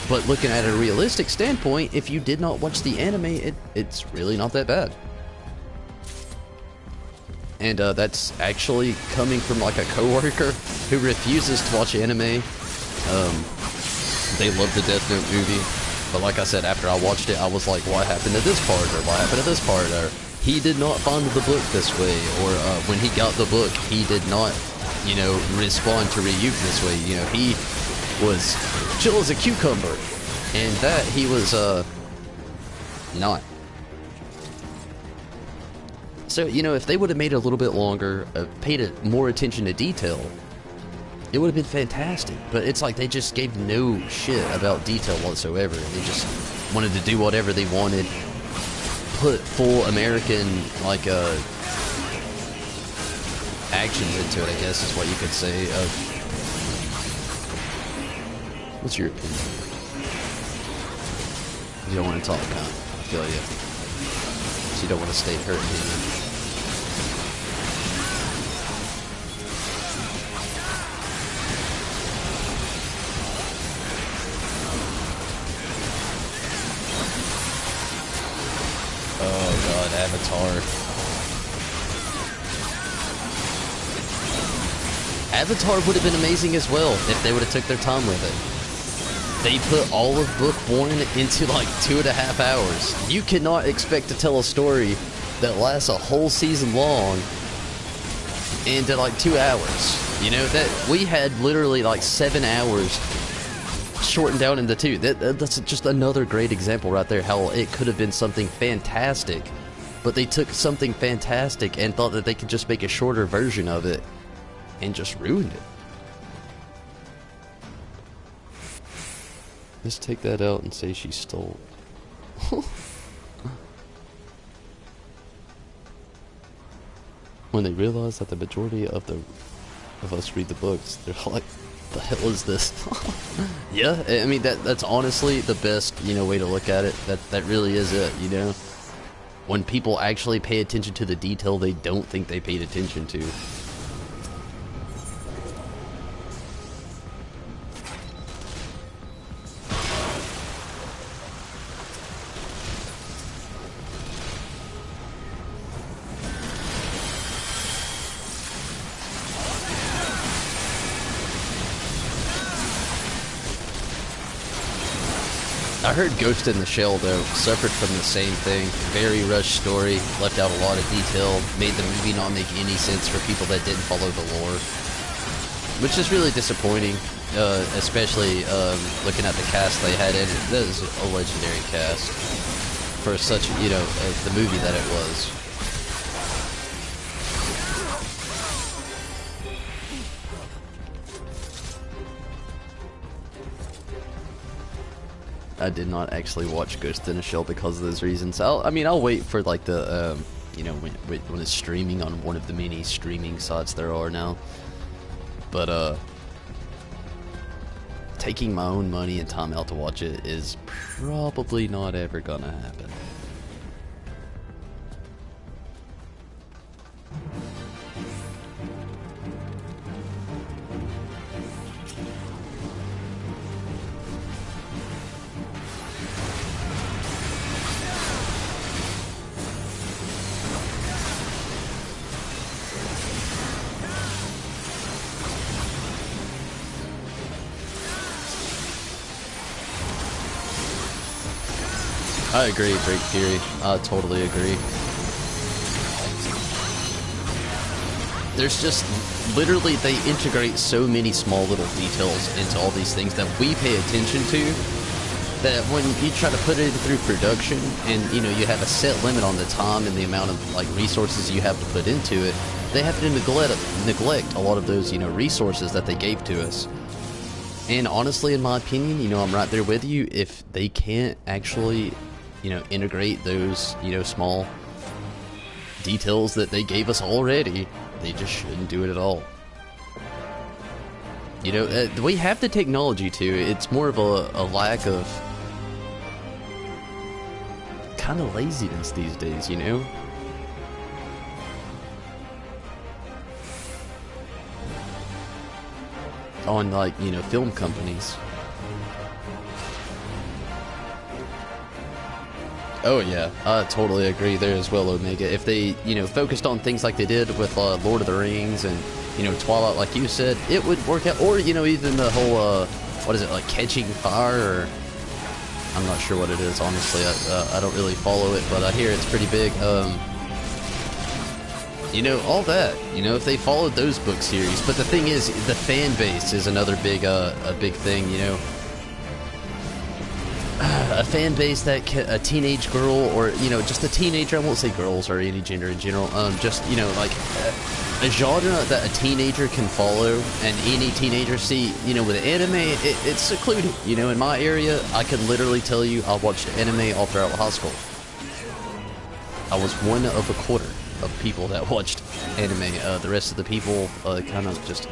But looking at a realistic standpoint, if you did not watch the anime, it's really not that bad. And that's actually coming from like a coworker who refuses to watch anime. They love the Death Note movie, but like I said, after I watched it, I was like, what happened to this part, or what happened to this part, or he did not find the book this way, or when he got the book, he did not, you know, respond to Ryuk this way. You know, he was chill as a cucumber, and that he was not. So, you know, if they would have made it a little bit longer, paid it more attention to detail, it would have been fantastic. But it's like they just gave no shit about detail whatsoever. They just wanted to do whatever they wanted, put full American, like, actions into it, I guess is what you could say. What's your opinion? You don't want to talk, huh? I feel you. So you don't want to stay hurt, do you? Oh god, Avatar. Avatar would have been amazing as well if they would have took their time with it. They put all of Book 1 into like 2.5 hours. You cannot expect to tell a story that lasts a whole season long into like 2 hours. You know, that we had literally like 7 hours shortened down into 2. That's just another great example right there, how it could have been something fantastic, but they took something fantastic and thought that they could just make a shorter version of it and just ruined it. Let's take that out and say she stole. When they realize that the majority of us read the books, they're like, the hell is this? Yeah, I mean, that's honestly the best, you know, way to look at it. That really is it, you know? When people actually pay attention to the detail they don't think they paid attention to. I heard Ghost in the Shell, though, suffered from the same thing. Very rushed story, left out a lot of detail, made the movie not make any sense for people that didn't follow the lore. Which is really disappointing, especially looking at the cast they had in it. That is a legendary cast for such, you know, the movie that it was. I did not actually watch Ghost in a Shell because of those reasons. I'll wait for like the, you know, when it's streaming on one of the many streaming sites there are now. But taking my own money and time out to watch it is probably not ever gonna happen. I agree, Drake Fury. I totally agree. There's just, literally, they integrate so many small little details into all these things that we pay attention to, that when you try to put it through production, and, you know, you have a set limit on the time and the amount of, like, resources you have to put into it, they have to neglect a lot of those, you know, resources that they gave to us. And honestly, in my opinion, you know, I'm right there with you. If they can't actually, you know, integrate those, you know, small details that they gave us already, they just shouldn't do it at all. You know, we have the technology to. It's more of a lack of kind of laziness these days, you know? On, like, you know, film companies. Oh yeah, I totally agree there as well, Omega. If they, you know, focused on things like they did with Lord of the Rings and, you know, Twilight, like you said, it would work out. Or, you know, even the whole, what is it, like Catching Fire, or I'm not sure what it is, honestly. I don't really follow it, but I hear it's pretty big. You know, all that, you know, if they followed those book series. But the thing is, the fan base is another big, a big thing, you know. A fan base that a teenage girl, or, you know, just a teenager, I won't say girls or any gender in general, just, you know, like, a genre that a teenager can follow, and any teenager see, you know, with anime, it's secluded. You know, in my area, I could literally tell you I watched anime all throughout high school. I was one of a quarter of people that watched anime. The rest of the people kind of just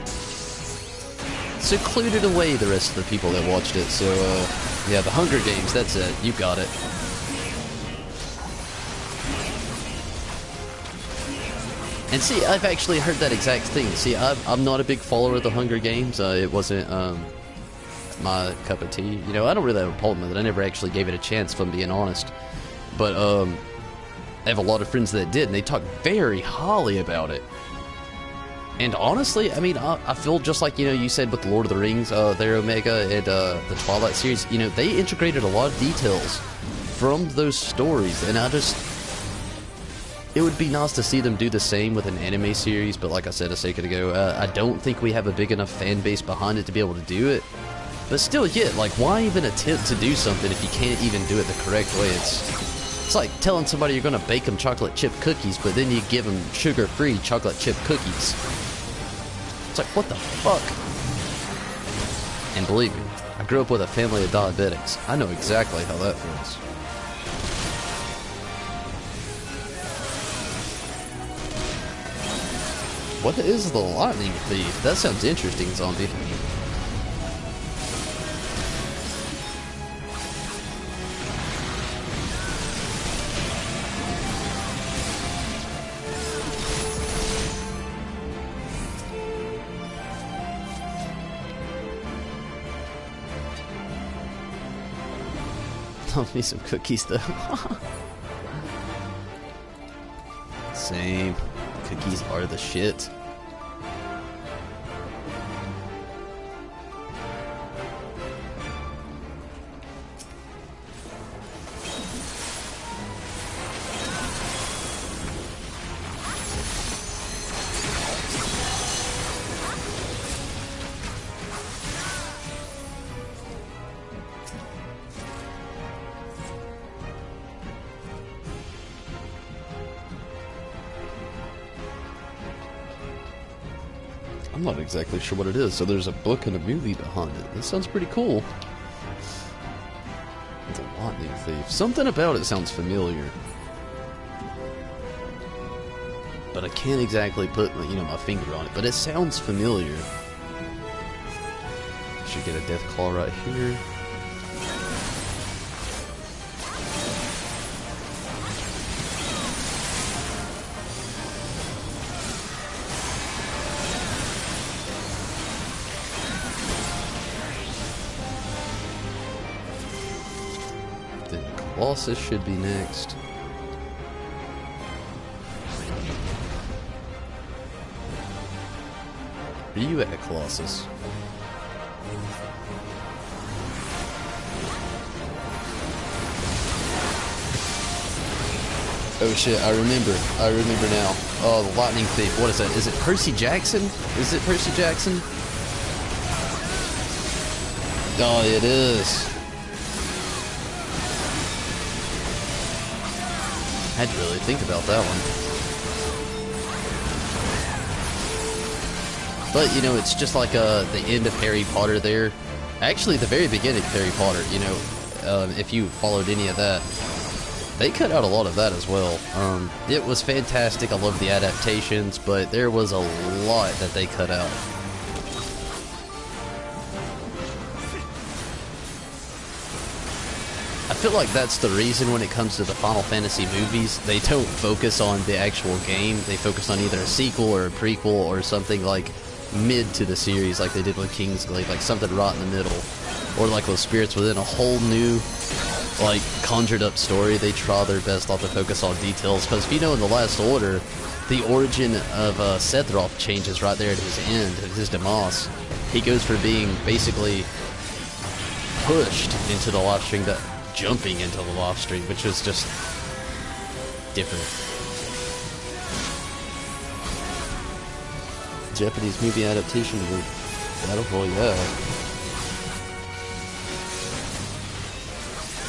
secluded away the rest of the people that watched it. So, yeah, the Hunger Games, that's it. You got it. And see, I've actually heard that exact thing. See, I'm not a big follower of the Hunger Games. It wasn't my cup of tea. You know, I don't really have a problem with it. I never actually gave it a chance, if I'm being honest. But I have a lot of friends that did, and they talk very highly about it. And honestly, I mean, I feel just like, you know, you said with the Lord of the Rings, there, Omega, and the Twilight series, you know, they integrated a lot of details from those stories, and it would be nice to see them do the same with an anime series, but like I said a second ago, I don't think we have a big enough fan base behind it to be able to do it. But still, yeah, like, why even attempt to do something if you can't even do it the correct way? It's like telling somebody you're going to bake them chocolate chip cookies, but then you give them sugar-free chocolate chip cookies. It's like, what the fuck? And believe me, I grew up with a family of diabetics. I know exactly how that feels. What is the lightning thief? That sounds interesting, zombie. Love me some cookies, though. Same. Cookies are the shit. I'm not exactly sure what it is, so there's a book and a movie behind it. This sounds pretty cool. The Lightning Thief. Something about it sounds familiar. But I can't exactly put, you know, my finger on it, but it sounds familiar. Should get a death claw right here. Colossus should be next. Where are you at, Colossus? Oh shit, I remember now. Oh, the lightning thief. What is that? Is it Percy Jackson? Is it Percy Jackson? Oh, it is. I had to really think about that one. But, you know, it's just like the end of Harry Potter there. Actually, the very beginning of Harry Potter, you know, if you followed any of that, they cut out a lot of that as well. It was fantastic. I love the adaptations, but there was a lot that they cut out. I feel like that's the reason when it comes to the Final Fantasy movies, they don't focus on the actual game. They focus on either a sequel or a prequel or something like mid to the series, like they did with Kingsglaive, like something right in the middle. Or like with Spirits Within, a whole new, like, conjured up story. They try their best not to focus on details, because if you know in the Last Order, the origin of Sephiroth changes right there at his end, at his demise. He goes from being basically pushed into the live stream to jumping into the live stream, which was just different. Japanese movie adaptation of Battle Royale.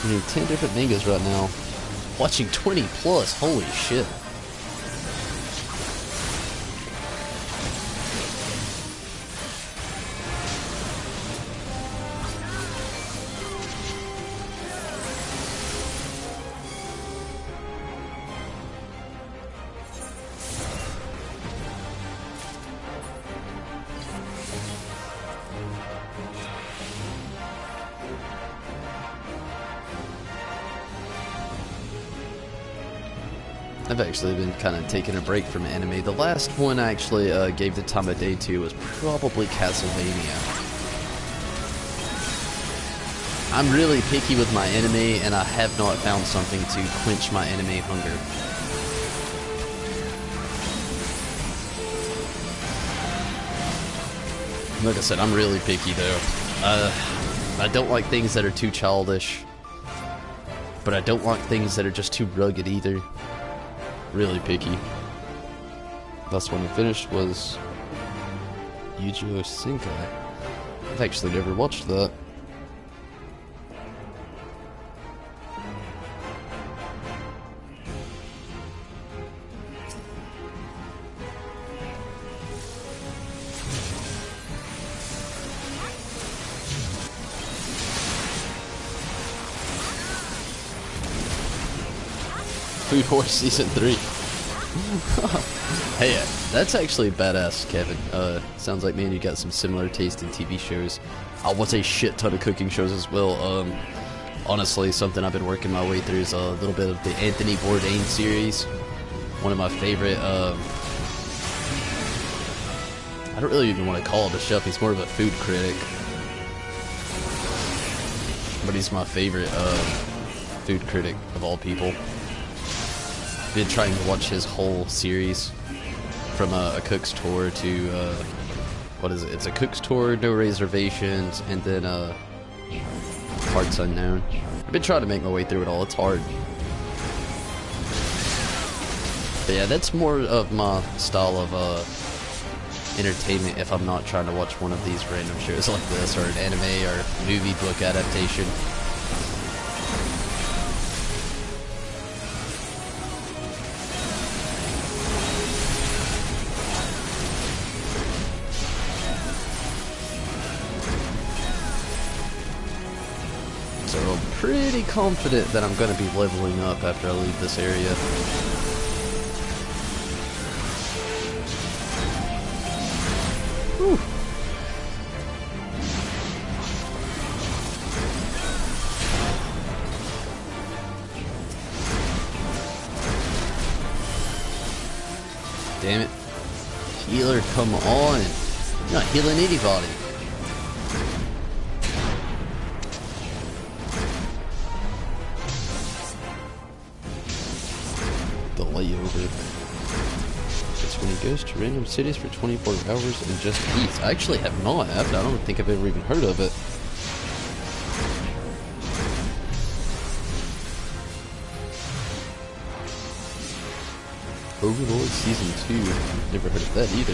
I'm reading 10 different mangas right now. Watching 20 plus, holy shit. I've actually been kind of taking a break from anime. The last one I actually gave the time of day to was probably Castlevania. I'm really picky with my anime, and I have not found something to quench my anime hunger. Like I said, I'm really picky though. I don't like things that are too childish, but I don't like things that are just too rugged either. Really picky. Last one I finished was Yu-Gi-Oh! Senkai. I've actually never watched that. Food Wars Season 3. Hey, that's actually badass, Kevin. Sounds like, man, you got some similar taste in TV shows. I watch a shit ton of cooking shows as well. Honestly, something I've been working my way through is a little bit of the Anthony Bourdain series. One of my favorite, I don't really even want to call it a chef, he's more of a food critic. But he's my favorite, food critic of all people. Been trying to watch his whole series from a cook's tour to what is it? It's a cook's tour, no reservations, and then Parts Unknown. I've been trying to make my way through it all. It's hard. But yeah, that's more of my style of entertainment if I'm not trying to watch one of these random shows like this, or an anime or movie book adaptation. So I'm pretty confident that I'm going to be leveling up after I leave this area. Whew. Damn it. Healer, come on. You're not healing anybody. The layover. It's when he goes to random cities for 24 hours and just eats. I actually have not. I don't think I've ever even heard of it. Overlord Season 2. Never heard of that either.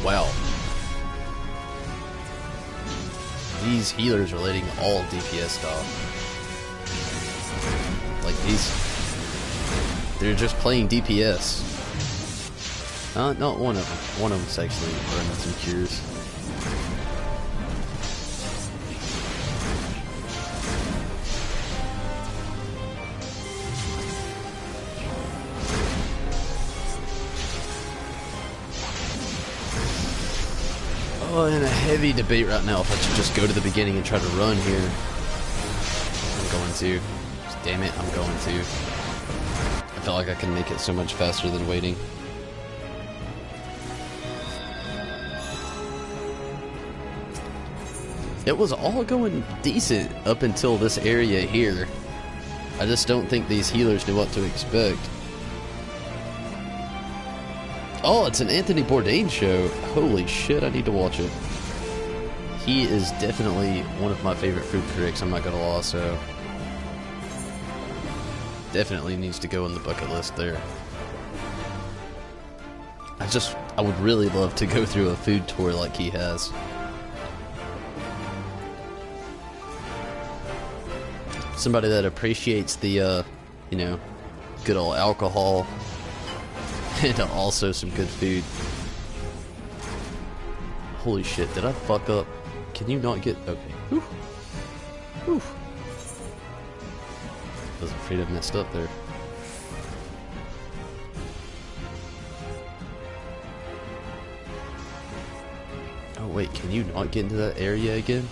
Wow. These healers are letting all DPS die. Like these... They're just playing DPS. Not one of them. One of them's actually running some cures. Oh, in a heavy debate right now if I should just go to the beginning and try to run here. I'm going to. Damn it, I'm going to. I feel like I can make it so much faster than waiting. It was all going decent up until this area here. I just don't think these healers knew what to expect. Oh, it's an Anthony Bourdain show. Holy shit, I need to watch it. He is definitely one of my favorite food critics, I'm not gonna lie, so... Definitely needs to go on the bucket list there. I would really love to go through a food tour like he has. Somebody that appreciates the, you know, good old alcohol. And also some good food. Holy shit, did I fuck up? Can you not get... Okay. Whew. Whew. I was afraid I messed up there. Oh wait, can you not get into that area again?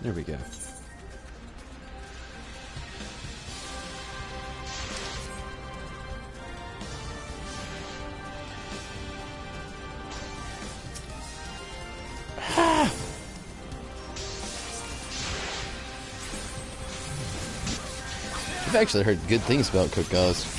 There we go. I've actually heard good things about Cook Guys.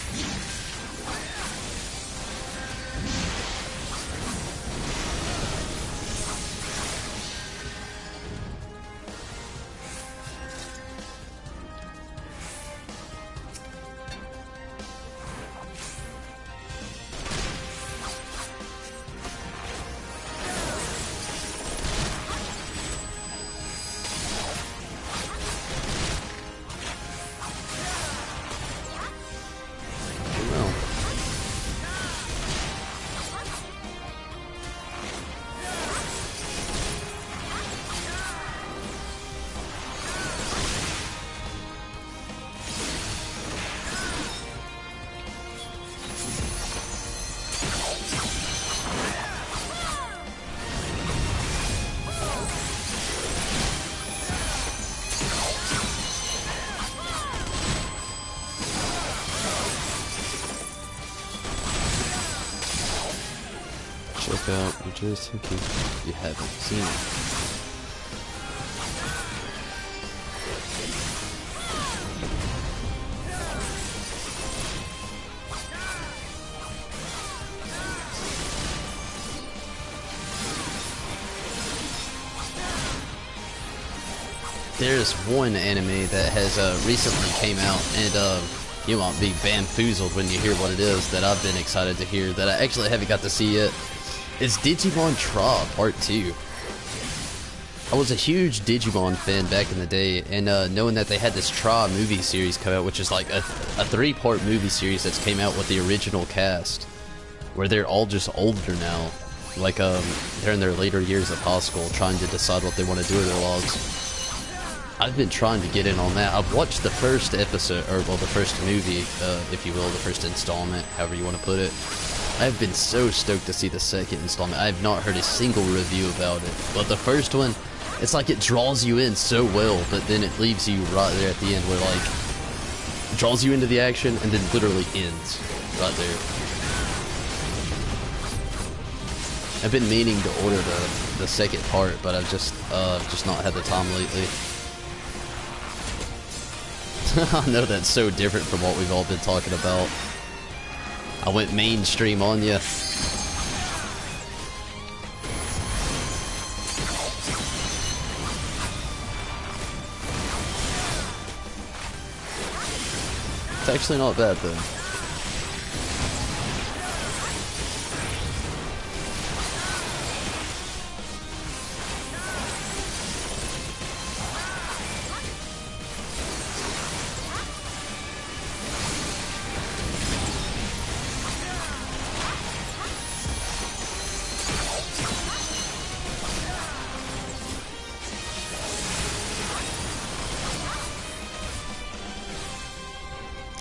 Check out just in case you haven't seen it. There's one anime that has recently came out, and you won't be bamboozled when you hear what it is that I've been excited to hear that I actually haven't got to see yet. It's Digimon Tra Part 2. I was a huge Digimon fan back in the day, and knowing that they had this Tra movie series come out, which is like a 3-part movie series that's came out with the original cast, where they're all just older now. Like, they're in their later years of high school trying to decide what they want to do with their lives. I've been trying to get in on that. I've watched the first episode, or well, the first movie, if you will, the first installment, however you want to put it. I've been so stoked to see the second installment. I have not heard a single review about it. But the first one, it's like it draws you in so well, but then it leaves you right there at the end where, like, draws you into the action, and then literally ends right there. I've been meaning to order the second part, but I've just not had the time lately. I know that's so different from what we've all been talking about. I went mainstream on you. It's actually not bad though.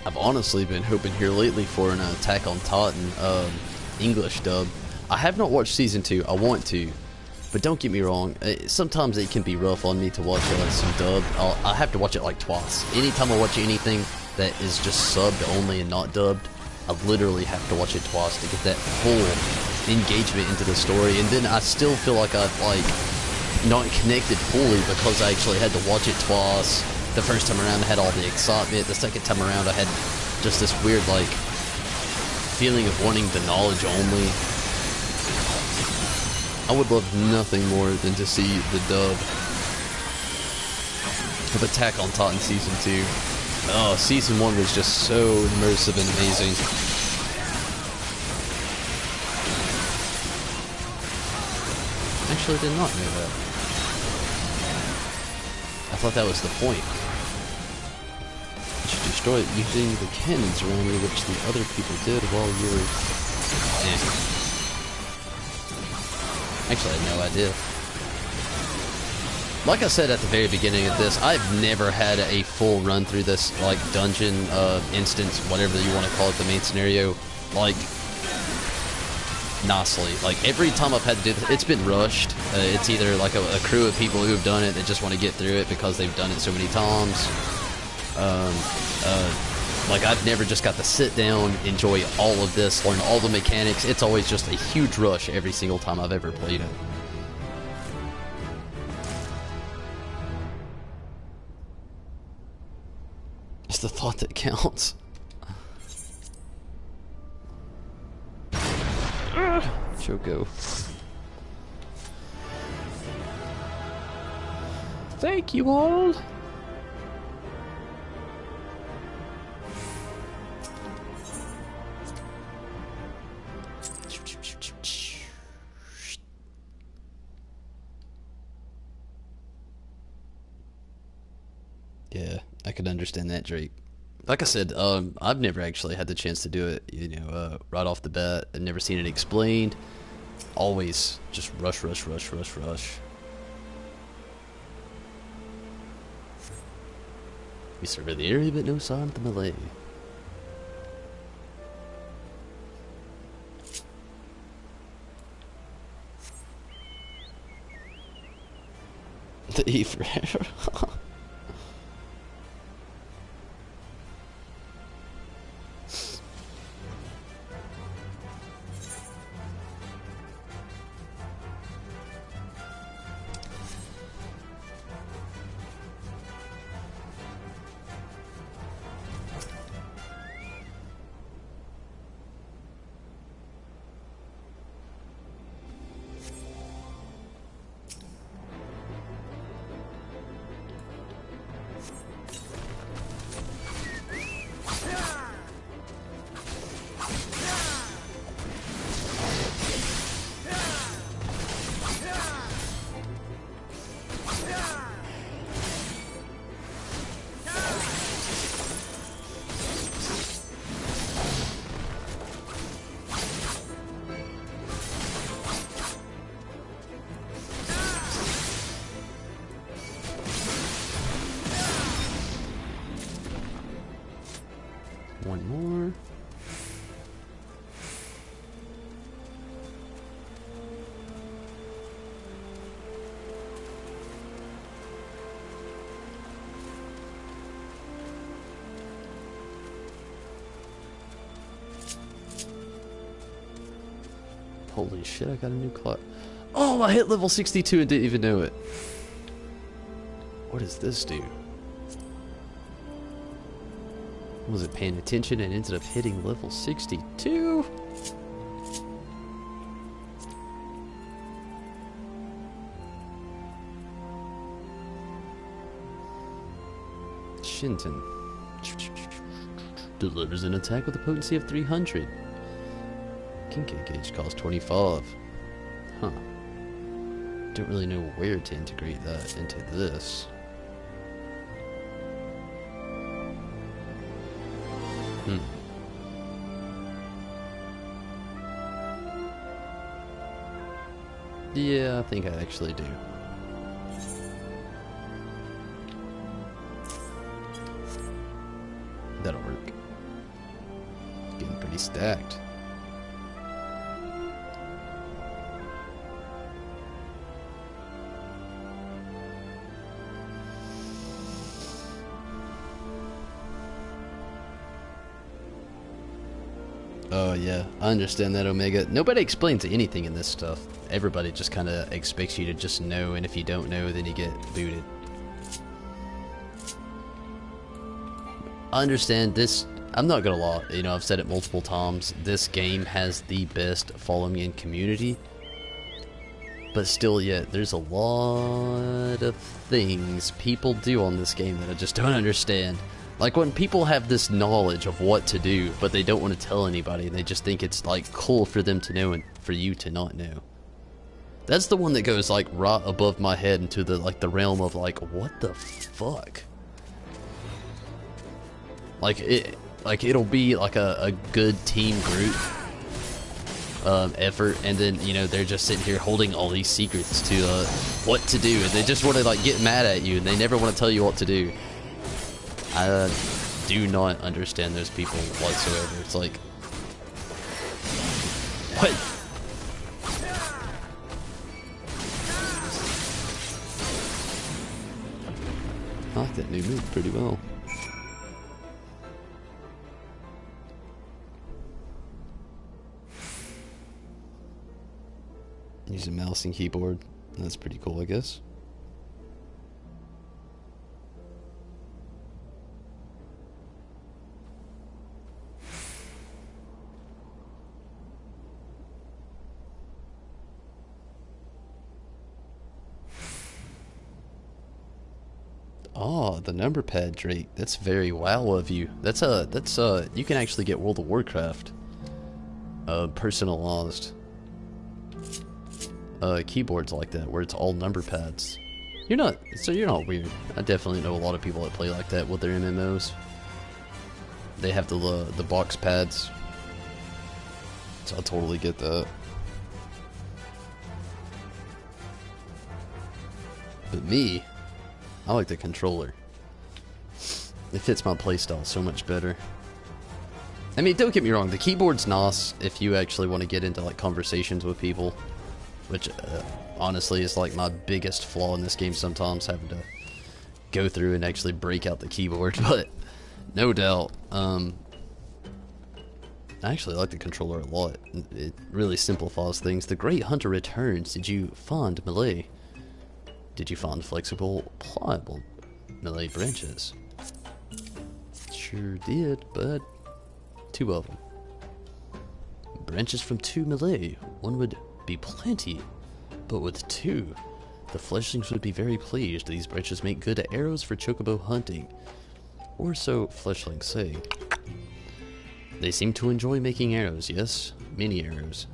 I've honestly been hoping here lately for an Attack on Titan English dub. I have not watched season 2. I want to, but don't get me wrong. Sometimes it can be rough on me to watch some dub. I have to watch it like twice. Anytime I watch anything that is just subbed only and not dubbed, I literally have to watch it twice to get that full engagement into the story. And then I still feel like I've not connected fully because I actually had to watch it twice. The first time around I had all the excitement, the second time around I had just this weird like feeling of wanting the knowledge only. I would love nothing more than to see the dub of Attack on Titan Season 2. Oh, Season 1 was just so immersive and amazing. Actually, I did not know that. I thought that was the point. You should destroy it using the cannons around you, which the other people did while you were... Actually, I had no idea. Like I said at the very beginning of this, I've never had a full run through this, like, dungeon, instance, whatever you want to call it, the main scenario, like, nicely. Like, every time I've had to do this, it's been rushed. It's either, like, a crew of people who have done it that just want to get through it because they've done it so many times. Like, I've never just got to sit down, enjoy all of this, learn all the mechanics. It's always just a huge rush every single time I've ever played it. It's the thought that counts. Choco. Thank you all. Yeah, I could understand that, Drake. Like I said, I've never actually had the chance to do it, you know, right off the bat. I've never seen it explained. Always just rush, rush, rush, rush, rush. We survey the area, but no sign of the melee. The E for error. Holy shit, I got a new class. Oh, I hit level 62 and didn't even know it. What does this do? Was it paying attention and ended up hitting level 62? Shinton delivers an attack with a potency of 300. Kincaid gauge costs 25. Huh. Don't really know where to integrate that into this. Yeah, I think I actually do. That'll work. Getting pretty stacked. Oh yeah, I understand that, Omega. Nobody explains anything in this stuff. Everybody just kind of expects you to just know, and if you don't know, then you get booted. I understand this. I'm not gonna lie, you know, I've said it multiple times. This game has the best following in community, but still, yet there's a lot of things people do on this game that I just don't understand. Like when people have this knowledge of what to do, but they don't want to tell anybody, and they just think it's like cool for them to know and for you to not know. That's the one that goes like right above my head into the like the realm of like, what the fuck? Like it'll be like a good team group effort, and then you know they're just sitting here holding all these secrets to what to do, and they just want to like get mad at you, and they never want to tell you what to do. I do not understand those people whatsoever. It's like, what? I like that new move pretty well. Using mouse and keyboard. That's pretty cool, I guess. Oh, the number pad, Drake. That's very wow of you. That's you can actually get World of Warcraft personalized keyboards like that, where it's all number pads. You're not weird. I definitely know a lot of people that play like that with their MMOs. They have the box pads, so I totally get that. But me, I like the controller. It fits my playstyle so much better. I mean, don't get me wrong, the keyboard's nice if you actually want to get into like conversations with people, which honestly is like my biggest flaw in this game sometimes, having to go through and actually break out the keyboard. But no doubt, I actually like the controller a lot. It really simplifies things. The Great Hunter returns. Did you find melee? Did you find flexible, pliable melee branches? Sure did, bud. 2 of them. Branches from 2 melee. 1 would be plenty, but with 2, the fleshlings would be very pleased. These branches make good arrows for chocobo hunting, or so fleshlings say. They seem to enjoy making arrows, yes, many arrows.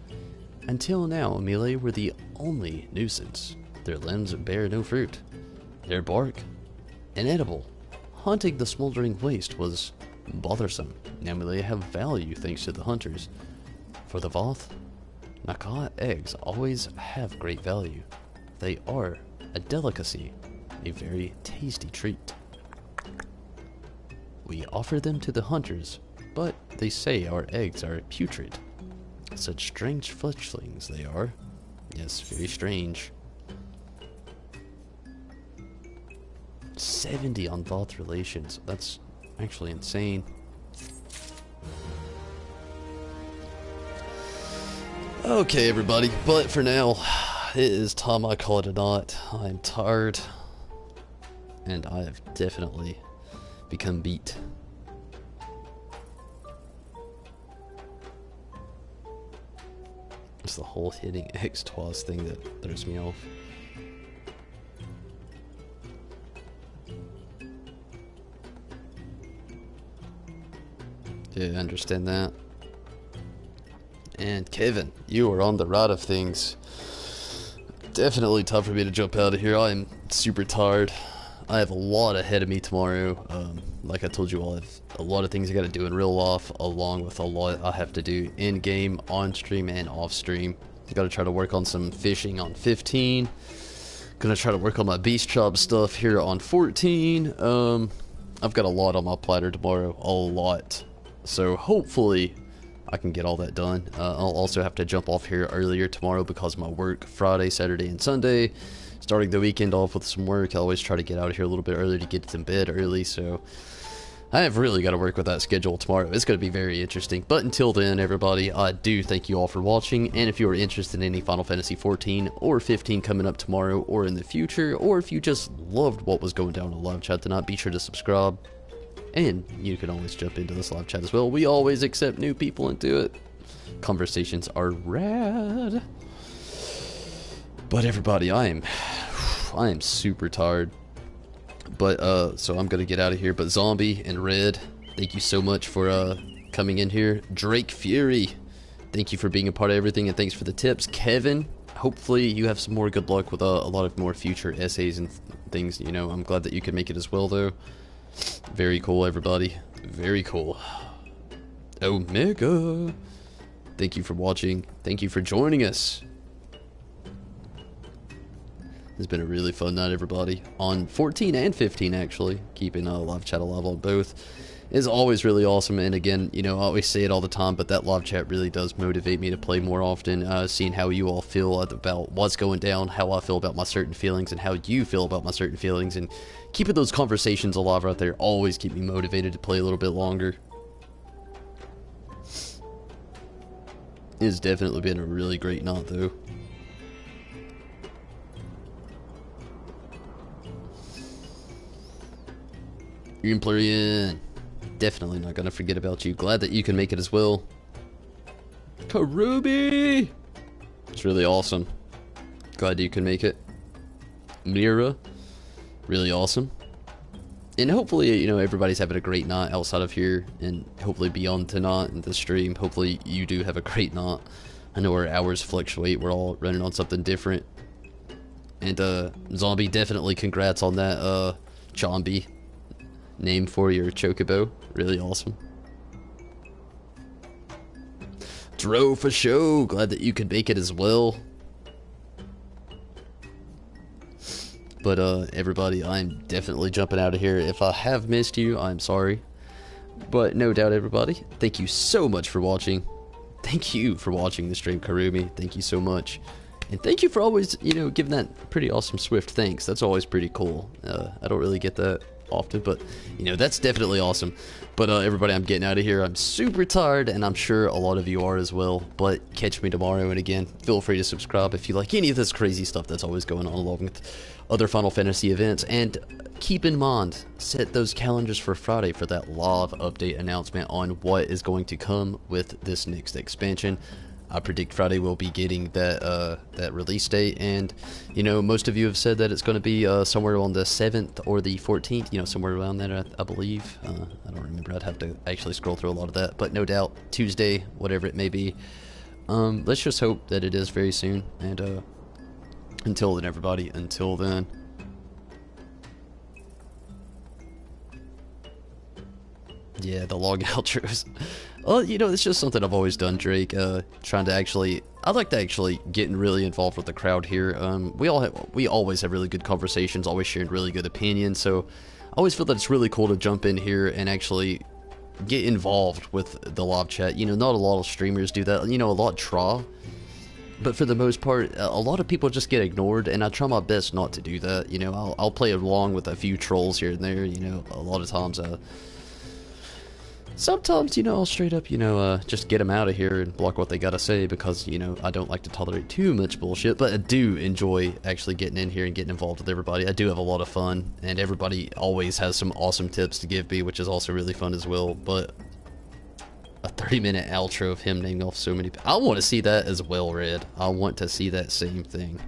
Until now, melee were the only nuisance. Their limbs bear no fruit. Their bark, inedible. Hunting the smoldering waste was bothersome. Now melee have value thanks to the hunters. For the Voth, Naka eggs always have great value. They are a delicacy, a very tasty treat. We offer them to the hunters, but they say our eggs are putrid. Such strange fletchlings they are. Yes, very strange. 70 on Voth relations. That's actually insane. Okay, everybody, but for now, it is time I call it a night. I'm tired, and I have definitely become beat. It's the whole hitting XIV thing that throws me off. Yeah, I understand that. And Kevin, you are on the right of things. Definitely tough for me to jump out of here. I am super tired. I have a lot ahead of me tomorrow. Like I told you all, I have a lot of things I gotta do in real life, along with a lot I have to do in-game, on-stream, and off-stream. Gotta try to work on some fishing on 15. Gonna try to work on my beast job stuff here on 14. I've got a lot on my platter tomorrow, a lot. So hopefully I can get all that done. I'll also have to jump off here earlier tomorrow because of my work Friday, Saturday, and Sunday. Starting the weekend off with some work. I always try to get out of here a little bit early to get to bed early, so I have really got to work with that schedule tomorrow. It's going to be very interesting. But until then, everybody, I do thank you all for watching. And if you are interested in any Final Fantasy 14 or 15 coming up tomorrow or in the future, or if you just loved what was going down in the live chat tonight, be sure to subscribe. And you can always jump into this live chat as well. We always accept new people into it. Conversations are rad. But everybody, I am super tired. But so I'm gonna get out of here. But Zombie and Red, thank you so much for coming in here. Drake Fury, thank you for being a part of everything, and thanks for the tips. Kevin, hopefully you have some more good luck with a lot of more future essays and things. You know, I'm glad that you could make it as well, though. Very cool, everybody. Very cool. Omega, thank you for watching. Thank you for joining us. It's been a really fun night, everybody. On 14 and 15, actually. Keeping live chat alive on both is always really awesome. And again, you know, I always say it all the time, but that live chat really does motivate me to play more often. Seeing how you all feel about what's going down, how I feel about my certain feelings, and how you feel about my certain feelings. And keeping those conversations alive out there always keep me motivated to play a little bit longer. It's definitely been a really great night, though. Employee, definitely not gonna forget about you. Glad that you can make it as well. Karubi, it's really awesome. Glad you can make it. Mira, really awesome. And hopefully, you know, everybody's having a great night outside of here, and hopefully beyond tonight and the stream. Hopefully you do have a great night. I know our hours fluctuate. We're all running on something different. And Zombie, definitely congrats on that Zombie name for your chocobo. Really awesome. Dro for show, glad that you could make it as well. But everybody, I'm definitely jumping out of here. If I have missed you, I'm sorry. But no doubt, everybody, thank you so much for watching. Thank you for watching the stream, Karumi. Thank you so much. And thank you for always, you know, giving that pretty awesome Swift thanks. That's always pretty cool. I don't really get that often, but you know, that's definitely awesome. But everybody, I'm getting out of here. I'm super tired, and I'm sure a lot of you are as well. But catch me tomorrow, and again, feel free to subscribe if you like any of this crazy stuff that's always going on, along with other Final Fantasy events. And keep in mind, set those calendars for Friday for that live update announcement on what is going to come with this next expansion. I predict Friday will be getting that release date, and you know, most of you have said that it's going to be somewhere on the 7th or the 14th, you know, somewhere around there, I believe. I don't remember. I'd have to actually scroll through a lot of that, but no doubt Tuesday, whatever it may be. Let's just hope that it is very soon, and until then, everybody, until then. Yeah, the log outros. Well, you know, it's just something I've always done, Drake. Trying to I like to actually getting really involved with the crowd here. We always have really good conversations, always sharing really good opinions. So I always feel that it's really cool to jump in here and actually get involved with the live chat. You know, not a lot of streamers do that. You know, a lot try, but for the most part, a lot of people just get ignored, and I try my best not to do that. You know, I'll play along with a few trolls here and there. You know, a lot of times Sometimes, you know, I'll straight up, you know, just get them out of here and block what they gotta say because, you know, I don't like to tolerate too much bullshit, but I do enjoy actually getting in here and getting involved with everybody. I do have a lot of fun, and everybody always has some awesome tips to give me, which is also really fun as well, but a 30-minute outro of him naming off so many people. I want to see that as well, Red. I want to see that same thing.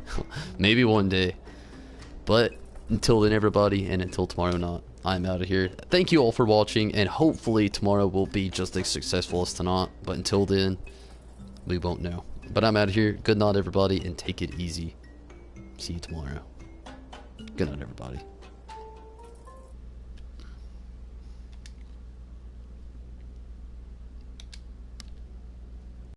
Maybe one day. But until then, everybody, and until tomorrow night, I'm out of here. Thank you all for watching, and hopefully tomorrow will be just as successful as tonight. But until then, we won't know. But I'm out of here. Good night, everybody, and take it easy. See you tomorrow. Good night, everybody.